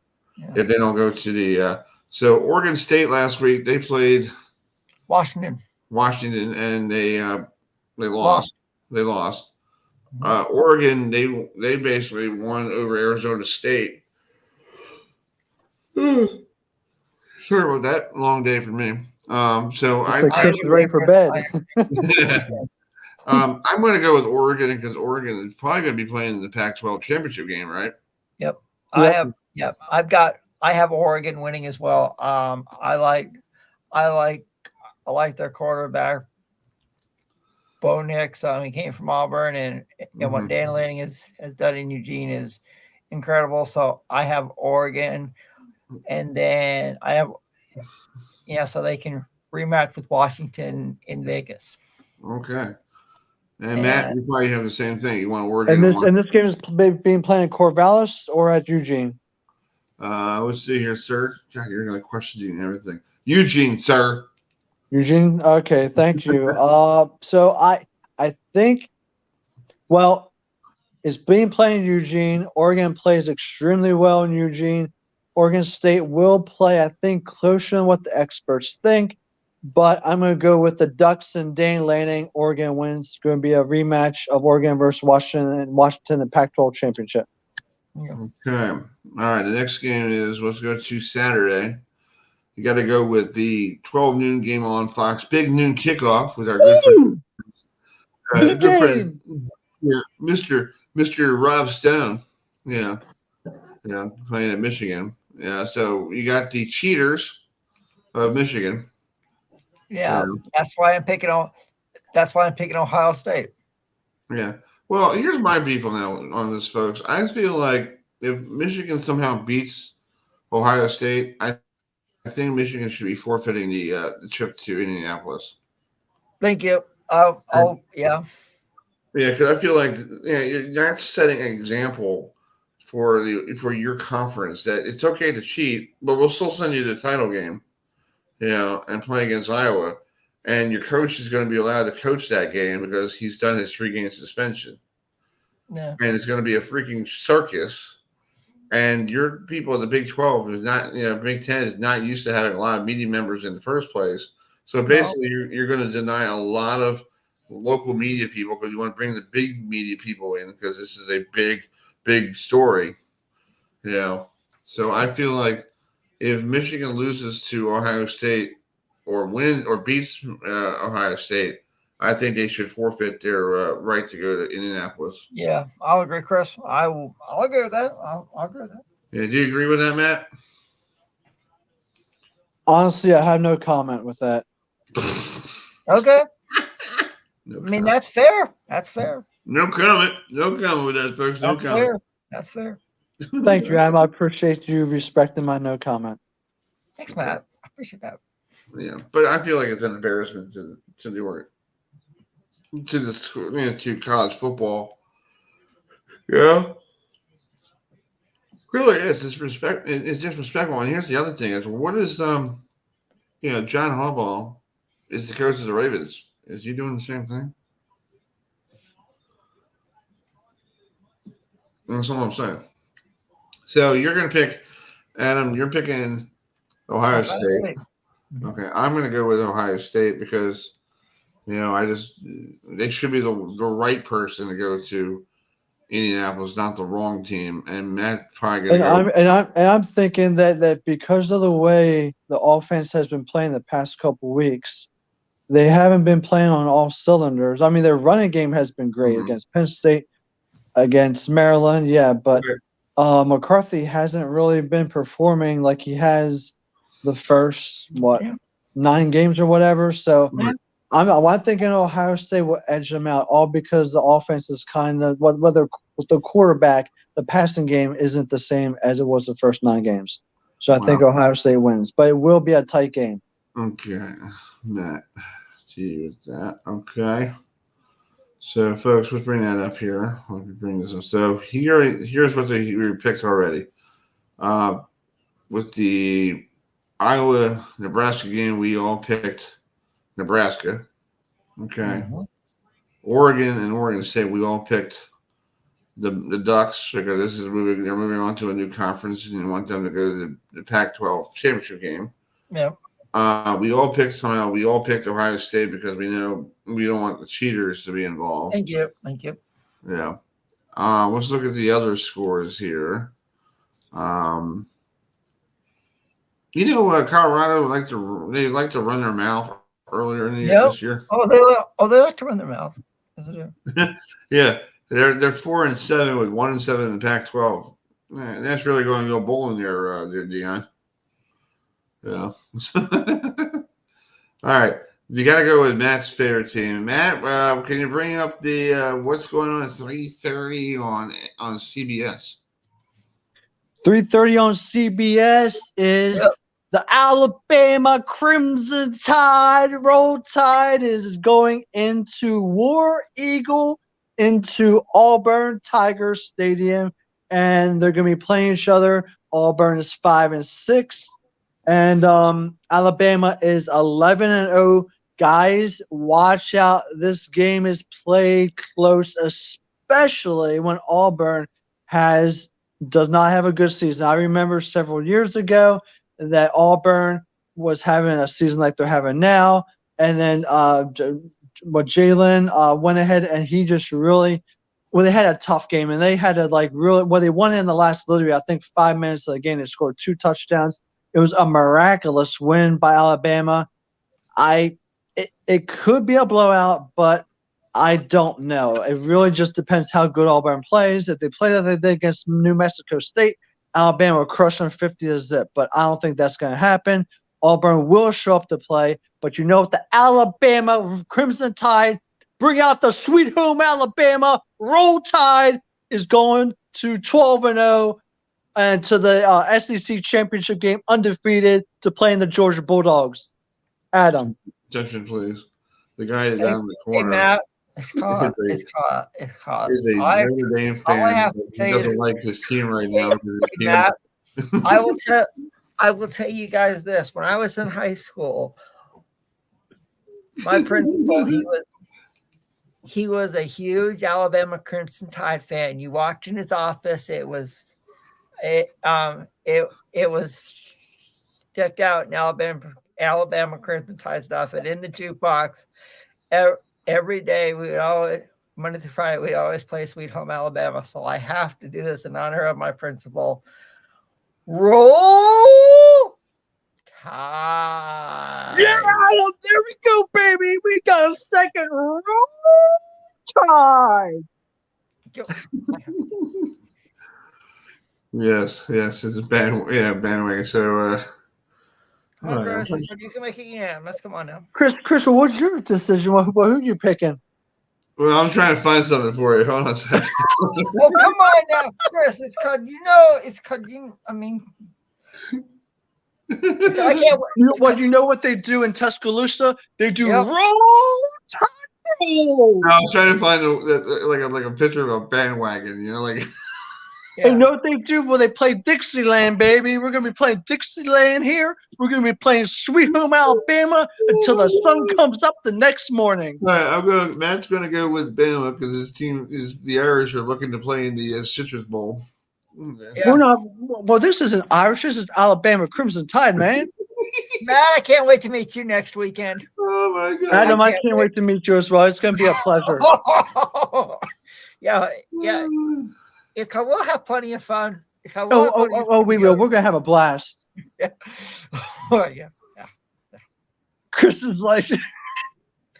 If they don't go to the so Oregon State last week, they played Washington, and they lost. They lost. Oregon, they basically won over Arizona State. Sorry about that. Long day for me. So I Chris is ready for bed. I'm going to go with Oregon because Oregon is probably going to be playing in the Pac-12 championship game, right? Yep. I have Oregon winning as well. I like their quarterback, Bo Nix. He came from Auburn, and what Dan Lanning has done in Eugene is incredible. So I have Oregon, and then I have so they can rematch with Washington in Vegas. Okay. And Matt, you probably have the same thing. You want Oregon? And this game is being played in Corvallis or at Eugene? Let's see here, sir. God, you're going to question you and everything. Eugene, sir. Eugene. Okay, thank you. So I think, well, it's being played in Eugene. Oregon plays extremely well in Eugene. Oregon State will play, I think, closer than what the experts think. But I'm going to go with the Ducks and Dan Lanning. Oregon wins. It's going to be a rematch of Oregon versus Washington in the Pac-12 championship. Okay. All right. The next game is, let's go to Saturday. You got to go with the 12 noon game on Fox. Big noon kickoff with our good friend, Mr. Rob Stone. Yeah, playing at Michigan. Yeah, so you got the cheaters of Michigan. Yeah, that's why I'm picking Ohio State. Yeah. Well, here's my beef on this, folks. I feel like if Michigan somehow beats Ohio State, I think Michigan should be forfeiting the trip to Indianapolis. Thank you. Yeah, because I feel like you're not setting an example for your conference that it's okay to cheat, but we'll still send you to the title game, and play against Iowa, and your coach is going to be allowed to coach that game because he's done his 3-game suspension. Yeah, and it's going to be a freaking circus. And your people in the Big 12 is not, Big 10 is not used to having a lot of media members in the first place. So basically, you're going to deny a lot of local media people because you want to bring the big media people in because this is a big story. So I feel like if Michigan loses to Ohio State or wins or beats Ohio State, I think they should forfeit their right to go to Indianapolis. Yeah, I'll agree, Chris. I'll agree with that. I'll agree with that. Yeah, do you agree with that, Matt? Honestly, I have no comment with that. Okay. That's fair. That's fair. No comment. No comment with that, folks. No comment. Fair. That's fair. Thank you, Adam. I appreciate you respecting my no comment. Thanks, Matt. I appreciate that. Yeah, but I feel like it's an embarrassment to the work. To the school, to college football. Yeah. Really is. It's disrespectful. And here's the other thing is what is John Harbaugh is the coach of the Ravens. Is he doing the same thing? That's all I'm saying. So you're gonna pick Adam, you're picking Ohio State. Okay. I'm gonna go with Ohio State because they should be the right person to go to Indianapolis, not the wrong team. And Matt probably going to go. I'm thinking that because of the way the offense has been playing the past couple weeks, they haven't been playing on all cylinders. I mean, their running game has been great against Penn State, against Maryland, but McCarthy hasn't really been performing like he has the first 9 games or whatever. So. I'm thinking Ohio State will edge them out, all because the offense is kind of whether with the quarterback, the passing game isn't the same as it was the first 9 games. So I think Ohio State wins, but it will be a tight game. Okay, Matt, gee, with that. Okay, so folks, let's bring that up here. Let me bring this up. So here's what we picked already. With the Iowa-Nebraska game, we all picked Nebraska. Okay. Mm-hmm. Oregon and Oregon State, we all picked the Ducks because they're moving on to a new conference and you want them to go to the Pac-12 championship game. Yeah. We all picked Ohio State because we know we don't want the cheaters to be involved. Thank you. Yeah. Let's look at the other scores here. Colorado like to run their mouth earlier in the year this year. They like to run their mouth. Yes, they do. Yeah, they're 4-7 with 1-7 in the Pac-12. Man, that's really going to go bowling there, Dion. Yeah. All right, you got to go with Matt's favorite team. Matt, can you bring up the what's going on at 3:30 on CBS? 3:30 on CBS is the Alabama Crimson Tide. Roll Tide is going into War Eagle into Auburn Tiger Stadium, and they're going to be playing each other. Auburn is 5-6, and Alabama is 11-0. Guys, watch out. This game is played close, especially when Auburn does not have a good season. I remember several years ago that Auburn was having a season like they're having now, and then Jalen went ahead and he just really – they had a tough game, and they had to they won in the last literally I think 5 minutes of the game. They scored 2 touchdowns. It was a miraculous win by Alabama. It could be a blowout, but I don't know. It really just depends how good Auburn plays. If they play that they did against New Mexico State, Alabama will crush them 50-0. But I don't think that's going to happen. Auburn will show up to play. But you know what? The Alabama Crimson Tide, bring out the sweet home Alabama. Roll Tide is going to 12-0 and to the SEC championship game undefeated to play in the Georgia Bulldogs. Adam. Attention, please. The guy down in the corner. Hey, Matt. It's caught. He's a Notre Dame fan. He doesn't like his team right now. Matt, I will tell you guys this. When I was in high school, my principal, he was a huge Alabama Crimson Tide fan. You walked in his office, it was decked out in Alabama Crimson Tide stuff, and in the jukebox every day Monday through Friday we'd always play Sweet Home Alabama. So I have to do this in honor of my principal. Roll Tide. Yeah, there we go, baby. We got a second Roll Tide. Yes, it's a bandwagon. So Chris, you can make it unanimous. Come on now. Chris, what's your decision? Who are you picking? Well, I'm trying to find something for you. Hold on a second. Well, come on now, Chris. It's called, I mean, I can't. You know what they do in Tuscaloosa? They do Roll Tide. I was trying to find like a picture of a bandwagon. You know what they do? Well, they play Dixieland, baby. We're going to be playing Dixieland here. We're going to be playing Sweet Home Alabama until the sun comes up the next morning. All right, Matt's going to go with Bama because his team the Irish are looking to play in the Citrus Bowl. Yeah. Well, this isn't Irish. This is Alabama Crimson Tide, man. Matt, I can't wait to meet you next weekend. Oh, my God. Adam, I can't wait to meet you as well. It's going to be a pleasure. Yeah. We'll have plenty of fun. We will. We're going to have a blast. Yeah. Yeah. Chris is like,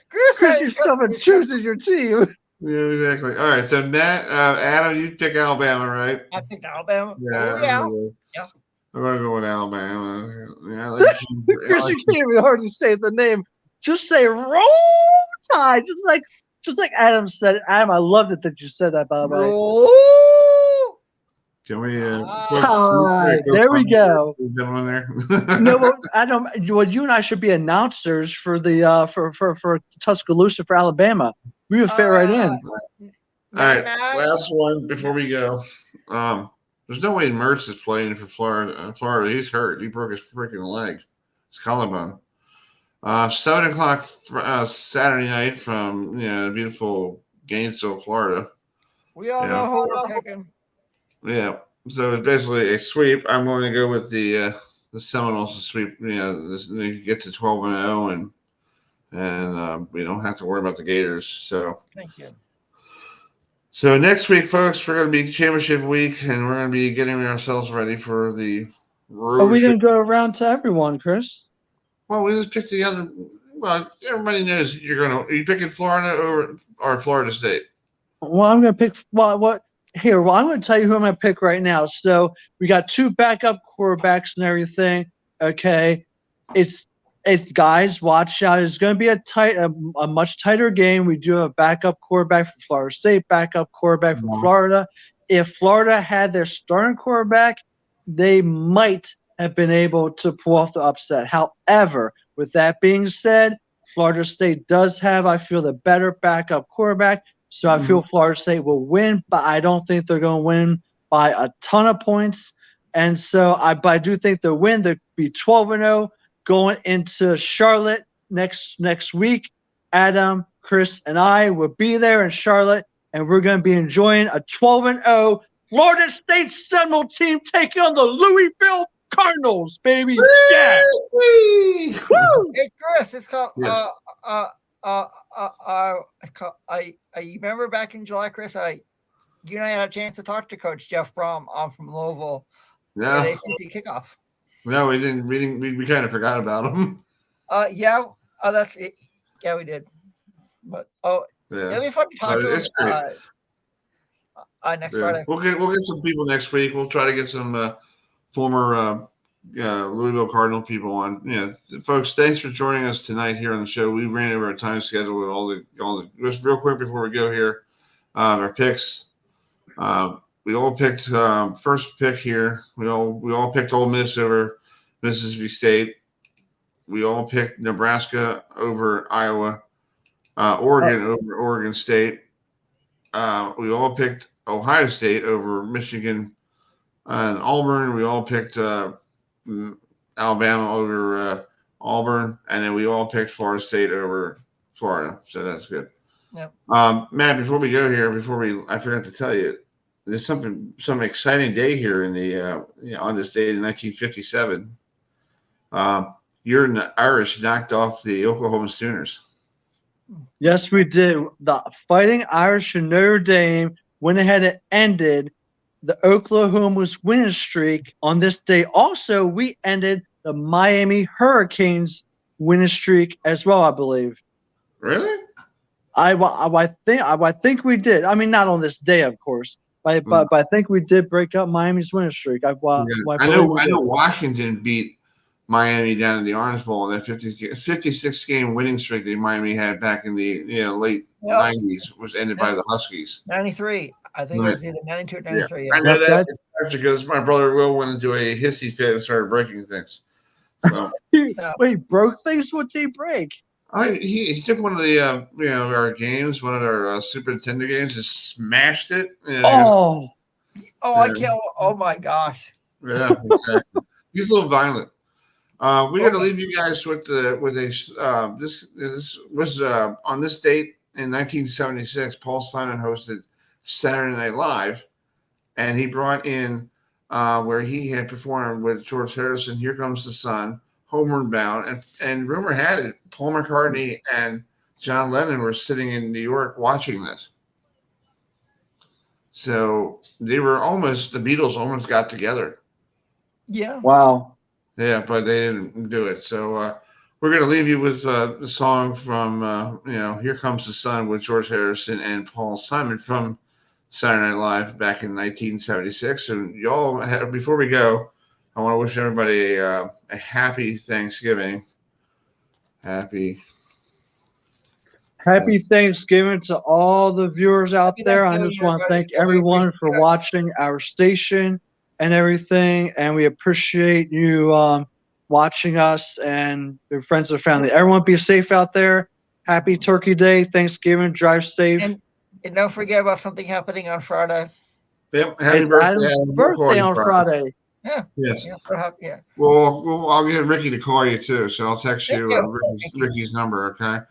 Chris, you're coming choosing your team. Yeah, exactly. All right, so Matt, Adam, you pick Alabama, right? I picked Alabama. Yeah. I'm going to go with Alabama. Yeah, Chris, you can't even hardly say the name. Just say Roll Tide. Just like Adam said. Adam, I loved it that you said that, by the way. Can we? There we go. There. No, Adam. Well, you and I should be announcers for the for Tuscaloosa for Alabama. We would fit right in. All right, last one before we go. There's no way Mertz is playing for Florida. He's hurt. He broke his freaking leg. His collarbone. 7 o'clock Saturday night from beautiful Gainesville, Florida. We all know who we're picking. Yeah, so it's basically a sweep. I'm going to go with the Seminoles to sweep. They get to 12-0, and we don't have to worry about the Gators. So thank you. So next week, folks, we're going to be championship week, and we're going to be getting ourselves ready for the road. But we didn't go around to everyone, Chris. Well, we just picked the other. Well, everybody knows are you picking Florida or Florida State? Well, I'm going to pick what here. Well, I'm going to tell you who I'm going to pick right now. So we got 2 backup quarterbacks and everything. Okay, it's guys, watch out. It's going to be a much tighter game. We do have a backup quarterback from Florida State, backup quarterback from Florida. If Florida had their starting quarterback, they might have been able to pull off the upset. However, with that being said, Florida State does have, I feel, the better backup quarterback. So I feel Florida State will win, but I don't think they're going to win by a ton of points. And so I do think they'll win. They'll be 12-0 going into Charlotte next week. Adam, Chris, and I will be there in Charlotte, and we're going to be enjoying a 12-0 Florida State Seminole team taking on the Louisville Cardinals, baby. Yeah. Woo! Hey, Chris, it's called you remember back in July, Chris, you and I had a chance to talk to Coach Jeff Brom from Louisville at ACC kickoff. No, we didn't. We kind of forgot about him. Yeah. Oh, that's it. Yeah, we did. But it'll be fun to talk to him. Next Friday. We'll get some people next week. We'll try to get some former Louisville Cardinal people on. Folks, thanks for joining us tonight here on the show. We ran over our time schedule with all the just real quick before we go here. Our picks. We all picked first pick here. We all picked Ole Miss over Mississippi State. We all picked Nebraska over Iowa. Oregon over Oregon State. We all picked Ohio State over Michigan and Auburn. We all picked Alabama over Auburn, and then we all picked Florida State over Florida. So that's good. Yep. Matt, before we go here, I forgot to tell you, there's some exciting day here in the on this date in 1957. Your Irish knocked off the Oklahoma Sooners. Yes, we did. The Fighting Irish of Notre Dame went ahead and ended the Oklahoma's winning streak on this day. Also, we ended the Miami Hurricanes winning streak as well, I believe. Really? I think we did. I mean, not on this day, of course, but I think we did break up Miami's winning streak. I know Washington beat Miami down in the Orange Bowl in that 56 game winning streak that Miami had back in the late 90s was ended by the Huskies. 93. I think it was either 92 or 93. Yeah. I know that because my brother Will went into a hissy fit and started breaking things. So. Wait, broke things? What did he break? He took one of the our games, one of our Super Nintendo games, and smashed it. I can't. Oh my gosh. Yeah, exactly. He's a little violent. We're going to leave you guys with a this was on this date in 1976. Paul Simon hosted Saturday Night Live, and he brought in where he had performed with George Harrison, "Here Comes the Sun," "Homeward Bound," and rumor had it Paul McCartney and John Lennon were sitting in New York watching this. So the Beatles almost got together. Yeah. Wow. Yeah, but they didn't do it. So we're going to leave you with the song from, "Here Comes the Sun" with George Harrison and Paul Simon from Saturday Night Live back in 1976. And y'all, before we go, I want to wish everybody a happy Thanksgiving. Happy Thanksgiving to all the viewers out there. I just want to thank everyone for watching our station and everything, and we appreciate you watching us and your friends and family. Everyone be safe out there. Happy Turkey Day, Thanksgiving, drive safe. And don't forget about something happening on Friday. Yep, happy birthday on Friday. Yeah. Yes. Yeah. Well, I'll get Ricky to call you too, so I'll text Thank you you. Ricky's number. Okay.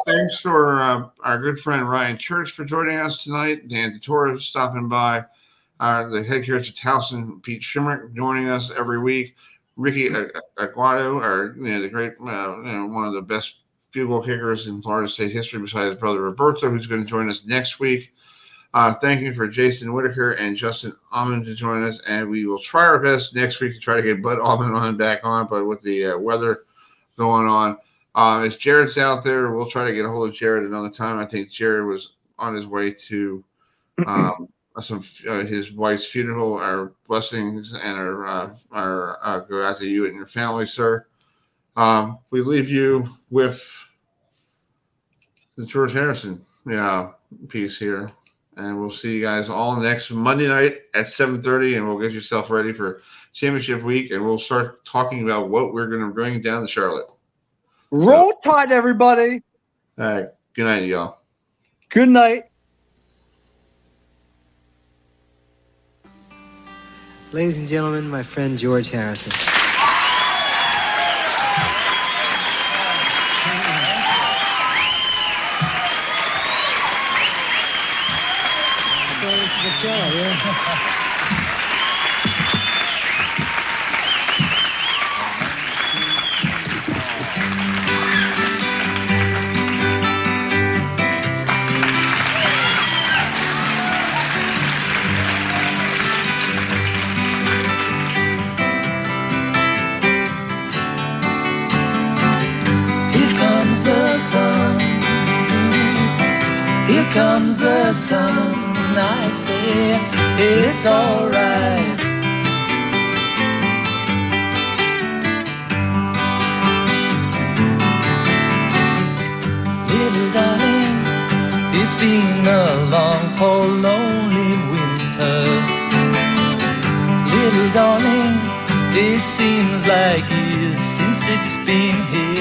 Thanks for our good friend Ryan Church for joining us tonight. Dan Torres stopping by. The head coach of Towson, Pete Shinnick, joining us every week. Ricky Aquayo, the great, one of the best field goal kickers in Florida State history, besides his brother Roberto, who's going to join us next week. Thank you for Jason Whitaker and Justin Amman to join us, and we will try our best next week to try to get Bud Alderman back on, but with the weather going on. If Jared's out there, we'll try to get a hold of Jared another time. I think Jared was on his way to his wife's funeral. Our blessings and our go out to you and your family, sir. We leave you with the George Harrison piece here. And we'll see you guys all next Monday night at 7:30, and we'll get yourself ready for championship week, and we'll start talking about what we're going to bring down to Charlotte. Roll Tide, everybody. All right. Good night, y'all. Good night. Ladies and gentlemen, my friend George Harrison. Here comes the sun, and I say it's alright. Little darling, it's been a long, cold, lonely winter. Little darling, it seems like years since it's been here.